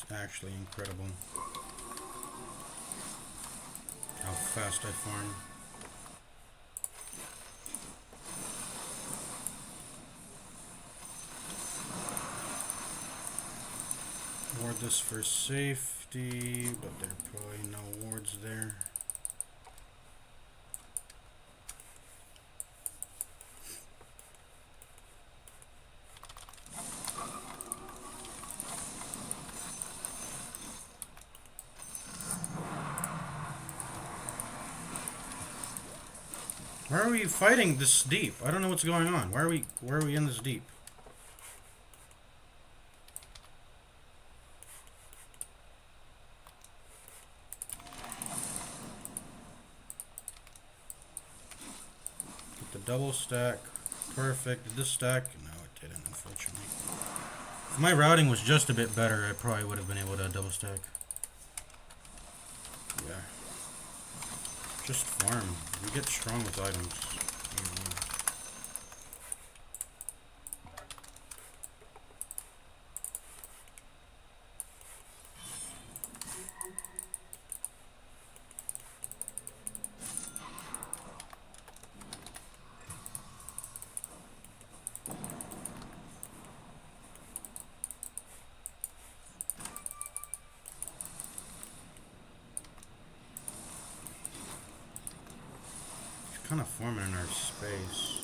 S1: Actually incredible how fast I farm. Ward this for safety, but there are probably no wards there. Why are we fighting this deep? I don't know what's going on. Why are we in this deep? Get the double stack. Perfect. Did this stack? No, it didn't, unfortunately. If my routing was just a bit better, I probably would have been able to double stack. Yeah. Just farm. You get strong with items. Kind of forming in our space.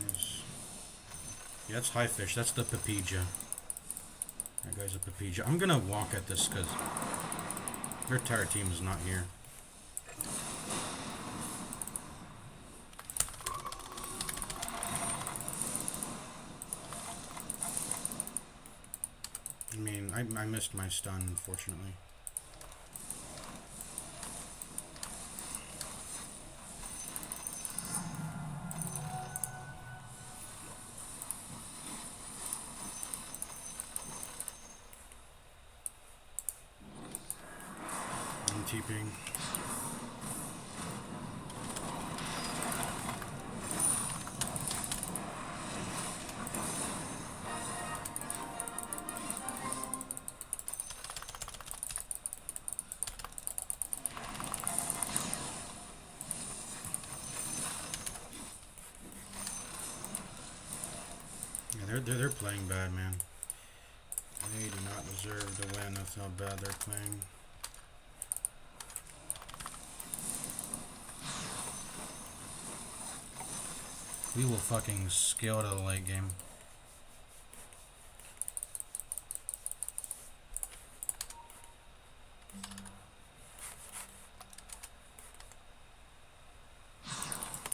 S1: Yes. Yeah, that's high fish. That's the Papija. That guy's a Papija. I'm gonna walk at this because their entire team is not here. I mean, I missed my stun, unfortunately. TPing. they're playing bad, man. They do not deserve to win. That's how bad they're playing. We will fucking scale to the late game.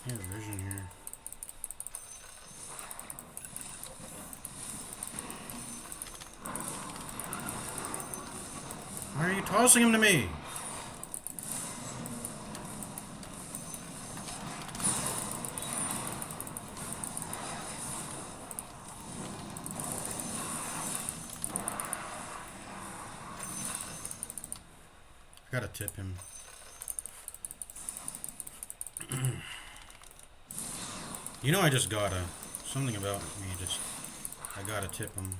S1: I have vision here. Why are you tossing him to me? I gotta tip him. You know, I just gotta. Something about me just. I gotta tip him.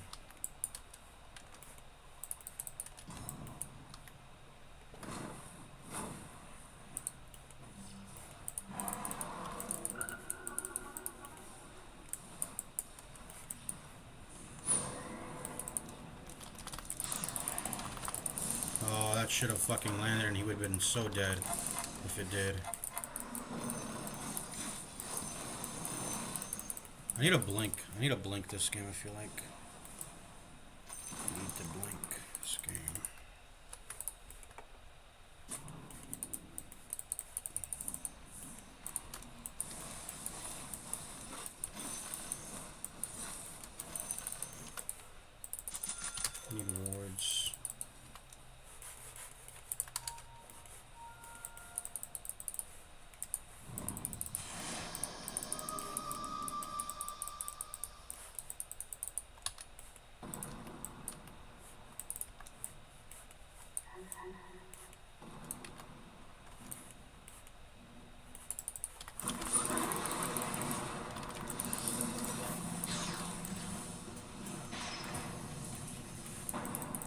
S1: Oh, that should have fucking landed and he would have been so dead if it did. I need a blink. I need a blink this game, I feel like. I need to blink this game. I need wards.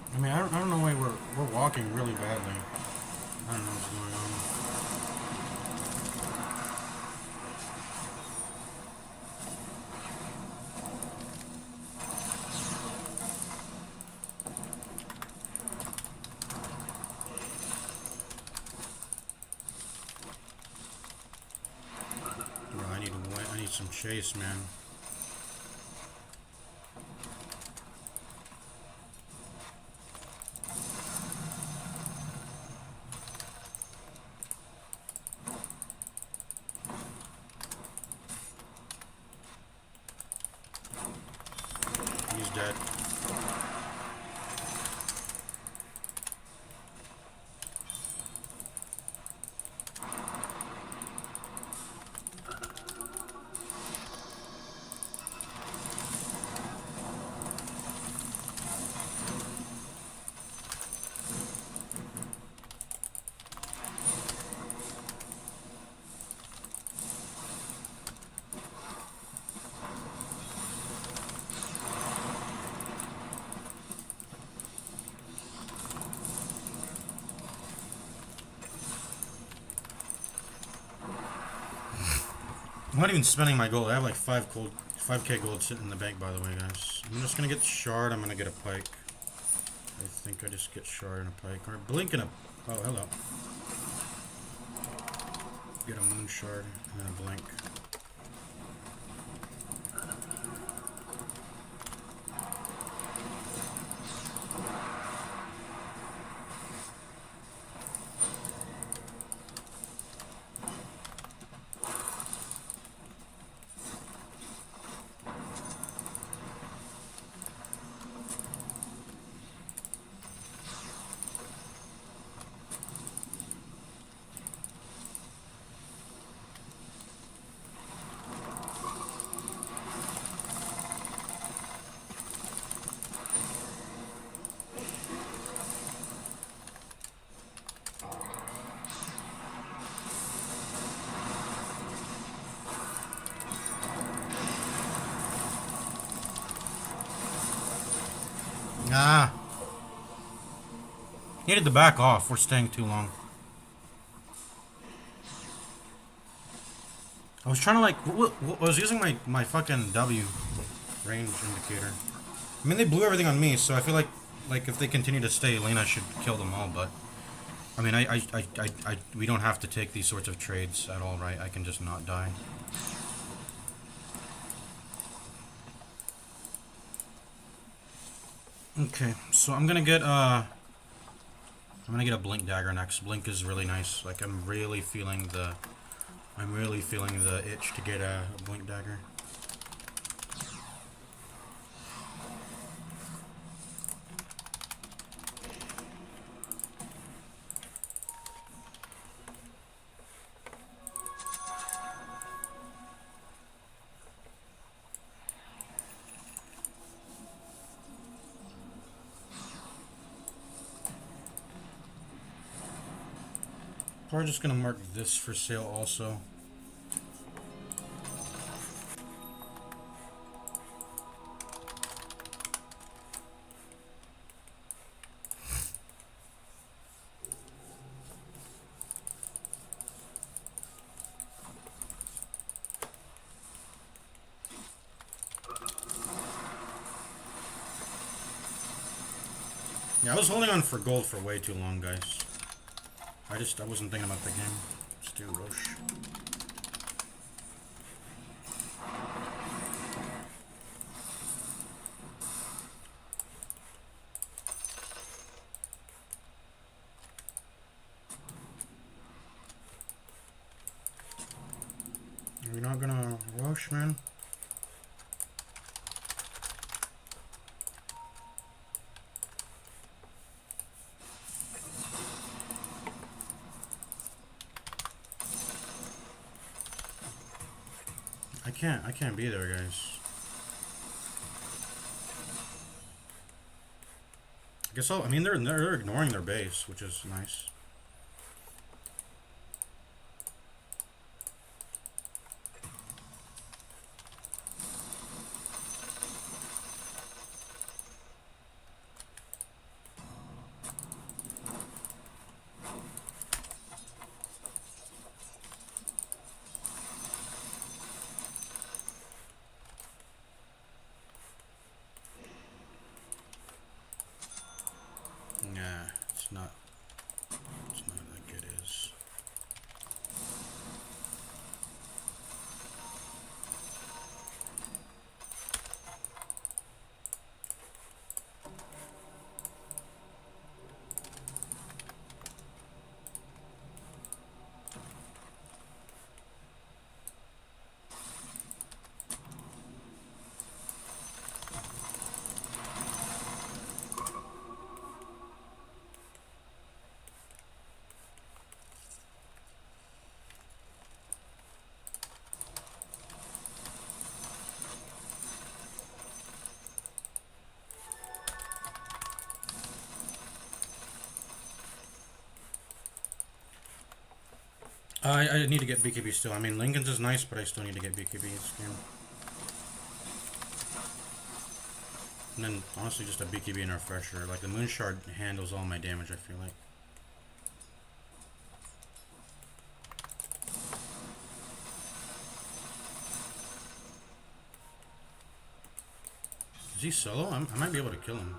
S1: I mean, I don't know why we're walking really badly. I don't know what's going on. Bro, I need to win. I need some chase, man. He's dead. I'm not even spending my gold. I have like 5k gold sitting in the bank, by the way, guys. I'm just gonna get the shard. I'm gonna get a pike. I think I just get shard and a pike. Or blink and a... Oh, hello. Get a moon shard and a blink. Ah. Needed to back off. We're staying too long. I was trying to like... I was using my fucking W range indicator. I mean, they blew everything on me, so I feel like if they continue to stay, Lena should kill them all. But I mean, we don't have to take these sorts of trades at all, right? I can just not die. Okay, so I'm gonna get a blink dagger next. Blink is really nice. Like I'm really feeling the itch to get a blink dagger. We're just gonna mark this for sale also. Yeah, I was holding on for gold for way too long, guys. I wasn't thinking about the game. Let's do Roche. Are we not gonna Roche, man? I can't be there, guys. I guess I mean, they're ignoring their base, which is nice. Nah, it's not like it is. I need to get BKB still. I mean, Lincoln's is nice, but I still need to get BKB this game. And then, honestly, just a BKB and a refresher. Like, the Moon Shard handles all my damage, I feel like. Is he solo? I might be able to kill him.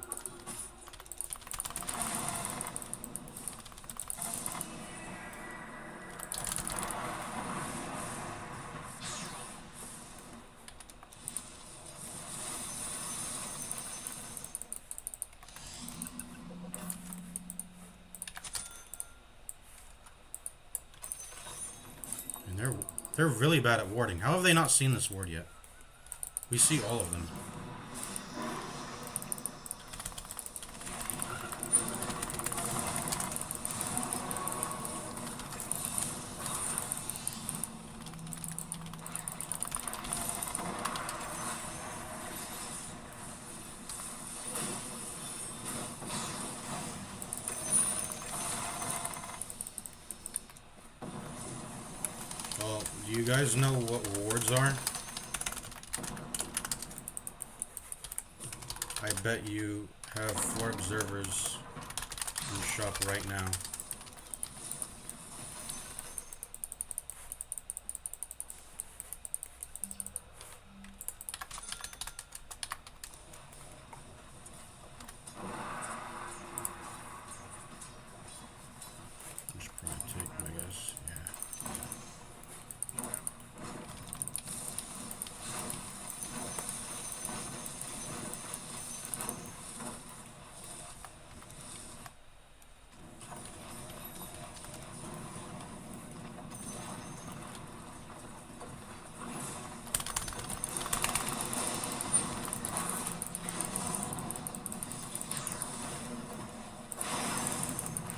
S1: They're really bad at warding. How have they not seen this ward yet? We see all of them. Well, do you guys know what wards are? I bet you have 4 observers in the shop right now.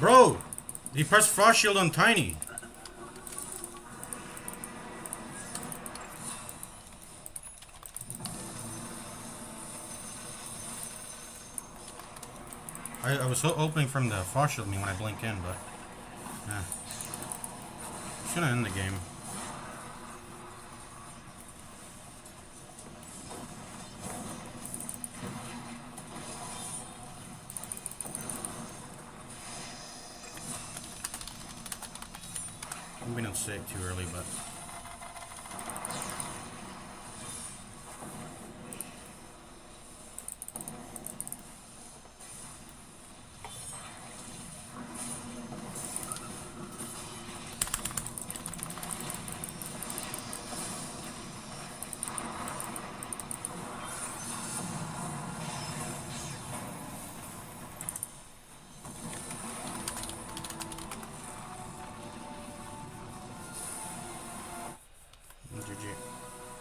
S1: Bro! He pressed Frost Shield on Tiny. I was hoping for him to Frost Shield me when I blink in, but... Yeah. Shouldn't end the game. We didn't say it too early, but...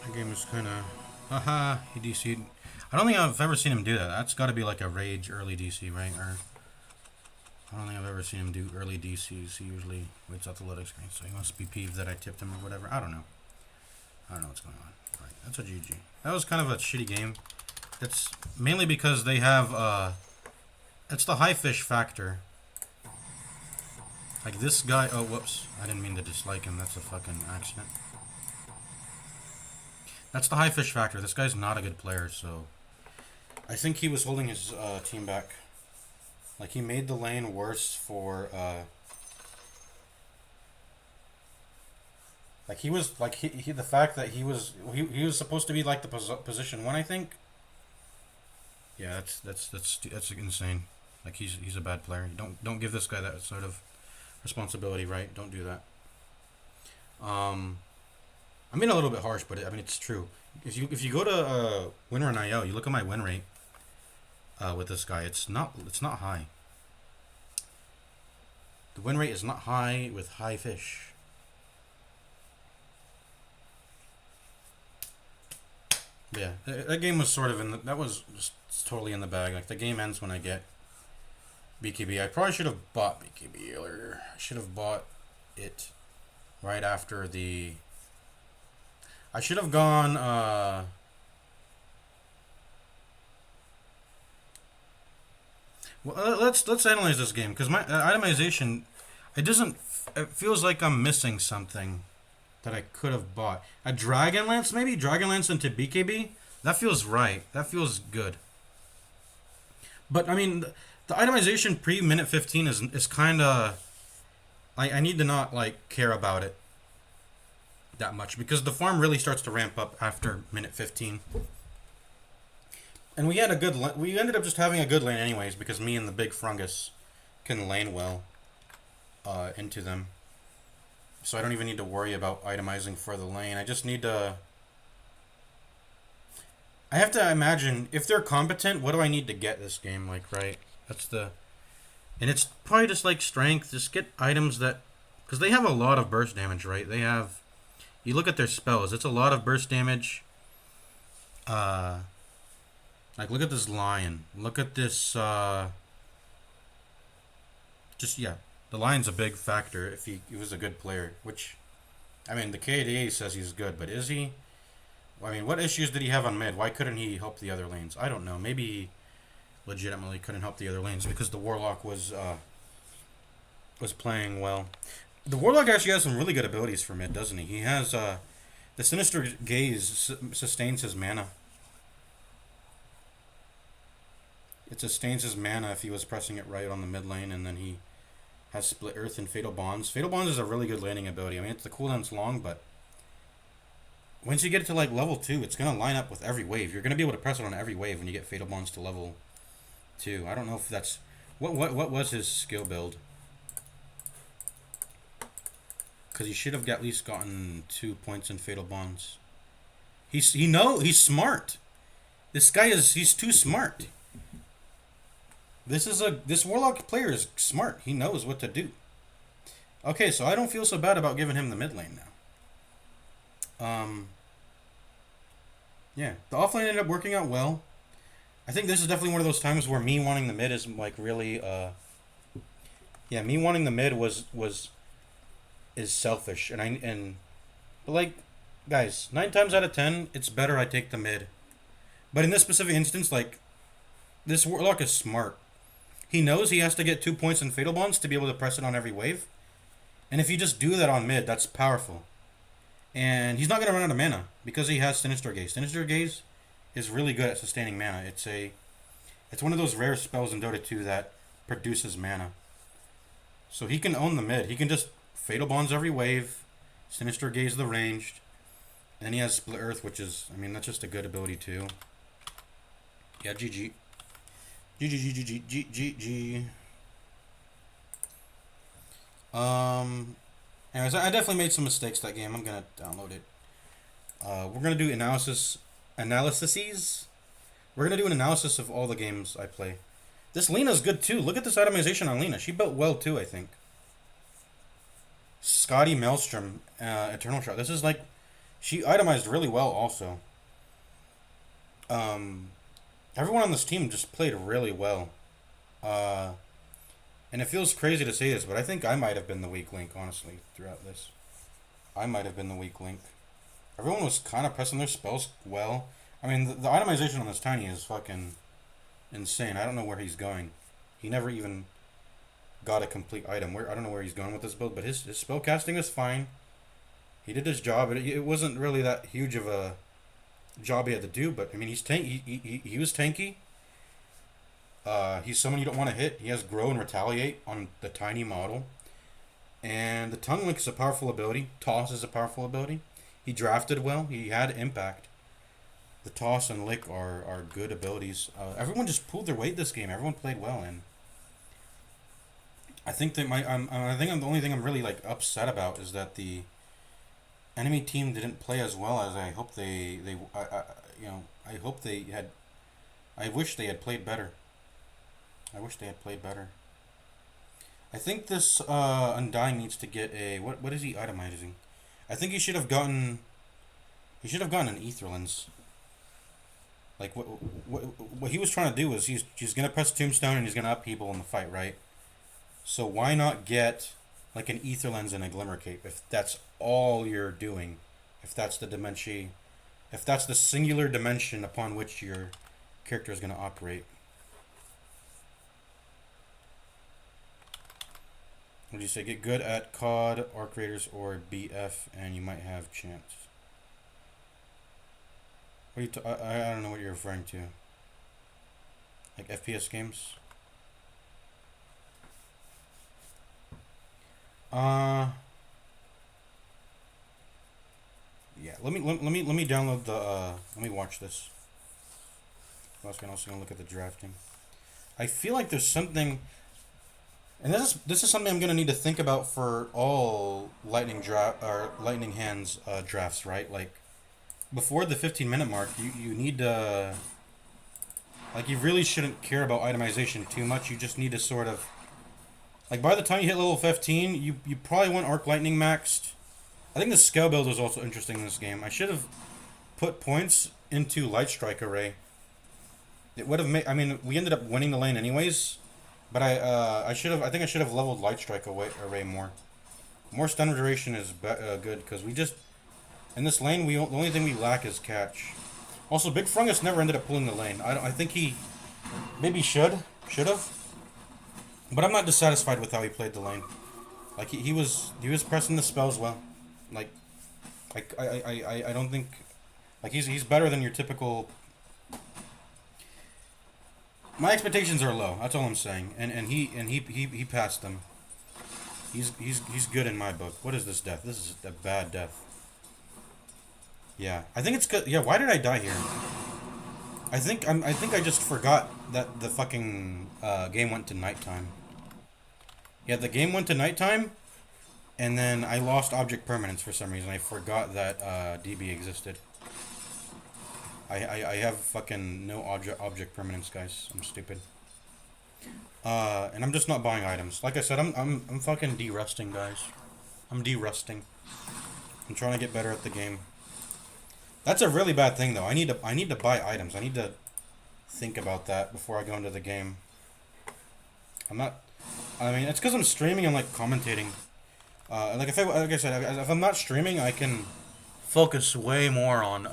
S1: That game was kind of... Haha, he DC'd. I don't think I've ever seen him do that. That's got to be like a rage early DC, right? Or I don't think I've ever seen him do early DCs. He usually waits out the loading screen, so he must be peeved that I tipped him or whatever. I don't know. I don't know what's going on. Right, that's a GG. That was kind of a shitty game. It's mainly because they have, it's the high fish factor. Like this guy, oh whoops, I didn't mean to dislike him, that's a fucking accident. That's the high fish factor. This guy's not a good player, so I think he was holding his team back. Like he made the lane worse for like he was like he the fact that he was supposed to be like the position 1, I think. Yeah, that's insane. Like he's a bad player. Don't give this guy that sort of responsibility, right? Don't do that. I mean a little bit harsh, but I mean it's true. If you go to NMRiH, you look at my win rate with this guy. It's not high. The win rate is not high with high fish. Yeah, that game was sort of in the, that was just totally in the bag. Like the game ends when I get BKB. I probably should have bought BKB earlier. I should have bought it right after the. I should have gone. Well, let's analyze this game because my itemization, it doesn't. It feels like I'm missing something that I could have bought. A Dragon Lance, maybe Dragon Lance into BKB. That feels right. That feels good. But I mean, the itemization pre minute 15 is kind of. I need to not like care about it that much because the farm really starts to ramp up after minute 15. And we had a good we ended up just having a good lane anyways because me and the big Frungus can lane well into them. So I don't even need to worry about itemizing for the lane. I just need to I have to imagine if they're competent, what do I need to get this game like, right? That's the and it's probably just like strength, just get items that cuz they have a lot of burst damage, right? They have you look at their spells, it's a lot of burst damage. Like, look at this lion. Look at this, just, yeah. The lion's a big factor if he was a good player. Which, I mean, the KDA says he's good, but is he? I mean, what issues did he have on mid? Why couldn't he help the other lanes? I don't know. Maybe he legitimately couldn't help the other lanes because the Warlock was playing well. The Warlock actually has some really good abilities for mid, doesn't he? He has, the Sinister Gaze sustains his mana. It sustains his mana if he was pressing it right on the mid lane, and then he has Split Earth and Fatal Bonds. Fatal Bonds is a really good laning ability. I mean, the cooldown's long, but once you get it to like level 2, it's going to line up with every wave. You're going to be able to press it on every wave when you get Fatal Bonds to level 2. I don't know if that's... What was his skill build? Because he should have at least gotten 2 points in Fatal Bonds. He's smart. This guy he's too smart. This Warlock player is smart. He knows what to do. Okay, so I don't feel so bad about giving him the mid lane now. Yeah, the offlane ended up working out well. I think this is definitely one of those times where me wanting the mid is like really Yeah, me wanting the mid is selfish, but like, guys, 9 times out of 10, it's better I take the mid. But in this specific instance, like, this Warlock is smart. He knows he has to get 2 points in Fatal Bonds to be able to press it on every wave. And if you just do that on mid, that's powerful. And he's not going to run out of mana because he has Sinister Gaze. Sinister Gaze is really good at sustaining mana. It's one of those rare spells in Dota 2 that produces mana. So he can own the mid. He can just Fatal Bonds every wave, Sinister Gaze the ranged, and then he has Split Earth, which is, I mean, that's just a good ability too. Yeah, GG. GG. Anyways, I definitely made some mistakes that game. I'm gonna download it. We're gonna do analyses. We're gonna do an analysis of all the games I play. This Lena's good too. Look at this itemization on Lena. She built well too, I think. Scotty Maelstrom, Eternal Shot. This is like, she itemized really well also. Everyone on this team just played really well. And it feels crazy to say this, but I think I might have been the weak link, honestly, throughout this. I might have been the weak link. Everyone was kind of pressing their spells well. I mean, the itemization on this Tiny is fucking insane. I don't know where he's going. He never even got a complete item. I don't know where he's going with this build, but his spell casting is fine. He did his job. It wasn't really that huge of a job he had to do, but I mean, he was tanky. He's someone you don't want to hit. He has Grow and Retaliate on the Tiny model. And the Tongue Link is a powerful ability. Toss is a powerful ability. He drafted well. He had impact. The Toss and Lick are good abilities. Everyone just pulled their weight this game. Everyone played well, and I think that the only thing I'm really like upset about is that the enemy team didn't play as well as I hope I hope they had. I wish they had played better. I think this Undying needs to get a what is he itemizing? I think he should have gotten an Ether Lens. Like what he was trying to do was he's gonna press Tombstone and he's gonna up people in the fight, right? So why not get like an Ether Lens and a Glimmer Cape if that's all you're doing? If that's the singular dimension upon which your character is gonna operate. What do you say? Get good at COD, Arc Raiders, or BF, and you might have chance. What are you I don't know what you're referring to. Like FPS games? Yeah. Let me download the. Let me watch this. I was also gonna look at the drafting. I feel like there's something. And this is something I'm gonna need to think about for all lightning hands drafts, right? Like before the 15-minute mark, you need to like you really shouldn't care about itemization too much. You just need to sort of like by the time you hit level 15, you probably want Arc Lightning maxed. I think the scale build was also interesting in this game. I should have put points into Light Strike Array. It would have made. I mean, we ended up winning the lane anyways. But I think I should have leveled Light Strike Array more. More stun duration is good because we just in this lane the only thing we lack is catch. Also, Big Fungus never ended up pulling the lane. I think he maybe should have, but I'm not dissatisfied with how he played the lane. Like he was pressing the spells well. Like I don't think like he's better than your typical. My expectations are low. That's all I'm saying, and he passed them. He's good in my book. What is this death? This is a bad death. Yeah, I think it's good. Yeah, why did I die here? I think I just forgot that the fucking game went to nighttime. Yeah, the game went to nighttime, and then I lost object permanence for some reason. I forgot that DB existed. I have fucking no object permanence, guys. I'm stupid. And I'm just not buying items. Like I said, I'm fucking de-rusting, guys. I'm de-rusting. I'm trying to get better at the game. That's a really bad thing, though. I need to buy items. I need to think about that before I go into the game. I'm not I mean, it's because I'm streaming and like commentating. Like I said, if I'm not streaming, I can focus way more on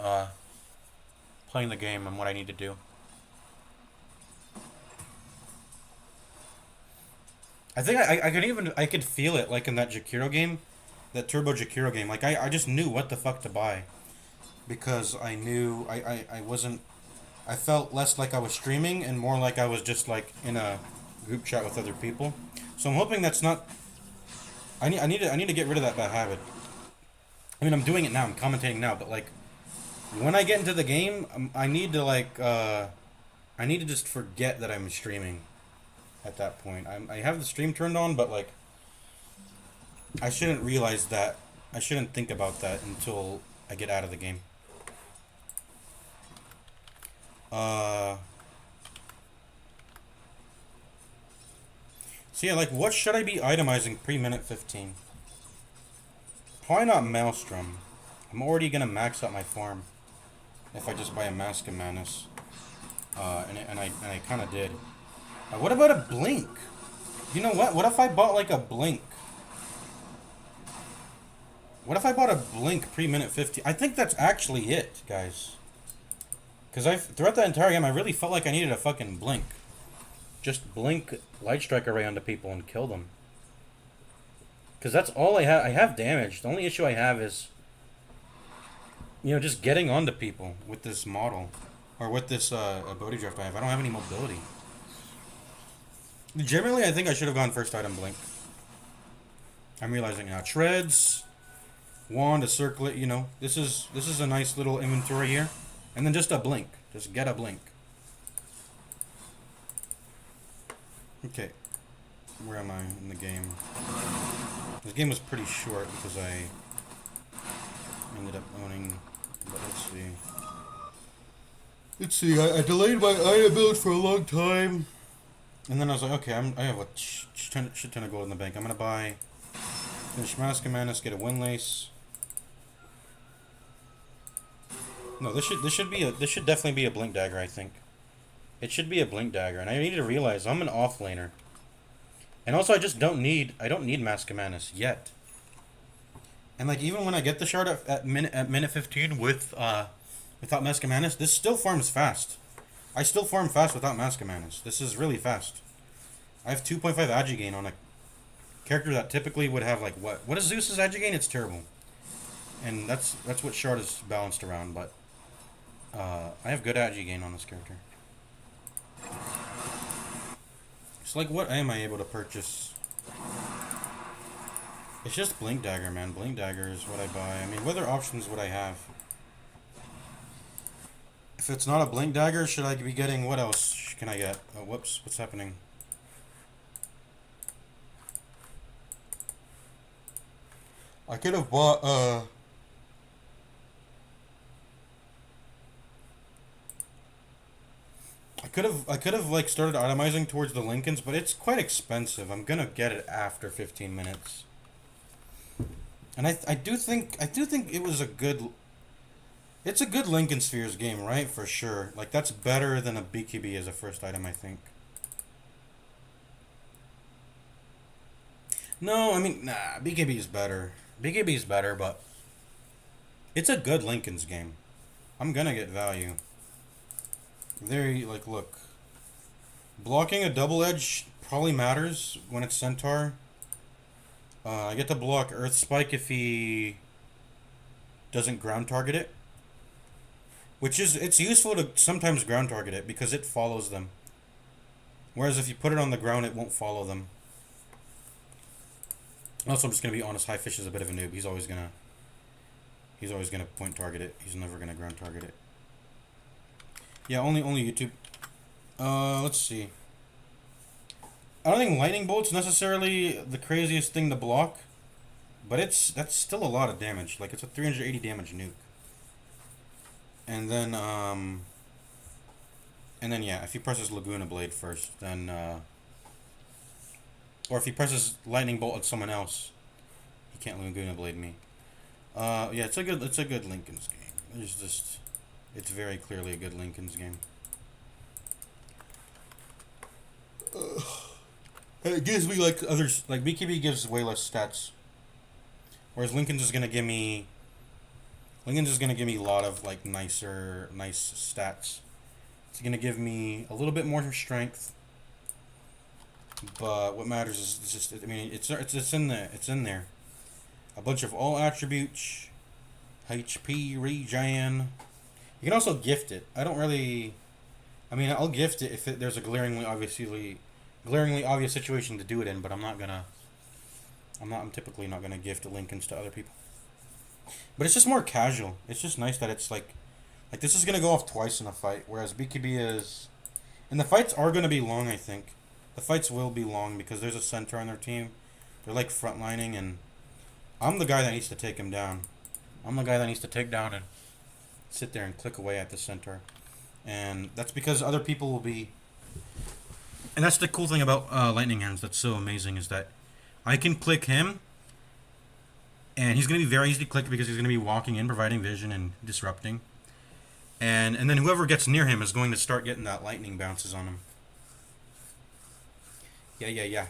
S1: playing the game and what I need to do. I think I could feel it like in that Jakiro game, that Turbo Jakiro game. Like I just knew what the fuck to buy because I knew I wasn't. I felt less like I was streaming and more like I was just like in a group chat with other people. So I'm hoping that's not. I need to get rid of that bad habit. I mean, I'm doing it now. I'm commentating now, but like when I get into the game, I need to I need to just forget that I'm streaming. At that point, I have the stream turned on, but like I shouldn't realize that. I shouldn't think about that until I get out of the game. So yeah, like what should I be itemizing pre-minute 15? Probably not Maelstrom. I'm already gonna max out my farm if I just buy a Mask of Madness. And I kind of did. What about a Blink? You know what? What if I bought like a Blink? What if I bought a Blink pre-minute 50? I think that's actually it, guys. Because throughout that entire game, I really felt like I needed a fucking Blink. Just blink Light Strike Array onto people and kill them. Because that's all I have. I have damage. The only issue I have is, you know, just getting onto people with this model. Or with this ability draft I have. I don't have any mobility. Generally, I think I should have gone first item Blink. I'm realizing now. Treads, Wand, a Circlet, you know. This is a nice little inventory here. And then just a Blink. Just get a Blink. Okay. Where am I in the game? This game was pretty short because I ended up owning... But let's see. Let's see, I delayed my item build for a long time. And then I was like, okay, I have a shit ton of gold in the bank. I'm gonna buy... Finish Mask of Madness, get a Windlace. No, this should definitely be a Blink Dagger, I think. It should be a Blink Dagger, and I need to realize I'm an offlaner. And also I don't need Mask of Madness yet. And like even when I get the shard at minute 15 with without Mask of Madness, this still farms fast. I still farm fast without Mask of Madness. This is really fast. I have 2.5 agi gain on a character that typically would have like what is Zeus's agi gain? It's terrible. And that's what shard is balanced around, but I have good agi gain on this character. So like what am I able to purchase? It's just Blink Dagger, man. Blink Dagger is what I buy. I mean, what other options would I have? If it's not a Blink Dagger, should I be getting... What else can I get? Oh, whoops. What's happening? I could have bought, I could have like started itemizing towards the Lincolns, but it's quite expensive. I'm gonna get it after 15 minutes. And I do think it was a good... It's a good Lincoln Spheres game, right? For sure. Like, that's better than a BKB as a first item, I think. No, I mean, nah, BKB is better. BKB is better, but... It's a good Lincoln's game. I'm gonna get value. There, like, look. Blocking a double edge probably matters when it's Centaur. I get to block Earth Spike if he doesn't ground target it. Which is, it's useful to sometimes ground target it because it follows them. Whereas if you put it on the ground, it won't follow them. Also, I'm just gonna be honest, High Fish is a bit of a noob. He's always gonna point target it. He's never gonna ground target it. Yeah, only YouTube. Let's see. I don't think Lightning Bolt's necessarily the craziest thing to block, but that's still a lot of damage. Like, it's a 380 damage nuke. And then yeah, if he presses Laguna Blade first, then or if he presses Lightning Bolt at someone else, he can't Laguna Blade me. Yeah, it's a good Lincoln's game. It's very clearly a good Lincoln's game. It gives me like others, like BKB gives way less stats, whereas Lincoln's is gonna give me. Lincoln's is gonna give me a lot of like nice stats. It's gonna give me a little bit more strength, but what matters is it's just. I mean, it's in there. It's in there. A bunch of all attributes, HP regen. You can also gift it. I don't really. I mean, I'll gift it if there's a glaringly obvious situation to do it in, but I'm not gonna. I'm typically not gonna gift Lincolns to other people. But it's just more casual. It's just nice that it's like this is gonna go off twice in a fight, whereas BKB is, and the fights are gonna be long. I think the fights will be long because there's a centaur on their team. They're like frontlining, and I'm the guy that needs to take him down. I'm the guy that needs to take down and sit there and click away at the centaur, and that's because other people will be. And that's the cool thing about Lightning Hands that's so amazing is that I can click him. And he's going to be very easy to click because he's going to be walking in, providing vision and disrupting. And then whoever gets near him is going to start getting that lightning bounces on him. Yeah.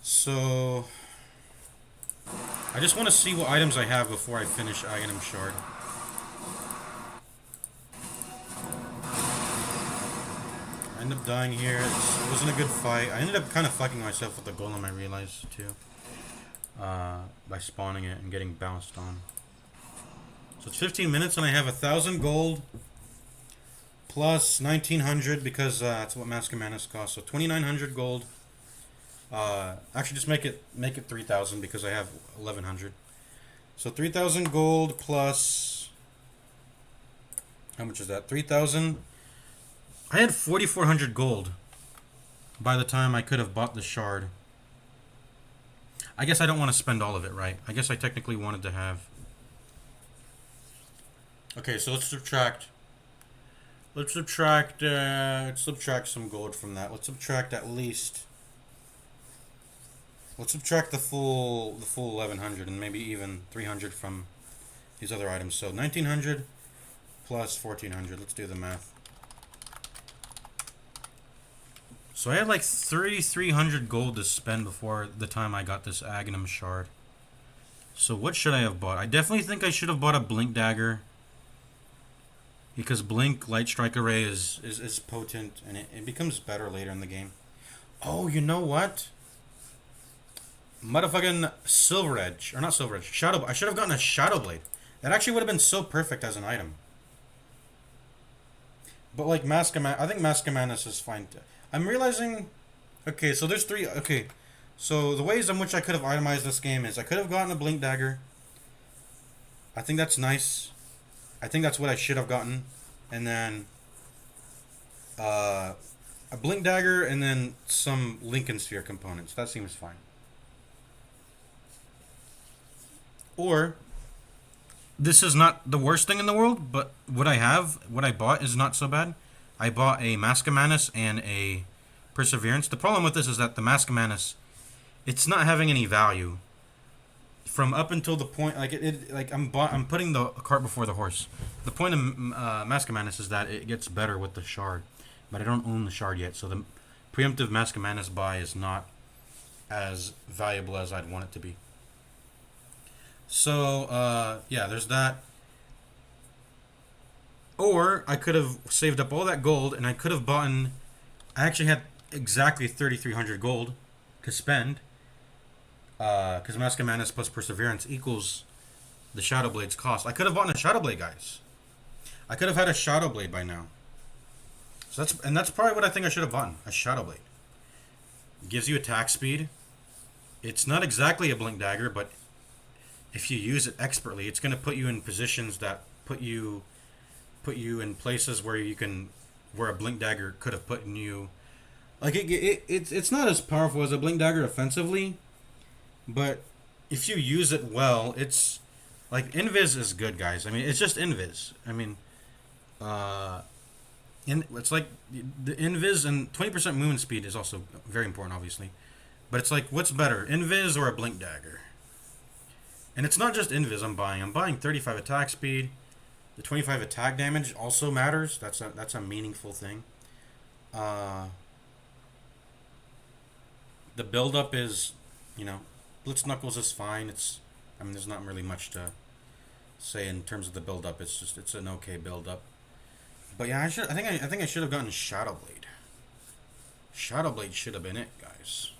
S1: So I just want to see what items I have before I finish Item Shard. I ended up dying here. It wasn't a good fight. I ended up kind of fucking myself with the golem, I realized, too. By spawning it and getting bounced on. So it's 15 minutes and I have 1,000 gold plus 1,900 because that's what Mask of Madness costs. So 2,900 gold. Actually, just make it 3,000 because I have 1,100. So 3,000 gold plus. How much is that? 3,000. I had 4,400 gold by the time I could have bought the shard. I guess I don't want to spend all of it, right? I guess I technically wanted to have. Okay, so let's subtract. Let's subtract some gold from that. Let's subtract at least. Let's subtract the full 1,100 and maybe even 300 from these other items. So 1,900 plus 1,400. Let's do the math. So I had like 3,300 gold to spend before the time I got this Aghanim Shard. So what should I have bought? I definitely think I should have bought a Blink Dagger. Because Blink Light Strike Array is potent and it becomes better later in the game. Oh, you know what? Motherfucking Silver Edge. Or not Silver Edge. Shadow. I should have gotten a Shadow Blade. That actually would have been so perfect as an item. But like I think Mask of Madness is fine too. I'm realizing, okay, so there's three, okay, so the ways in which I could have itemized this game is I could have gotten a Blink Dagger. I think that's nice. I think that's what I should have gotten. And then, a Blink Dagger and then some Lincoln Sphere components. That seems fine. Or, this is not the worst thing in the world, but what I bought is not so bad. I bought a Mask of Madness and a Perseverance. The problem with this is that the Mask of Madness, it's not having any value. From up until the point, I'm putting the cart before the horse. The point of Mask of Madness is that it gets better with the shard, but I don't own the shard yet, so the preemptive Mask of Madness buy is not as valuable as I'd want it to be. So yeah, there's that. Or I could have saved up all that gold and I could have bought. I actually had exactly 3,300 gold to spend. Because Mask of Madness plus Perseverance equals the Shadow Blade's cost. I could have bought a Shadow Blade, guys. I could have had a Shadow Blade by now. So that's probably what I think I should have bought. A Shadow Blade. It gives you attack speed. It's not exactly a Blink Dagger, but if you use it expertly, it's going to put you in positions that put you in places where a Blink Dagger could have put in you. Like it's not as powerful as a Blink Dagger offensively, but if you use it well, it's like Invis is good, guys. I mean, it's just Invis. I mean, it's like the Invis and 20% movement speed is also very important, obviously. But it's like, what's better, Invis or a Blink Dagger? And it's not just Invis I'm buying. I'm buying 35 attack speed. The 25 attack damage also matters. That's a meaningful thing. The build-up is, you know, Blitz Knuckles is fine. I mean, there's not really much to say in terms of the build-up. It's an okay build-up. But yeah, I think I should have gotten Shadow Blade. Shadow Blade should have been it, guys.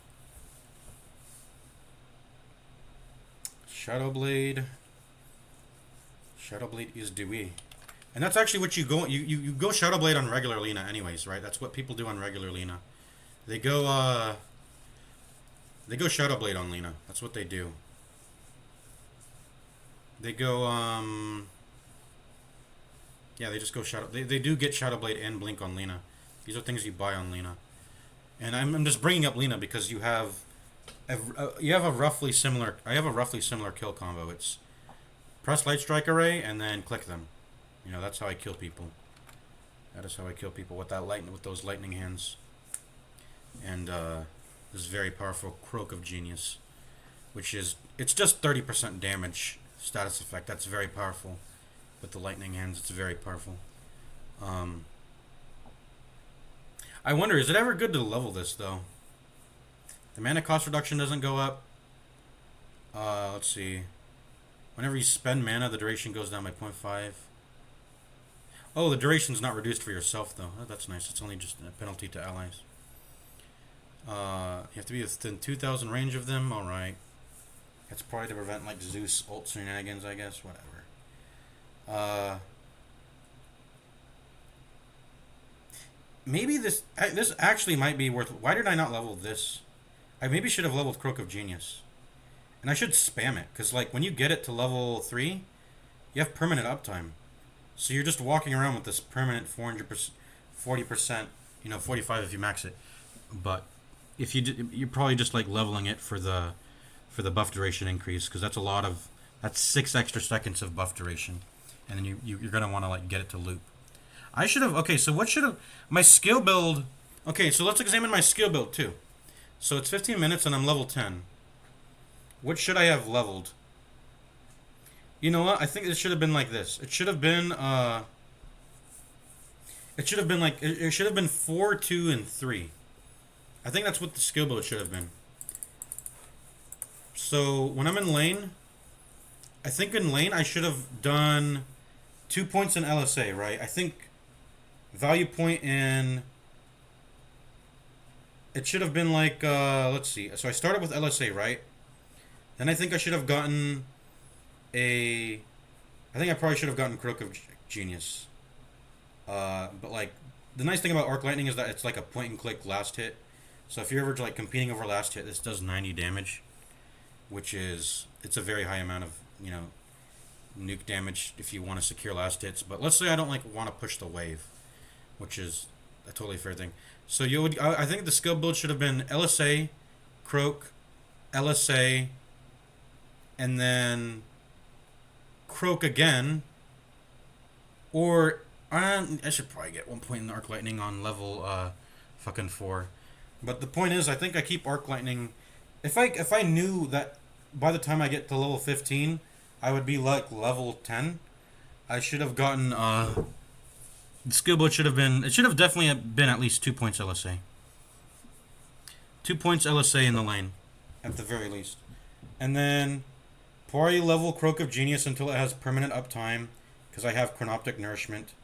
S1: Shadow Blade is Dewey. And that's actually what you go you go Shadow Blade on regular Lena anyways, right? That's what people do on regular Lena. They go Shadow Blade on Lena. That's what they do. They go yeah, they just go Shadow. They do get Shadow Blade and Blink on Lena. These are things you buy on Lena. And I'm just bringing up Lena because you have a roughly similar. I have a roughly similar kill combo. It's press Light Strike Array and then click them. You know, that's how I kill people. That is how I kill people with those lightning hands. And this very powerful Croak of Genius, which is it's just 30% damage status effect. That's very powerful. With the lightning hands, it's very powerful. I wonder, is it ever good to level this though? The mana cost reduction doesn't go up. Let's see. Whenever you spend mana, the duration goes down by 0.5. Oh, the duration's not reduced for yourself though. Oh, that's nice. It's only just a penalty to allies. You have to be within 2,000 range of them. All right. That's probably to prevent like Zeus ult shenanigans, I guess. Whatever. Maybe this actually might be worth. Why did I not level this? I maybe should have leveled Croak of Genius, and I should spam it because like when you get it to level 3, you have permanent uptime, so you're just walking around with this permanent 400%, 40%, you know, 45 if you max it, but if you're probably just like leveling it for the buff duration increase because that's 6 extra seconds of buff duration. And then you're going to want to like get it to loop. I should have... Okay, so what should have... My skill build... Okay, so let's examine my skill build too. So it's 15 minutes and I'm level 10. What should I have leveled? You know what? I think it should have been like this. It should have been... It should have been like... It should have been 4, 2, and 3. I think that's what the skill build should have been. So when I'm in lane... I think in lane I should have done 2 points in LSA, right? I think value point in... It should have been like, let's see. So I started with LSA, right? Then I think I should have gotten I think I probably should have gotten Croak of Genius. But like, the nice thing about Arc Lightning is that it's like a point and click last hit. So if you're ever like competing over last hit, this does 90 damage. Which is, it's a very high amount of, you know, nuke damage if you want to secure last hits. But let's say I don't like want to push the wave, which is a totally fair thing. So I think the skill build should have been LSA, Croak, LSA, and then Croak again. Or I should probably get 1 point in the Arc Lightning on level fucking 4. But the point is, I think I keep Arc Lightning. If I knew that by the time I get to level 15, I would be like level 10, I should have gotten the skill build should have been, it should have definitely been at least 2 points LSA. 2 points LSA in the lane, at the very least. And then probably level Croak of Genius until it has permanent uptime, because I have Chronoptic Nourishment.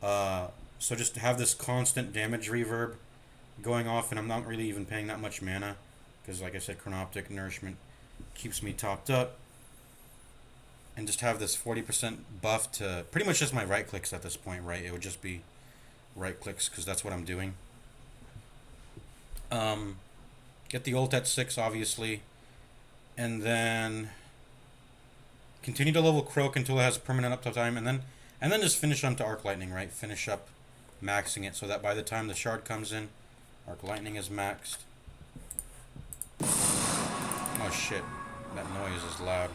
S1: So just have this constant damage reverb going off, and I'm not really even paying that much mana, because like I said, Chronoptic Nourishment keeps me topped up. And just have this 40% buff to pretty much just my right clicks at this point, right? It would just be right clicks, because that's what I'm doing. Get the ult at 6, obviously. And then continue to level Croak until it has permanent uptime, and then just finish onto Arc Lightning, right? Finish up maxing it so that by the time the shard comes in, Arc Lightning is maxed. Oh shit, that noise is loud.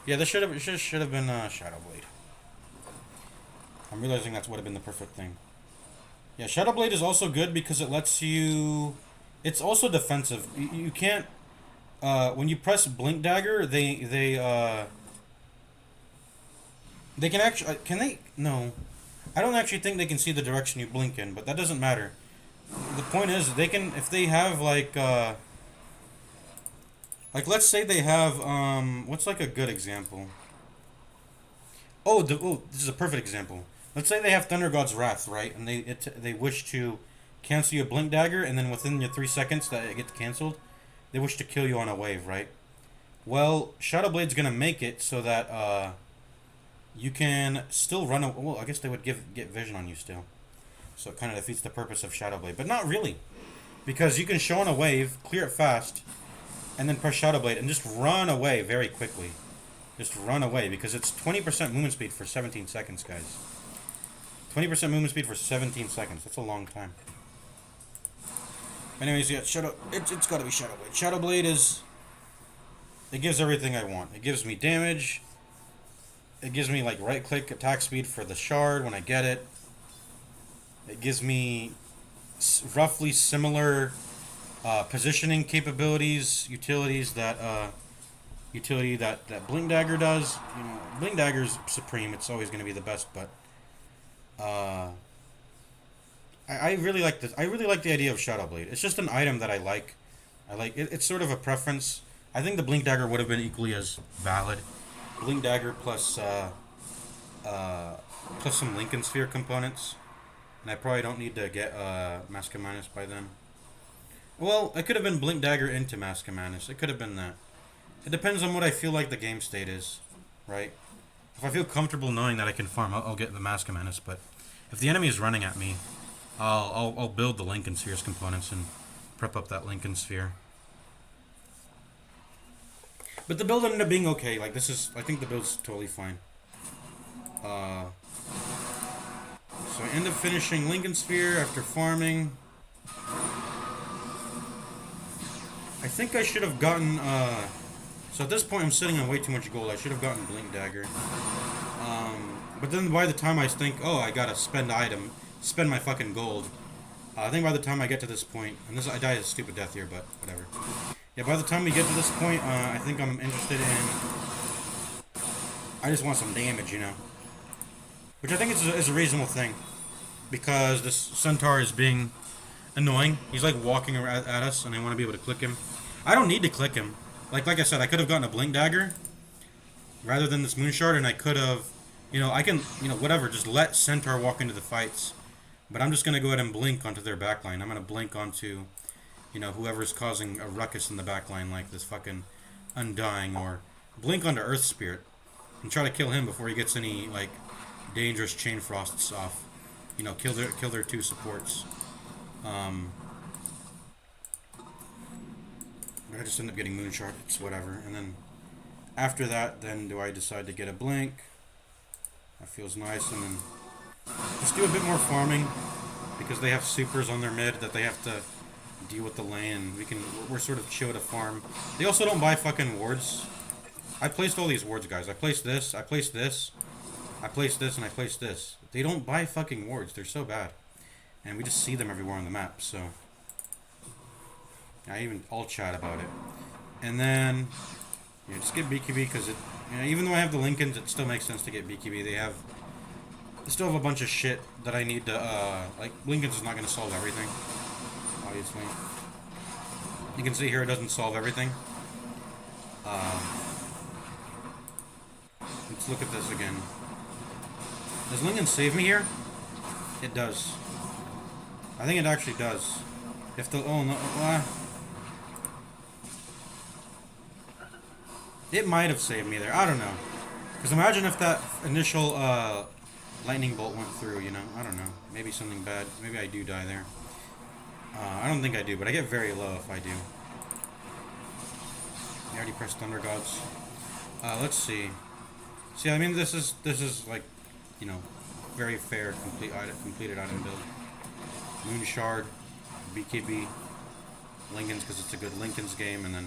S1: Yeah, this should have been Shadow Blade. I'm realizing that's would have been the perfect thing. Yeah, Shadow Blade is also good because it lets you. It's also defensive. You can't. When you press Blink Dagger, they can actually. Can they? No, I don't actually think they can see the direction you blink in, but that doesn't matter. the point is, they can, if they have like let's say they have what's like a good example? Oh, this is a perfect example. Let's say they have Thunder God's Wrath, right? And they wish to cancel your Blink Dagger, and then within your 3 seconds that it gets canceled, they wish to kill you on a wave, right? Well, Shadow Blade's gonna make it so that you can still run. Well, I guess they would get vision on you still, so it kind of defeats the purpose of Shadow Blade, but not really, because you can show on a wave, clear it fast, and then press Shadow Blade and just run away very quickly. Just run away because it's 20% movement speed for 17 seconds, guys. 20% movement speed for 17 seconds. That's a long time. Anyways, yeah, it's got to be Shadow Blade. Shadow Blade is. It gives everything I want. It gives me damage. It gives me like right click attack speed for the shard when I get it. It gives me roughly similar positioning capabilities, utilities that Blink Dagger does. You know, Blink Dagger's supreme. It's always going to be the best, but I really like this. I really like the idea of Shadow Blade. It's just an item that I like. I like it. It's sort of a preference. I think the Blink Dagger would have been equally as valid. Blink Dagger plus some Lincoln Sphere components, and I probably don't need to get Mask of Manus by then. Well, it could have been Blink Dagger into Mask of Manus. It could have been that. It depends on what I feel like the game state is, right? If I feel comfortable knowing that I can farm, I'll get the Mask of Manus. But if the enemy is running at me, I'll build the Lincoln Sphere's components and prep up that Lincoln Sphere. But the build ended up being okay. Like I think the build's totally fine. So I end up finishing Lincoln Sphere after farming. I think I should have gotten, so at this point I'm sitting on way too much gold. I should have gotten Blink Dagger. But then by the time I think, oh, I gotta spend my fucking gold. I think by the time I get to this point, and I died a stupid death here, but whatever. Yeah, by the time we get to this point, I think I'm interested in, I just want some damage, you know. Which I think is a reasonable thing. Because this Centaur is being annoying. He's like walking at us, and I want to be able to click him. I don't need to click him. Like I said, I could have gotten a Blink Dagger rather than this Moon Shard, and I could have, I can, whatever, just let Centaur walk into the fights. But I'm just going to go ahead and blink onto their backline. I'm going to blink onto, whoever's causing a ruckus in the backline, like this fucking Undying, or blink onto Earth Spirit and try to kill him before he gets any, like, dangerous Chain Frosts off. Kill their two supports. But I just end up getting Moon Shard. It's whatever. And then after that, then do I decide to get a blink? That feels nice. And then just do a bit more farming because they have supers on their mid that they have to deal with the lane. And we're sort of chill to farm. They also don't buy fucking wards. I placed all these wards, guys. I placed this. I placed this. I placed this, and I placed this. They don't buy fucking wards. They're so bad. And we just see them everywhere on the map, so I'll chat about it. And then just get BKB because even though I have the Lincolns, it still makes sense to get BKB. They still have a bunch of shit that I need to like Lincolns is not gonna solve everything, obviously. You can see here it doesn't solve everything. Let's look at this again. Does Lincoln save me here? It does. I think it actually does. If the it might have saved me there. I don't know. Because imagine if that initial lightning bolt went through. I don't know. Maybe something bad. Maybe I do die there. I don't think I do, but I get very low if I do. I already pressed Thunder Gods. Let's see. See, I mean, this is like, very fair completed item build. Moon Shard, BKB, Lincolns because it's a good Lincolns game, and then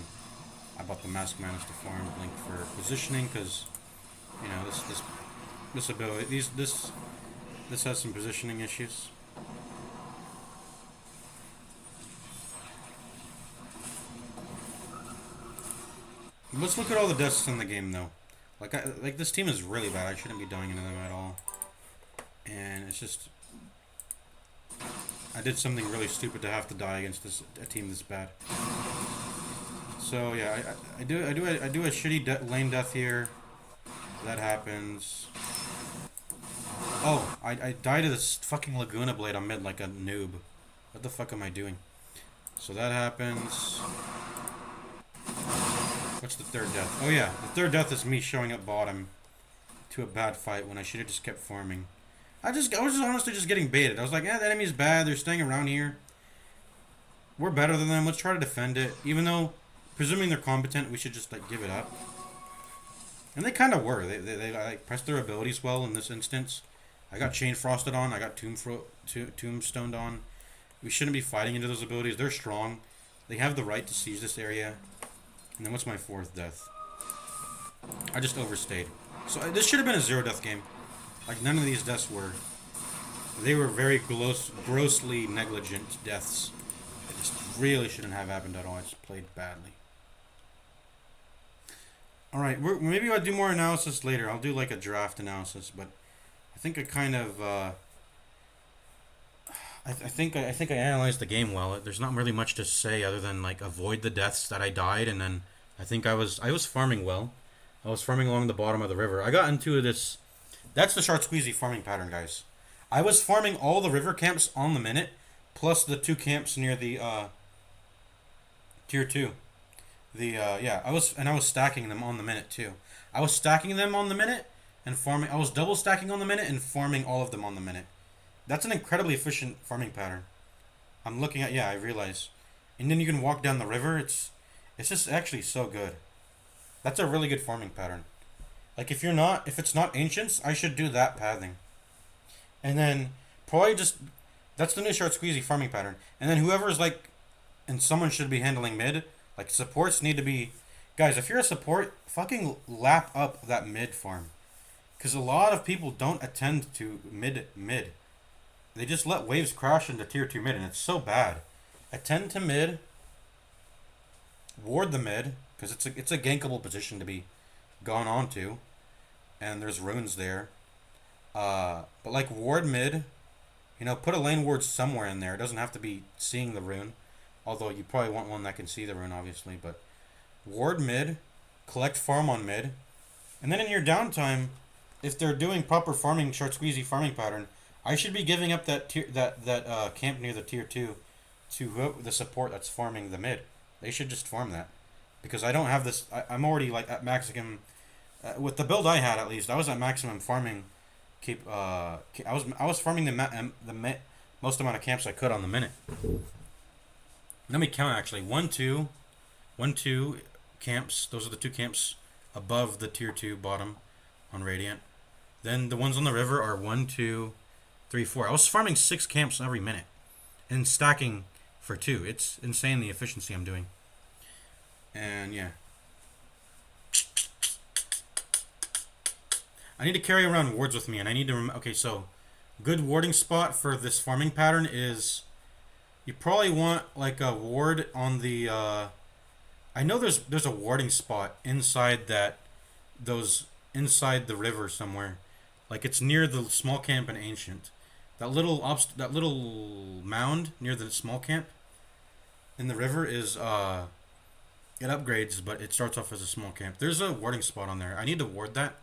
S1: I bought the Mask Manus to farm Blink for positioning because this ability this has some positioning issues. Let's look at all the deaths in the game though. Like this team is really bad. I shouldn't be dying into them at all. And it's just I did something really stupid to have to die against a team this bad. So yeah, I do a shitty lane death here. That happens. Oh, I died to this fucking Laguna Blade on mid like a noob. What the fuck am I doing? So that happens. What's the third death? Oh yeah, the third death is me showing up bottom to a bad fight when I should have just kept farming. I was just honestly just getting baited. I was like, yeah, the enemy's bad. They're staying around here. We're better than them. Let's try to defend it. Even though, presuming they're competent, we should just like give it up. And they kind of were. They like pressed their abilities well in this instance. I got Chain Frosted on. I got Tombstoned on. We shouldn't be fighting into those abilities. They're strong. They have the right to seize this area. And then what's my fourth death? I just overstayed. So this should have been a 0-death game. Like none of these deaths were. They were very grossly negligent deaths. It just really shouldn't have happened at all. I just played badly. Alright, maybe I'll do more analysis later. I'll do like a draft analysis, but I think I kind of I think I analyzed the game well. There's not really much to say other than like avoid the deaths that I died, and then I think I was farming well. I was farming along the bottom of the river. I got into this. That's the short squeezy farming pattern, guys. I was farming all the river camps on the minute, plus the 2 camps near the tier 2. Yeah, I was stacking them on the minute too. I was stacking them on the minute and farming. I was double stacking on the minute and farming all of them on the minute. That's an incredibly efficient farming pattern. I'm looking at, yeah, I realize. And then you can walk down the river. It's just actually so good. That's a really good farming pattern. Like if it's not ancients, I should do that pathing. And then probably just, that's the new short squeezy farming pattern. And then whoever's like, and someone should be handling mid, like supports need to be, guys, if you're a support, fucking lap up that mid farm. Because a lot of people don't attend to mid. They just let waves crash into tier 2 mid, and it's so bad. Attend to mid, ward the mid, because it's a gankable position to be gone on to, and there's runes there. But like ward mid, put a lane ward somewhere in there. It doesn't have to be seeing the rune, although you probably want one that can see the rune, obviously. But ward mid, collect farm on mid, and then in your downtime, if they're doing proper farming, short squeezy farming pattern, I should be giving up that camp near the tier 2 to the support that's farming the mid. They should just farm that, because I don't have this. I'm already like at maximum with the build I had. At least I was at maximum farming. I was farming the most amount of camps I could on the minute. Let me count actually. 1, 2 camps. Those are the 2 camps above the tier 2 bottom on Radiant. Then the ones on the river are 1, 2, 3, 4. I was farming 6 camps every minute and stacking for 2. It's insane the efficiency I'm doing. And yeah. I need to carry around wards with me, and I need to okay, so good warding spot for this farming pattern is you probably want like a ward on the I know there's a warding spot inside inside the river somewhere. Like it's near the small camp and ancient. That little mound near the small camp in the river is it upgrades, but it starts off as a small camp. There's a warding spot on there. I need to ward that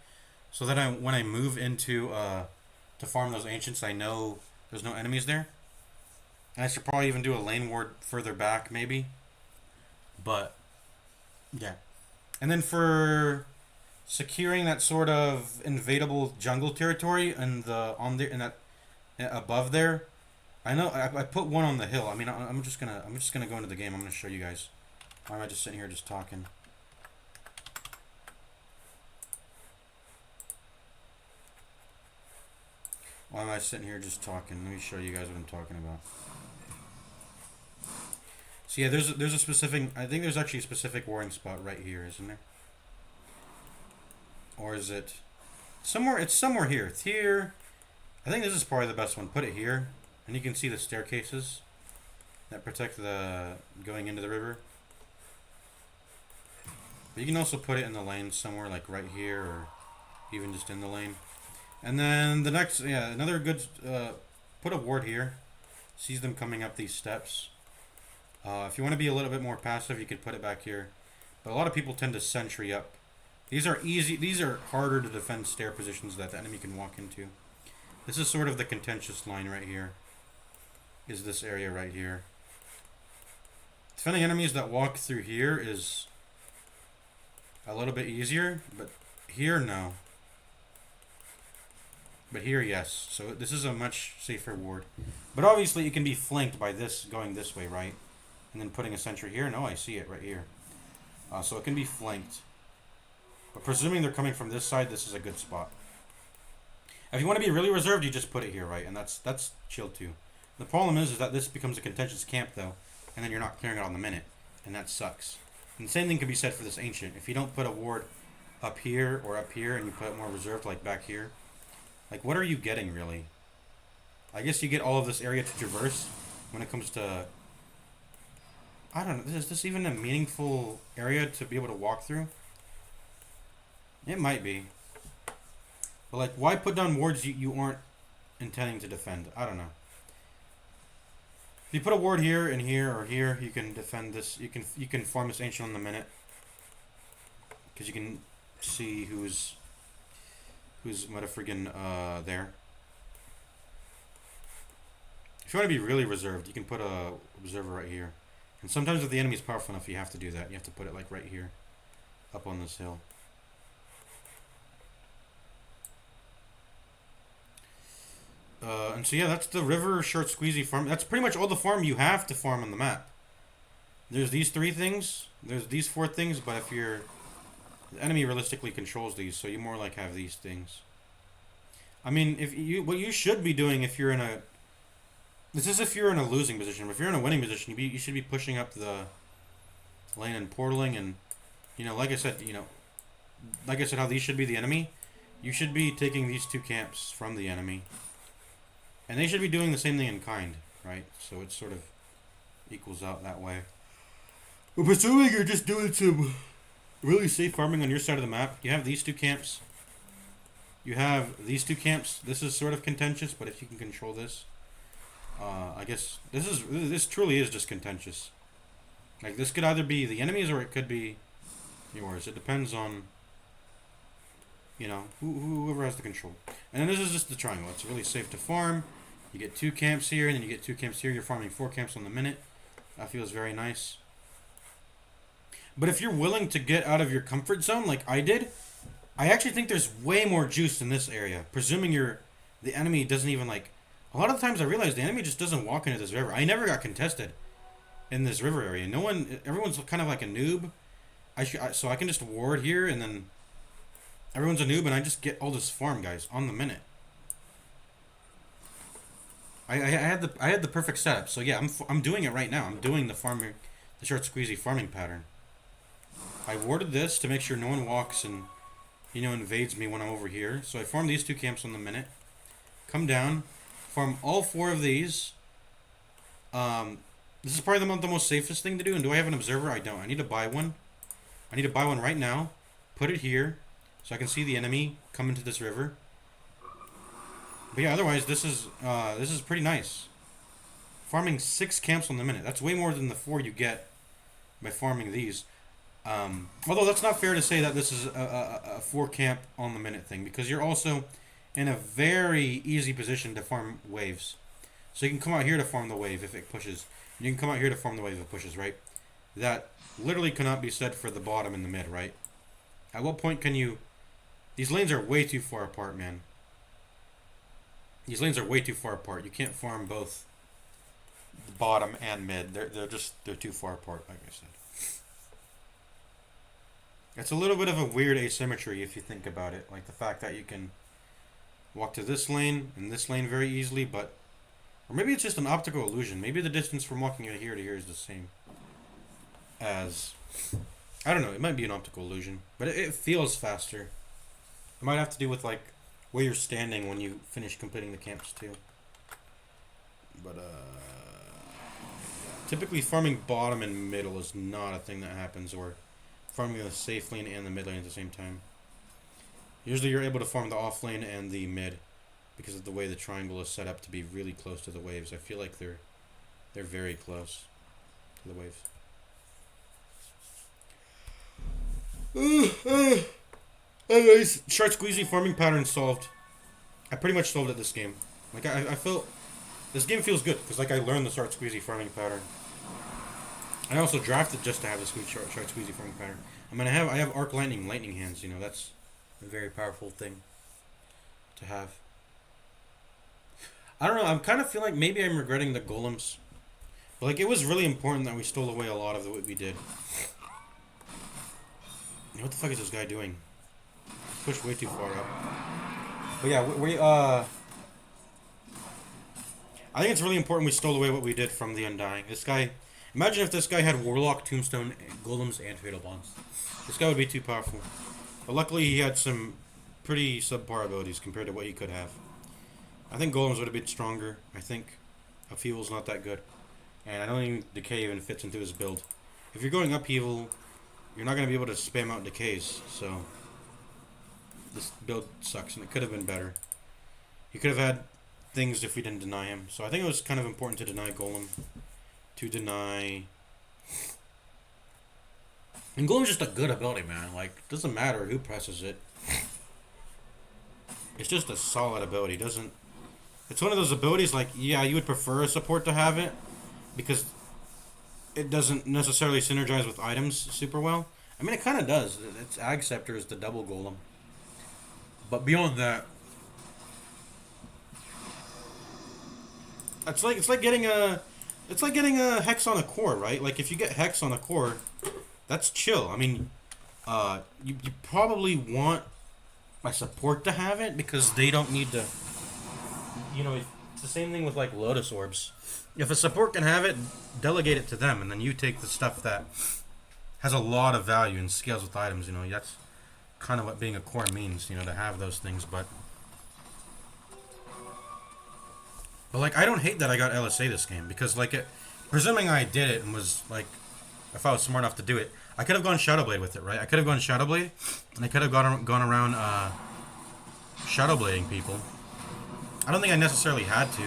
S1: so that when I move into to farm those ancients, I know there's no enemies there. And I should probably even do a lane ward further back, maybe. But yeah, and then for securing that sort of invadable jungle territory and above there, I know I put one on the hill. I mean, I'm just gonna go into the game. I'm gonna show you guys. Why am I just sitting here just talking? Why am I sitting here just talking? Let me show you guys what I'm talking about. So yeah, there's a specific. I think there's actually a specific warding spot right here, isn't there? Or is it somewhere? It's somewhere here. It's here. I think this is probably the best one. Put it here, and you can see the staircases that protect the going into the river. But you can also put it in the lane somewhere, like right here, or even just in the lane. And then the next, yeah, another good. Put a ward here. sees them coming up these steps. If you want to be a little bit more passive, you could put it back here. But a lot of people tend to sentry up. These are easy. These are harder to defend stair positions that the enemy can walk into. This is sort of the contentious line right here. Is this area right here. Defending enemies that walk through here is a little bit easier, but here, no. But here, yes. So this is a much safer ward. But obviously, it can be flanked by this going this way, right? And then putting a sentry here. No, I see it right here. So it can be flanked. But presuming they're coming from this side, this is a good spot. If you want to be really reserved, you just put it here, right? And that's chill too. The problem is that this becomes a contentious camp, though. And then you're not clearing it on the minute. And that sucks. And the same thing can be said for this ancient. If you don't put a ward up here or up here and you put it more reserved, like back here, like what are you getting, really? I guess you get all of this area to traverse when it comes to... I don't know. Is this even a meaningful area to be able to walk through? It might be. But like, why put down wards you aren't intending to defend? I don't know. If you put a ward here and here or here, you can defend this. You can farm this ancient on the minute, because you can see who's what a friggin' there. If you want to be really reserved, you can put a observer right here. And sometimes if the enemy's powerful enough, you have to do that. You have to put it like right here, up on this hill. And so yeah, that's the river short squeezy farm. That's pretty much all the farm you have to farm on the map. There's these 3 things. There's these 4 things, but if you're... The enemy realistically controls these, so you more like have these things. I mean, what you should be doing if you're in a... This is if you're in a losing position. If you're in a winning position, you should be pushing up the lane and portaling, and, you know, like I said, how these should be the enemy. You should be taking these 2 camps from the enemy. And they should be doing the same thing in kind, right? So it sort of equals out that way. But presuming you're just doing some really safe farming on your side of the map, you have these 2 camps. You have these 2 camps. This is sort of contentious, but if you can control this, I guess this truly is just contentious. Like, this could either be the enemy's or it could be yours. It depends on, you know, whoever has the control. And then this is just the triangle. It's really safe to farm. You get 2 camps here, and then you get 2 camps here. You're farming 4 camps on the minute. That feels very nice. But if you're willing to get out of your comfort zone, like I did, I actually think there's way more juice in this area. Presuming the enemy doesn't even, like... A lot of the times I realize the enemy just doesn't walk into this river. I never got contested in this river area. Everyone's kind of like a noob. So I can just ward here, and then everyone's a noob, and I just get all this farm, guys, on the minute. I had the perfect setup. So yeah, I'm doing it right now. I'm doing the short squeezy farming pattern. I warded this to make sure no one walks and, you know, invades me when I'm over here. So I farm these 2 camps on the minute. Come down, farm all 4 of these. This is probably the most safest thing to do. And do I have an observer? I don't. I need to buy one. I need to buy one right now. Put it here, so I can see the enemy come into this river. But yeah, otherwise this is pretty nice. Farming 6 camps on the minute. That's way more than the 4 you get by farming these. Although that's not fair to say that this is a 4 camp on the minute thing, because you're also in a very easy position to farm waves. So you can come out here to farm the wave if it pushes. And you can come out here to farm the wave if it pushes, right? That literally cannot be said for the bottom and the mid, right? At what point can you... These lanes are way too far apart, man. These lanes are way too far apart. You can't farm both the bottom and mid. They're too far apart, like I said. It's a little bit of a weird asymmetry if you think about it. Like the fact that you can walk to this lane and this lane very easily, but... Or maybe it's just an optical illusion. Maybe the distance from walking here to here is the same as... I don't know. It might be an optical illusion. But it feels faster. It might have to do with, like, where you're standing when you finish completing the camps, too. But, typically farming bottom and middle is not a thing that happens, or farming the safe lane and the mid lane at the same time. Usually you're able to farm the off lane and the mid, because of the way the triangle is set up to be really close to the waves. I feel like they're very close to the waves. Anyways, short squeezy farming pattern solved. I pretty much solved it this game. Like I felt this game feels good because like I learned the short squeezy farming pattern. I also drafted just to have the short squeezy farming pattern. I have arc lightning hands. You know, that's a very powerful thing to have. I don't know. I'm kind of feeling like maybe I'm regretting the golems, but like it was really important that we stole away a lot of what we did. What the fuck is this guy doing? Pushed way too far up. But yeah, I think it's really important we stole away what we did from the Undying. This guy, imagine if this guy had Warlock, Tombstone, Golems, and Fatal Bonds. This guy would be too powerful. But luckily he had some pretty subpar abilities compared to what he could have. I think Golems would have been stronger. I think Upheaval's not that good. And I don't think Decay even fits into his build. If you're going Upheaval, you're not going to be able to spam out Decays, so this build sucks, and it could have been better. He could have had things if we didn't deny him. So I think it was kind of important to deny Golem. To deny... And Golem's just a good ability, man. Like, it doesn't matter who presses it. It's just a solid ability. Doesn't... It's one of those abilities, like, yeah, you would prefer a support to have it, because it doesn't necessarily synergize with items super well. I mean, it kind of does. Its Ag Scepter is the double Golem. But beyond that, it's like getting a Hex on a core, right? Like if you get Hex on a core, that's chill. I mean, you probably want a support to have it because they don't need to. You know, it's the same thing with like Lotus Orbs. If a support can have it, delegate it to them, and then you take the stuff that has a lot of value and scales with items. You know, that's kind of what being a core means, you know, to have those things. But like, I don't hate that I got LSA this game because, like, presuming I did it and was like, if I was smart enough to do it, I could have gone Shadowblade with it, right? I could have gone Shadowblade, and I could have gone around Shadowblading people. I don't think I necessarily had to,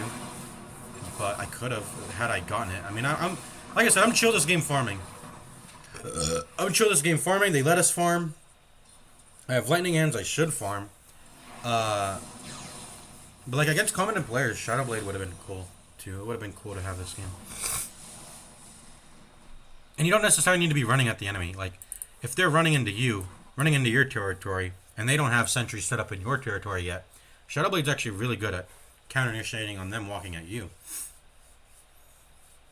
S1: but I could have had I gotten it. I mean, I'm like I said, I'm chill this game farming. They let us farm. I have lightning hands. I should farm. But like against competent players, Shadowblade would have been cool too. It would have been cool to have this game. And you don't necessarily need to be running at the enemy. Like if they're running into your territory, and they don't have sentries set up in your territory yet, Shadowblade's actually really good at counter-initiating on them walking at you.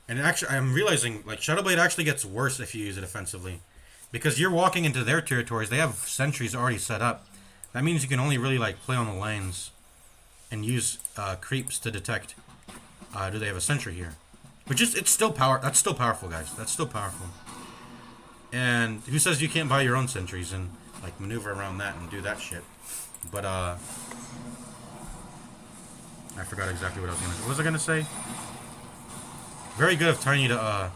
S1: And actually, I'm realizing like Shadowblade actually gets worse if you use it offensively. Because you're walking into their territories, they have sentries already set up. That means you can only really like play on the lanes and use creeps to detect do they have a sentry here. Which is, that's still powerful, guys. That's still powerful. And who says you can't buy your own sentries and like maneuver around that and do that shit? But I forgot exactly what I was gonna say. What was I gonna say? Very good of Tiny to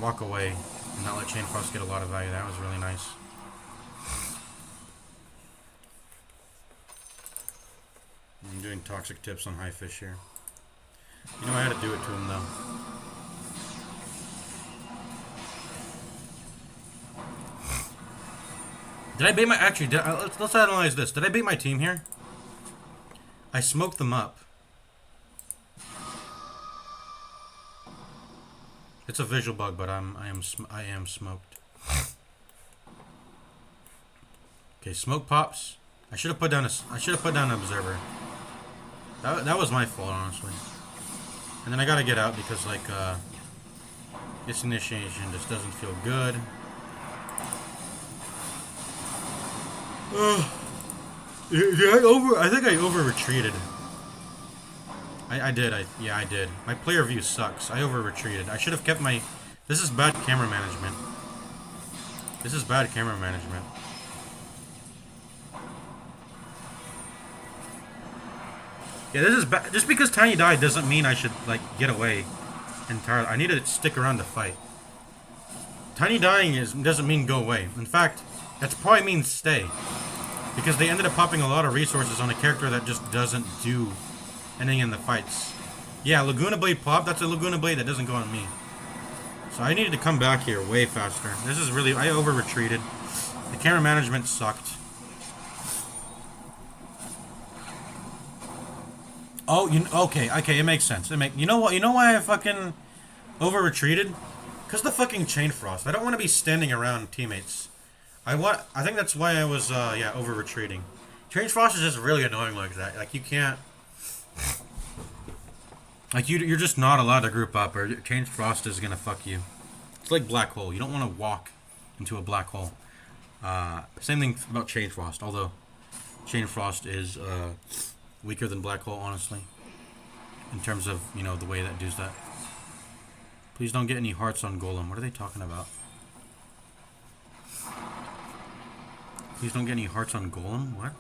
S1: walk away and not let Chain Frost get a lot of value. That was really nice. I'm doing toxic tips on High Fish here. You know I had to do it to him though. Did I bait my... Actually, let's analyze this. Did I bait my team here? I smoked them up. It's a visual bug, but I am smoked. Okay, smoke pops. I should have put down an observer. That was my fault, honestly. And then I gotta get out because like this initiation just doesn't feel good. I think I over retreated. I did. I did. My player view sucks. I over retreated. I should have kept my... This is bad camera management. Yeah, this is bad. Just because Tiny died doesn't mean I should, like, get away entirely. I need to stick around to fight. Tiny dying doesn't mean go away. In fact, that probably means stay. Because they ended up popping a lot of resources on a character that just doesn't do anything in the fights. Yeah, Laguna Blade pop. That's a Laguna Blade that doesn't go on me. So I needed to come back here way faster. This is really... I over-retreated. The camera management sucked. Oh, okay, it makes sense. You know what? You know why I fucking over-retreated? Because the fucking Chain Frost. I don't want to be standing around teammates. I think that's why I was, over-retreating. Chain Frost is just really annoying like that. Like, you can't... Like, you're just not allowed to group up, or Chain Frost is gonna fuck you. It's like Black Hole. You don't want to walk into a black hole. Same thing about Chain Frost, although Chain Frost is, weaker than Black Hole, honestly. In terms of, the way that does that. Please don't get any hearts on Golem. What are they talking about? Please don't get any hearts on Golem? What?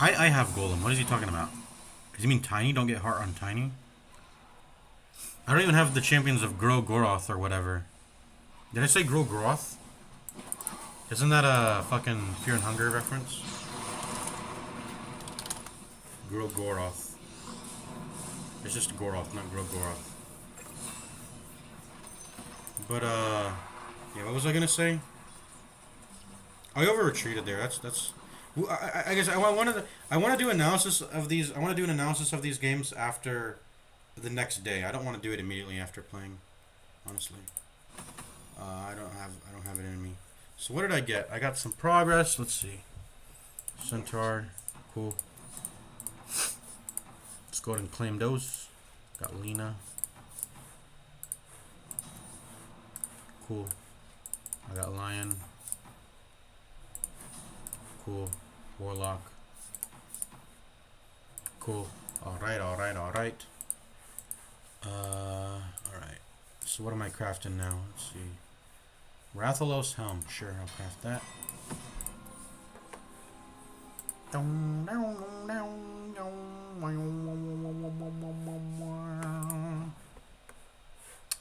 S1: I have Golem. What is he talking about? Does he mean Tiny? Don't get heart on Tiny? I don't even have the champions of Grow Goroth or whatever. Did I say Grow Goroth? Isn't that a fucking Fear and Hunger reference? Grow Goroth. It's just Goroth, not Grow Goroth. But, yeah, what was I gonna say? I over-retreated there. That's. I guess I want to do analysis of these. I want to do an analysis of these games after the next day. I don't want to do it immediately after playing. Honestly, I don't have it in me. So what did I get? I got some progress. Let's see. Centaur, cool. Let's go ahead and claim those. Got Lena. Cool. I got Lion. Cool. Warlock. Cool. Alright. Alright. So what am I crafting now? Let's see. Rathalos Helm. Sure, I'll craft that. I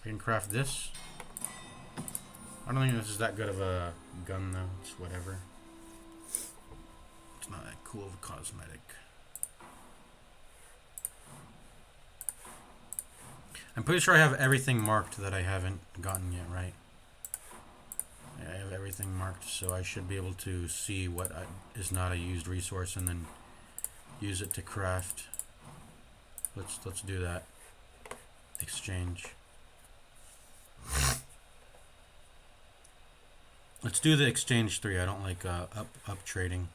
S1: can craft this. I don't think this is that good of a gun, though. It's whatever. It's not that cool of a cosmetic. I'm pretty sure I have everything marked that I haven't gotten yet, right? Yeah, I have everything marked, so I should be able to see what is not a used resource and then use it to craft. Let's do that. Exchange. Let's do the exchange 3. I don't like up trading.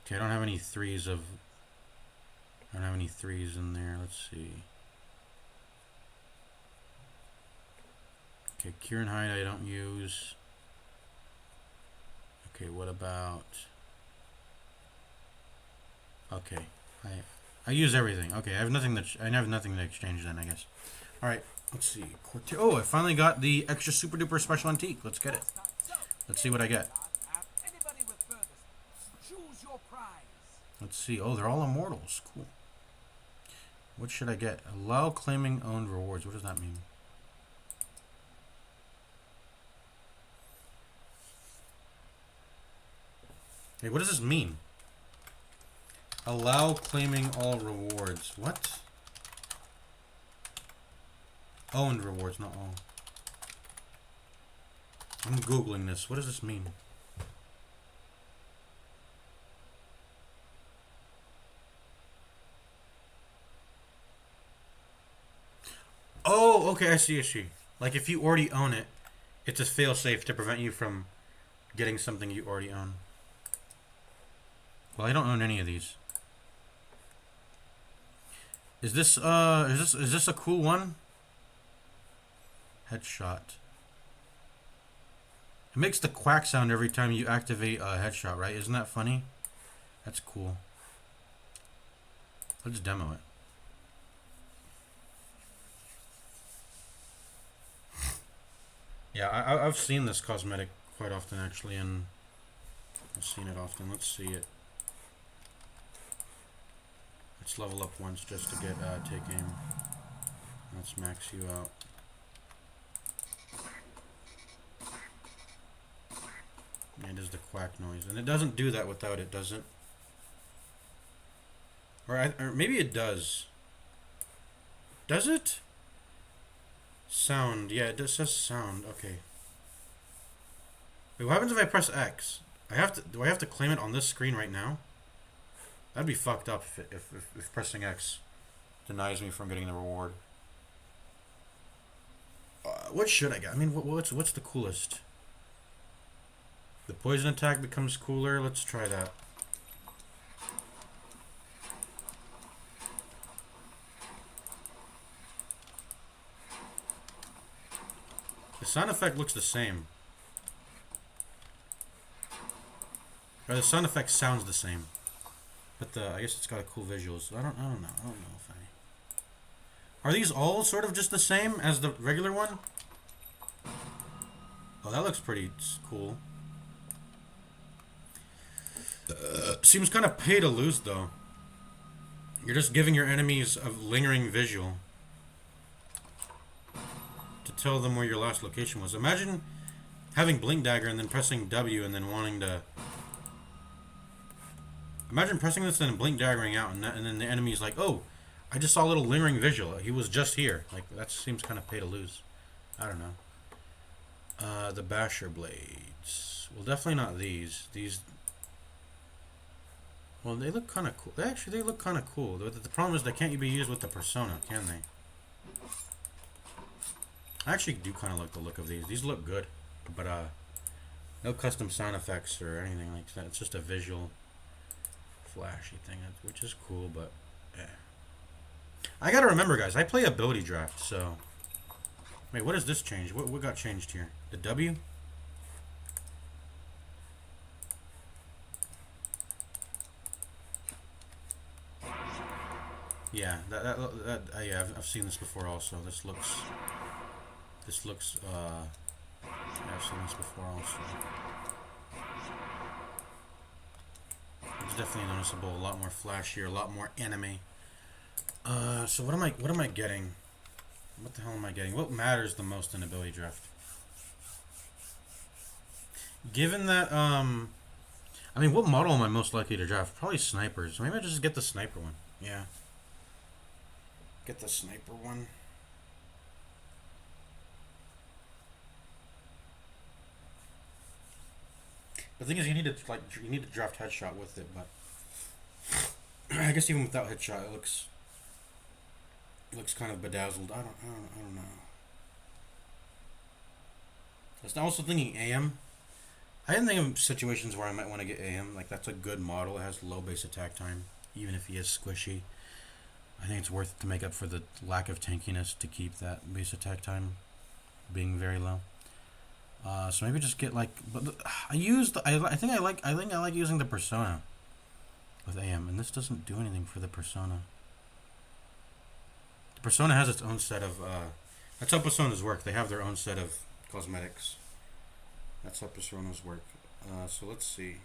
S1: Okay, I don't have any threes in there. Let's see. Okay, Kieran Hyde I don't use. Okay, what about... Okay, I use everything. Okay, I have nothing to exchange then, I guess. All right, let's see. Oh, I finally got the extra super duper special antique. Let's get it. Let's see what I get. Let's see. Oh, they're all immortals. Cool. What should I get? Allow claiming owned rewards. What does that mean? Hey, what does this mean? Allow claiming all rewards. What? Owned rewards, not all. I'm Googling this. What does this mean? Oh, okay, I see. Like, if you already own it, it's a fail-safe to prevent you from getting something you already own. Well, I don't own any of these. Is this a cool one? Headshot. It makes the quack sound every time you activate a headshot, right? Isn't that funny? That's cool. Let's demo it. Yeah, I've seen this cosmetic quite often, actually, and I've seen it often. Let's see it. Let's level up once just to get take aim. Let's max you out. Yeah, it does the quack noise. And it doesn't do that without it, does it? Or maybe it does. Does it? Sound. Yeah, it just says sound. Okay. Wait, what happens if I press X? Do I have to claim it on this screen right now? That'd be fucked up if pressing X denies me from getting the reward. What should I get? I mean, what's the coolest? The poison attack becomes cooler. Let's try that. The sound effect looks the same. Or the sound effect sounds the same. But I guess it's got a cool visuals. I don't know. I don't know if I... Are these all sort of just the same as the regular one? Oh, that looks pretty cool. Seems kind of pay to lose, though. You're just giving your enemies a lingering visual to tell them where your last location was. Imagine having Blink Dagger and then pressing W and then wanting to... Imagine pressing this and then Blink Daggering out and then the enemy's like, oh, I just saw a little lingering visual. He was just here. Like, that seems kind of pay to lose. I don't know. The Basher Blades. Well, definitely not these. These... Well, they look kind of cool. They look kind of cool. The problem is they can't be used with the Persona, can they? I actually do kind of like the look of these. These look good, but no custom sound effects or anything like that. It's just a visual, flashy thing, which is cool, but yeah. I gotta remember, guys, I play ability draft, so... Wait, what does this change? What got changed here? The W? Yeah, yeah, I've seen this before also. This looks, yeah, I've seen this before also. It's definitely noticeable, a lot more flashier, a lot more anime. So what am I getting? What the hell am I getting? What matters the most in ability draft? Given that, I mean, what model am I most likely to draft? Probably snipers. Maybe I just get the sniper one. Yeah. Get the sniper one. The thing is, you need to draft headshot with it, but I guess even without headshot, it looks kind of bedazzled. I don't know. I was also thinking AM. I didn't think of situations where I might want to get AM. Like, that's a good model. It has low base attack time, even if he is squishy. I think it's worth it to make up for the lack of tankiness to keep that base attack time being very low. So maybe just get like, but I think I like using the Persona with AM, and this doesn't do anything for the Persona. The Persona has its own set of, that's how Personas work. They have their own set of cosmetics. That's how Personas work. So let's see.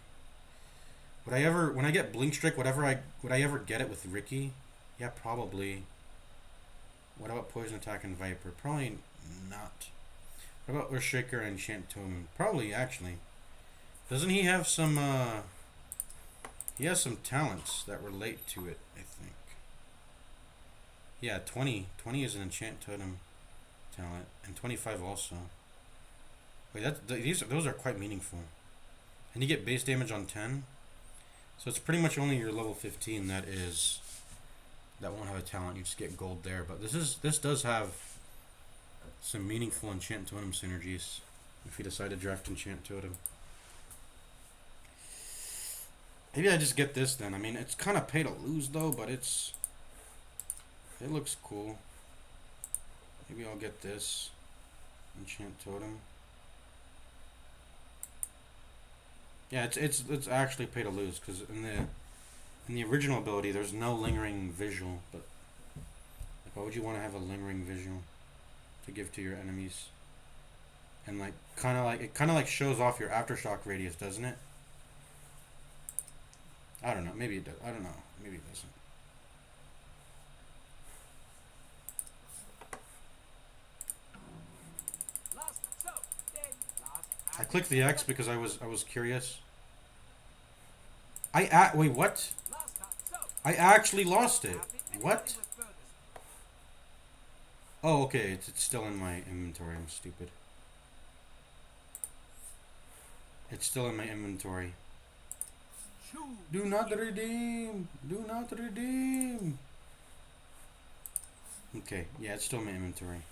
S1: When I get Blink Strike, would I ever get it with Ricky? Yeah, probably. What about Poison Attack and Viper? Probably not. What about Earthshaker and Enchant Tome? Probably, actually. Doesn't he have some, he has some talents that relate to it, I think. Yeah, 20. 20 is an Enchant Totem talent, and 25 also. Wait, those are quite meaningful. And you get base damage on 10. So it's pretty much only your level 15 that won't have a talent. You just get gold there. But this does have some meaningful Enchant Totem synergies if you decide to draft Enchant Totem. Maybe I just get this then. I mean, it's kind of pay to lose though, but it looks cool. Maybe I'll get this Enchant Totem. Yeah, it's actually pay to lose because in the original ability there's no lingering visual, but like, why would you want to have a lingering visual to give to your enemies? And like kind of like shows off your aftershock radius, doesn't it? I don't know. Maybe it does. I don't know. Maybe it doesn't. clicked the X because I was curious. Wait, what? I actually lost it. What? Oh, okay. It's still in my inventory. I'm stupid. It's still in my inventory. Do not redeem. Do not redeem. Okay. Yeah, it's still in my inventory.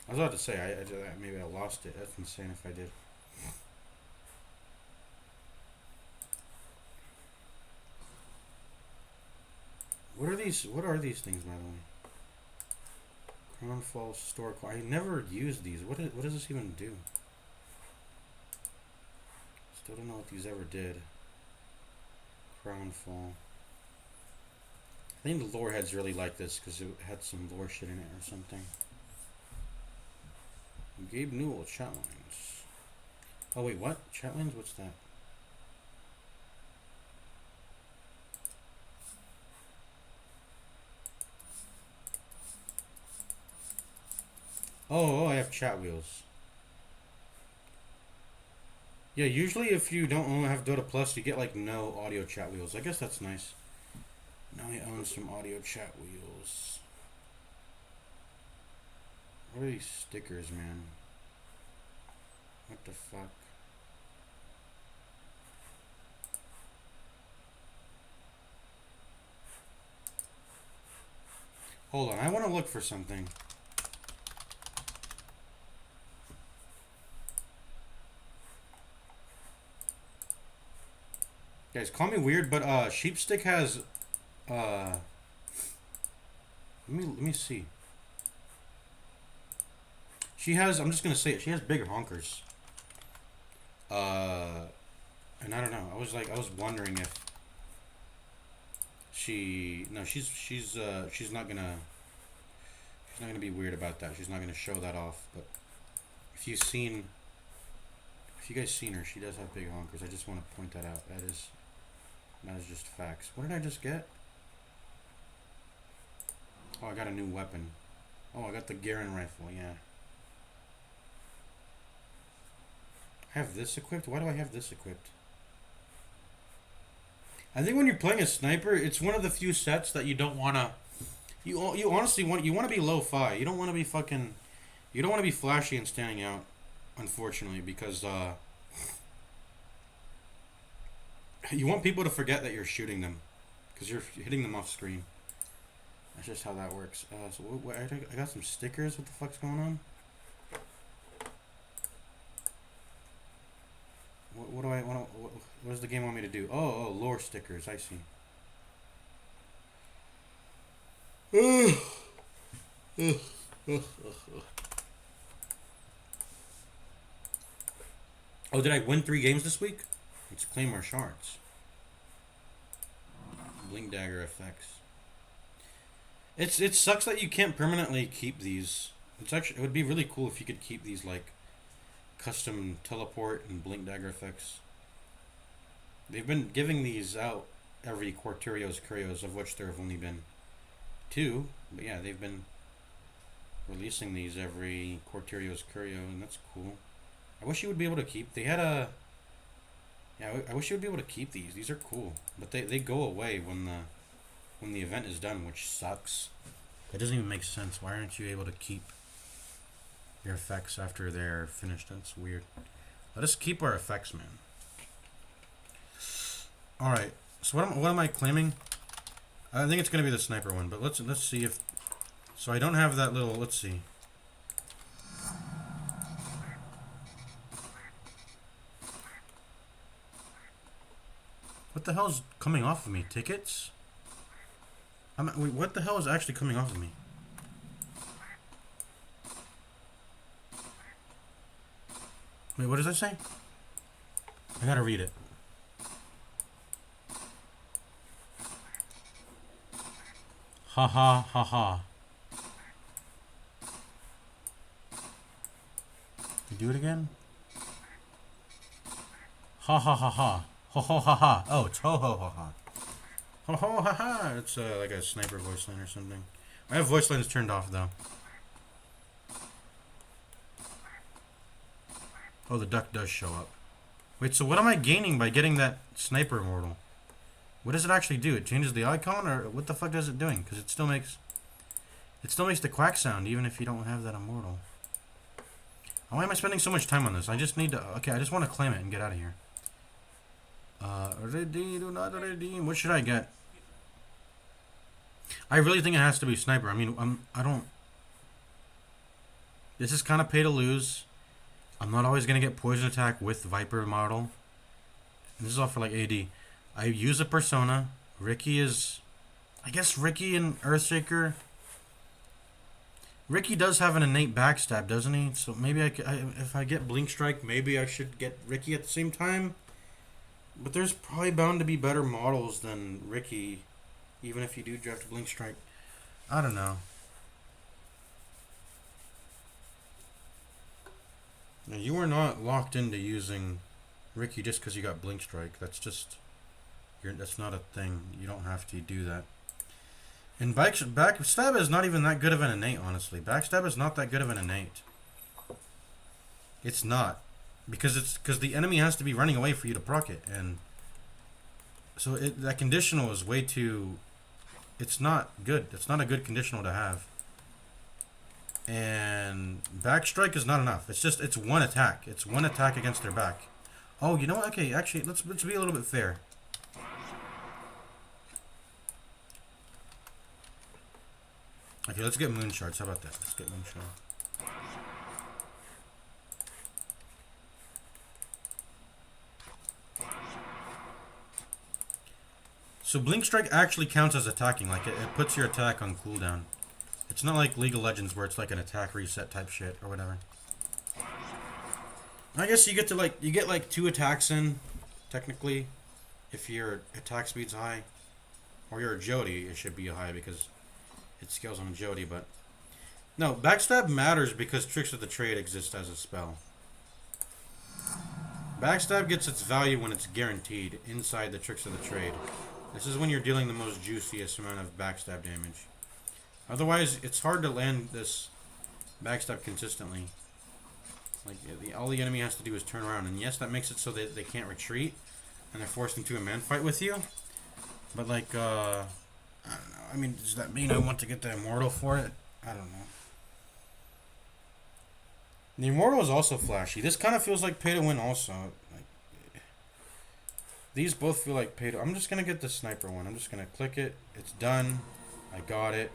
S1: I was about to say maybe I lost it. That's insane if I did. What are these? What are these things, by the way? Crown Falls store. I never used these. What does this even do? Still don't know what these ever did. Crown Fall. I think the lore heads really like this because it had some lore shit in it or something. Gabe Newell, Chatlines. Oh wait, what? Chatlines? What's that? Oh, I have chat wheels. Yeah, usually if you don't have Dota Plus, you get like no audio chat wheels. I guess that's nice. Now he owns some audio chat wheels. What are these stickers, man? What the fuck? Hold on, I want to look for something. Guys, call me weird, but Sheepstick has let me see. She has, I'm just gonna say it, she has big honkers. And I don't know. I was wondering if she's not gonna be weird about that. She's not gonna show that off. But if you guys seen her, she does have big honkers. I just want to point that out. That is just facts. What did I just get? Oh, I got a new weapon. Oh, I got the Garen rifle. Yeah. I have this equipped. Why do I have this equipped? I think when you're playing a sniper, it's one of the few sets that you don't wanna. You honestly want to be low-fi. You don't want to be fucking. You don't want to be flashy and standing out. Unfortunately, because you want people to forget that you're shooting them, because you're hitting them off screen. That's just how that works. So I got some stickers. What the fuck's going on? What do I want? What does the game want me to do? Oh, lore stickers. I see. Oh, did I win 3 games this week? Let's claim our shards. Blink dagger effects. It sucks that you can't permanently keep these. It would be really cool if you could keep these like custom teleport and blink dagger effects. They've been giving these out every Quarterios Curios, of which there have only been 2. But yeah, they've been releasing these every Quarterios Curio, and that's cool. I wish you would be able to keep. They had a. Yeah, I wish you would be able to keep these. These are cool, but they go away when the event is done, which sucks. That doesn't even make sense. Why aren't you able to keep your effects after they're finished? That's weird. Let us keep our effects, man. All right. So what am I claiming? I think it's gonna be the sniper one, but let's see if. So I don't have that little. Let's see. What the hell is coming off of me? Tickets? Wait, what the hell is actually coming off of me? Wait, what does that say? I gotta read it. Ha ha ha ha. You do it again? Ha ha ha ha. Ho ho ha ha. Oh, it's ho ho ha ha. Ho ho ha ha. It's like a sniper voice line or something. I have voice lines turned off though. Oh, the duck does show up. Wait, so what am I gaining by getting that sniper immortal? What does it actually do? It changes the icon, or what the fuck is it doing? Because it still makes the quack sound even if you don't have that immortal. Why am I spending so much time on this? I just need to. Okay, I just want to claim it and get out of here. Redeem, do not redeem. What should I get? I really think it has to be sniper. I mean, I don't. This is kind of pay to lose. I'm not always gonna get poison attack with Viper model. And this is all for like AD. I use a persona. Ricky is, I guess Ricky and Earthshaker. Ricky does have an innate backstab, doesn't he? So maybe if I get Blink Strike, maybe I should get Ricky at the same time. But there's probably bound to be better models than Ricky, even if you do draft Blink Strike. I don't know. Now, you are not locked into using Ricky just because you got Blink Strike. That's just, that's not a thing. You don't have to do that. And backstab is not even that good of an innate, honestly. Backstab is not that good of an innate. It's not. Because the enemy has to be running away for you to proc it. And so that conditional is way too... It's not good. It's not a good conditional to have. And backstrike is not enough. It's one attack. It's one attack against their back. Oh, you know what? Okay, actually, let's be a little bit fair. Okay, let's get moon shards. How about that? Let's get moon shards. So Blink Strike actually counts as attacking. Like it puts your attack on cooldown. It's not like League of Legends where it's like an attack reset type shit or whatever. I guess you get to you get like 2 attacks in, technically, if your attack speed's high. Or you're a Jody, it should be high because it scales on Jody, but no, backstab matters because Tricks of the Trade exists as a spell. Backstab gets its value when it's guaranteed inside the Tricks of the Trade. This is when you're dealing the most juiciest amount of backstab damage. Otherwise, it's hard to land this backstab consistently. Like, all the enemy has to do is turn around. And yes, that makes it so that they can't retreat. And they're forced into a man fight with you. But, like, I don't know. I mean, does that mean I want to get the Immortal for it? I don't know. The Immortal is also flashy. This kind of feels like pay to win also. Like, these both feel like pay to... I'm just going to get the Sniper one. I'm just going to click it. It's done. I got it.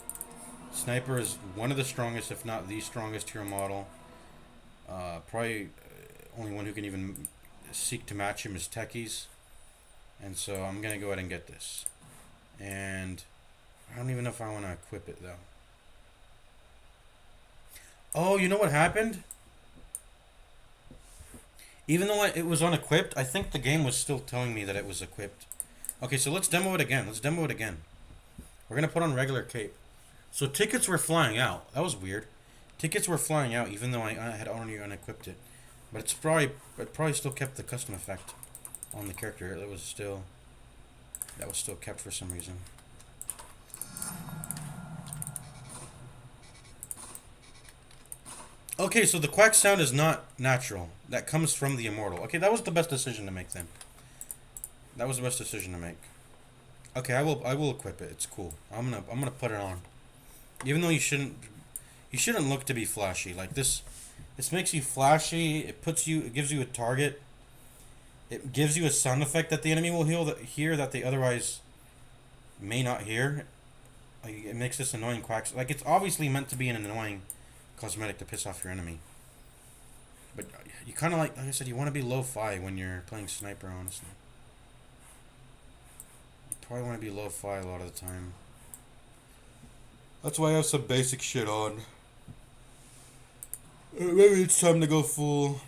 S1: Sniper is one of the strongest, if not the strongest hero model. Probably only one who can even seek to match him is Techies. And so I'm going to go ahead and get this. And I don't even know if I want to equip it, though. Oh, you know what happened? Even though it was unequipped, I think the game was still telling me that it was equipped. Okay, so let's demo it again. We're going to put on regular cape. So tickets were flying out. That was weird. Tickets were flying out even though I had already unequipped it. But it probably still kept the custom effect on the character. That was still kept for some reason. Okay, so the quack sound is not natural. That comes from the Immortal. Okay, that was the best decision to make then. That was the best decision to make. Okay, I will equip it. It's cool. I'm gonna put it on. Even though you shouldn't look to be flashy. Like this makes you flashy. It gives you a target. It gives you a sound effect that the enemy will hear that they otherwise may not hear. Like, it makes this annoying quacks. Like, it's obviously meant to be an annoying cosmetic to piss off your enemy. But you kind of like I said, you want to be lo-fi when you're playing sniper, honestly. You probably want to be lo-fi a lot of the time. That's why I have some basic shit on. Maybe it's time to go full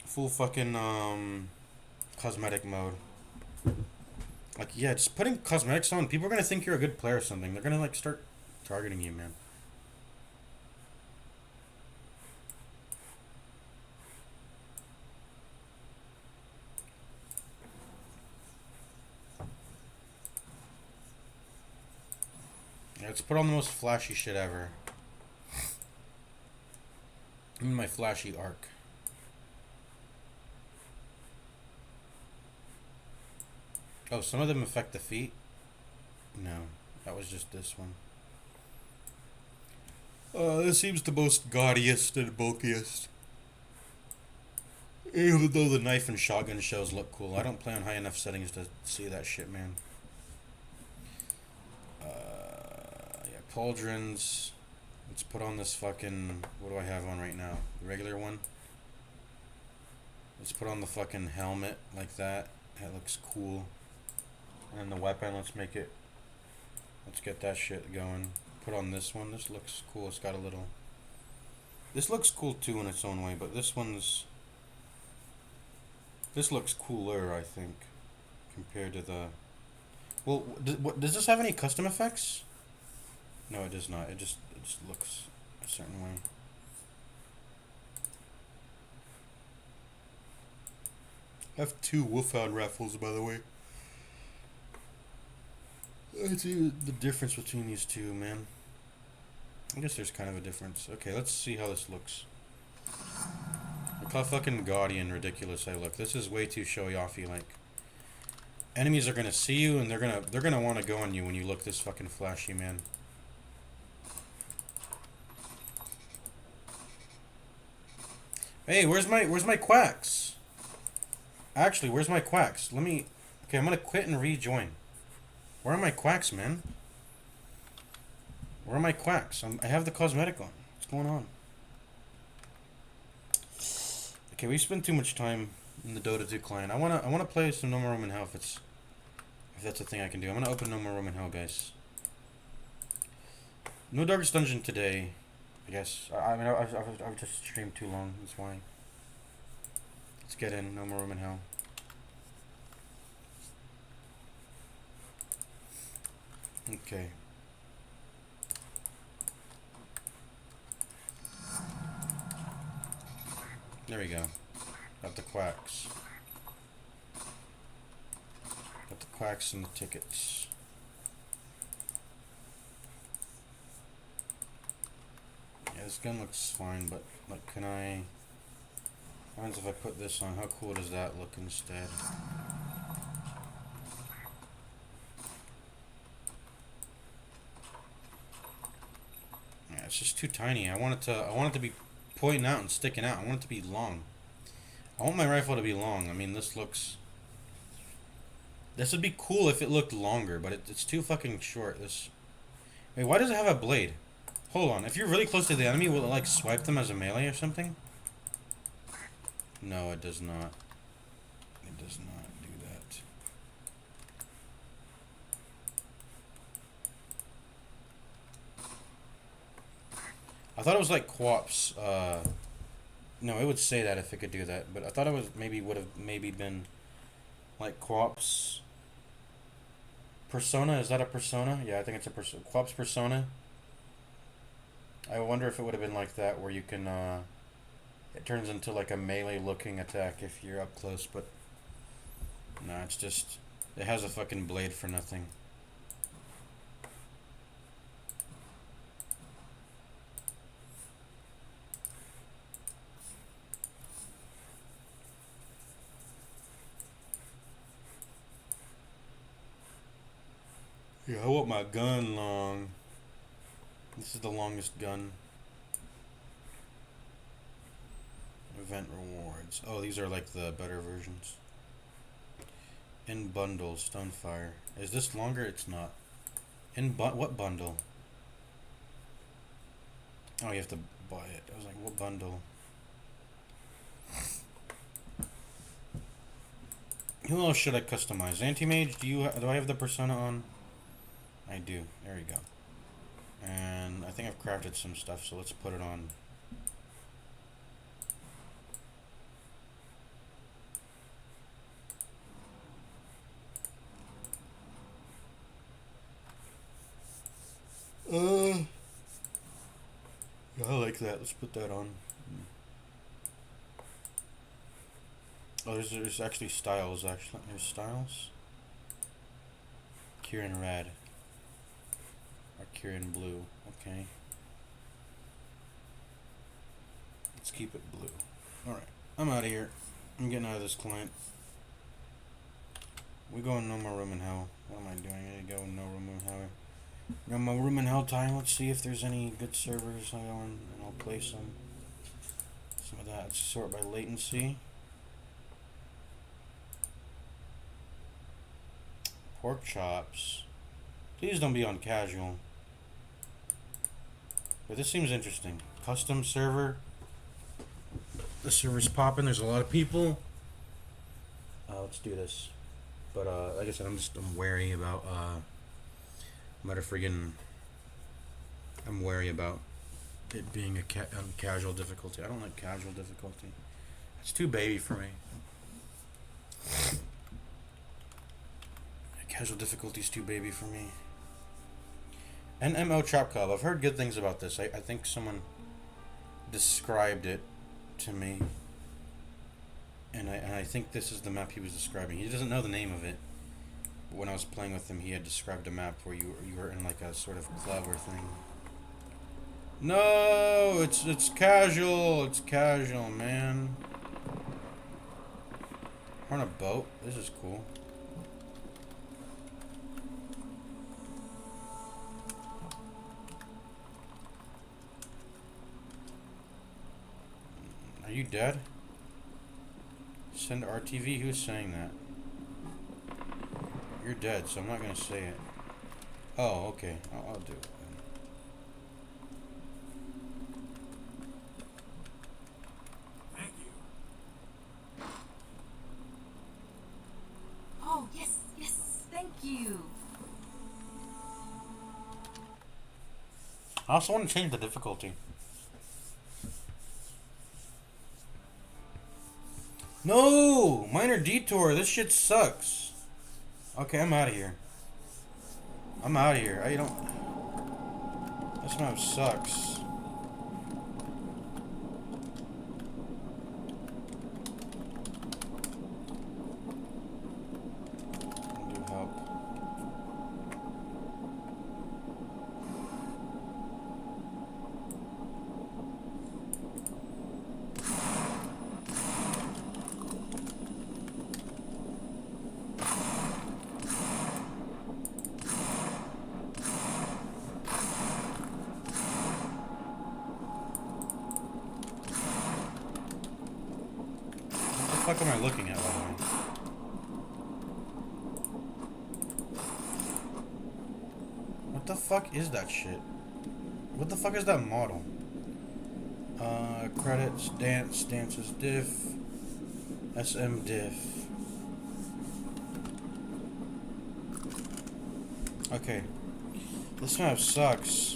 S1: fucking cosmetic mode. Like, yeah, just putting cosmetics on, people are gonna think you're a good player or something. They're gonna like start targeting you, man. Yeah, let's put on the most flashy shit ever. I'm in my flashy arc. Oh, some of them affect the feet? No, that was just this one. This seems the most gaudiest and bulkiest. Even though the knife and shotgun shells look cool, I don't play on high enough settings to see that shit, man. Yeah, pauldrons. Let's put on this fucking... What do I have on right now? The regular one? Let's put on the fucking helmet like that. That looks cool. And then the weapon, let's make it... Let's get that shit going. Put on this one. This looks cool. It's got a little... This looks cool too in its own way, but this one's... This looks cooler, I think, compared to the... Well, does this have any custom effects? No, it does not. It just looks a certain way. I have 2 Wolfhound raffles, by the way. Let's see the difference between these two, man. I guess there's kind of a difference. Okay, let's see how this looks. Look how fucking gaudy and ridiculous I look. This is way too showy-offy. Like, enemies are gonna see you and they're gonna want to go on you when you look this fucking flashy, man. Hey, where's my quacks? Actually, where's my quacks? Let me... Okay, I'm gonna quit and rejoin. Where are my quacks, man? Where are my quacks? I have the cosmetic on. What's going on? Okay, we spend too much time in the Dota 2 client. I wanna play some No More Room in Hell if that's a thing I can do. I'm gonna open No More Room in Hell, guys. No Darkest Dungeon today. I guess. I mean, I've just streamed too long. That's why. Let's get in. No More Room in Hell. Okay. There we go. Got the quacks. Got the quacks and the tickets. Yeah, this gun looks fine, but like, can I... What happens if I put this on? How cool does that look instead? Yeah, it's just too tiny. I want it to be pointing out and sticking out. I want it to be long. I want my rifle to be long. I mean, this looks... This would be cool if it looked longer, but it's too fucking short. This... Wait, why does it have a blade? Hold on. If you're really close to the enemy, will it, like, swipe them as a melee or something? No, it does not. It does not do that. I thought it was like co-ops. No, it would say that if it could do that, but I thought it was would have been like co-ops. Persona, is that a persona? Yeah, I think it's a persona. Co-ops persona. I wonder if it would have been like that, where you can, it turns into like a melee looking attack if you're up close, but no, it's just, it has a fucking blade for nothing. Yeah, I want my gun long. This is the longest gun. Event rewards. Oh, these are like the better versions. In bundle, Stonefire. Is this longer? It's not. What bundle? Oh, you have to buy it. I was like, what bundle? Who else should I customize? Anti-Mage, do I have the persona on? I do. There we go. And I think I've crafted some stuff, so let's put it on. Yeah, I like that. Let's put that on. Oh, there's actually styles. There's styles. Kieran Red. Or Kieran Blue. Okay. Let's keep it blue. Alright. I'm out of here. I'm getting out of this client. We going no more room in hell. What am I doing? I need to go no room in hell. No more room in hell time. Let's see if there's any good servers on, and I'll play some. Some of that. Sort by latency. Pork chops. Please don't be on casual. But this seems interesting. Custom server. The server's popping. There's a lot of people. Let's do this. But like I said, I'm wary about I'm wary about it being a casual difficulty. I don't like casual difficulty. It's too baby for me. Casual difficulty is too baby for me. NMO Trap Club. I've heard good things about this. I think someone described it to me. And I think this is the map he was describing. He doesn't know the name of it. But when I was playing with him, he had described a map where you were in like a sort of club or thing. No, it's casual. It's casual, man. We're on a boat. This is cool. Are you dead? Send RTV? Who's saying that? You're dead, so I'm not gonna say it. Oh, okay. I'll do it then.
S2: Thank you.
S3: Oh, yes, thank you.
S1: I also want to change the difficulty. No! Minor detour. This shit sucks. Okay, I'm out of here. I'm out of here. I don't... This map sucks. Do help. What the fuck am I looking at, by the way? What the fuck is that shit? What the fuck is that model? Credits, dances, diff, SM diff. Okay. This map sucks.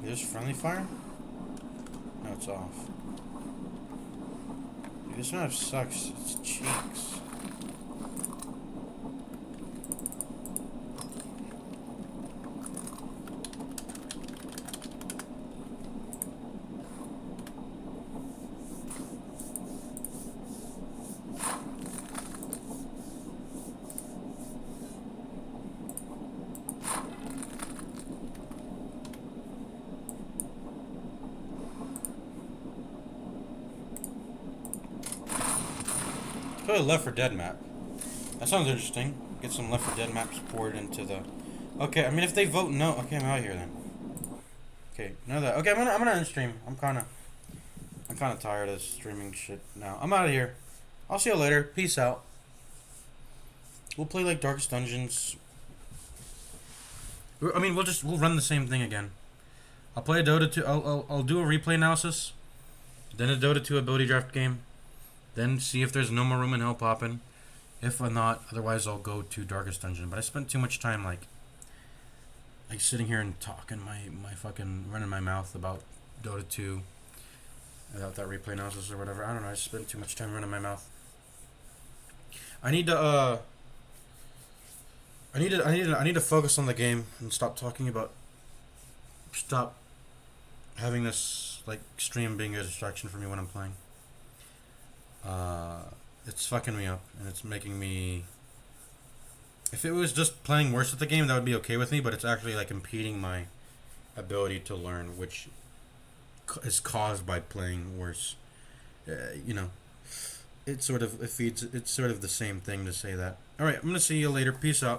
S1: There's friendly fire? No, it's off. Dude, this map sucks. It's cheeks. Play a Left 4 Dead map. That sounds interesting. Get some Left 4 Dead maps poured into the... Okay, I mean, if they vote no... Okay, I'm out of here then. Okay, know that. Okay, I'm gonna end stream. I'm kind of tired of streaming shit now. I'm out of here. I'll see you later. Peace out. We'll play like Darkest Dungeons. I mean, we'll run the same thing again. I'll play a Dota 2. I'll do a replay analysis. Then a Dota 2 ability draft game. Then see if there's no more room in hell popping. If not, otherwise I'll go to Darkest Dungeon. But I spent too much time like sitting here and talking my fucking running my mouth about Dota 2 without that replay analysis or whatever. I don't know. I spent too much time running my mouth. I need to focus on the game and stop talking about. Stop having this like stream being a distraction for me when I'm playing. It's fucking me up, and it's making me... If it was just playing worse at the game, that would be okay with me, but it's actually, like, impeding my ability to learn, which is caused by playing worse. You know, it feeds. It's sort of the same thing to say that. All right, I'm gonna see you later. Peace out.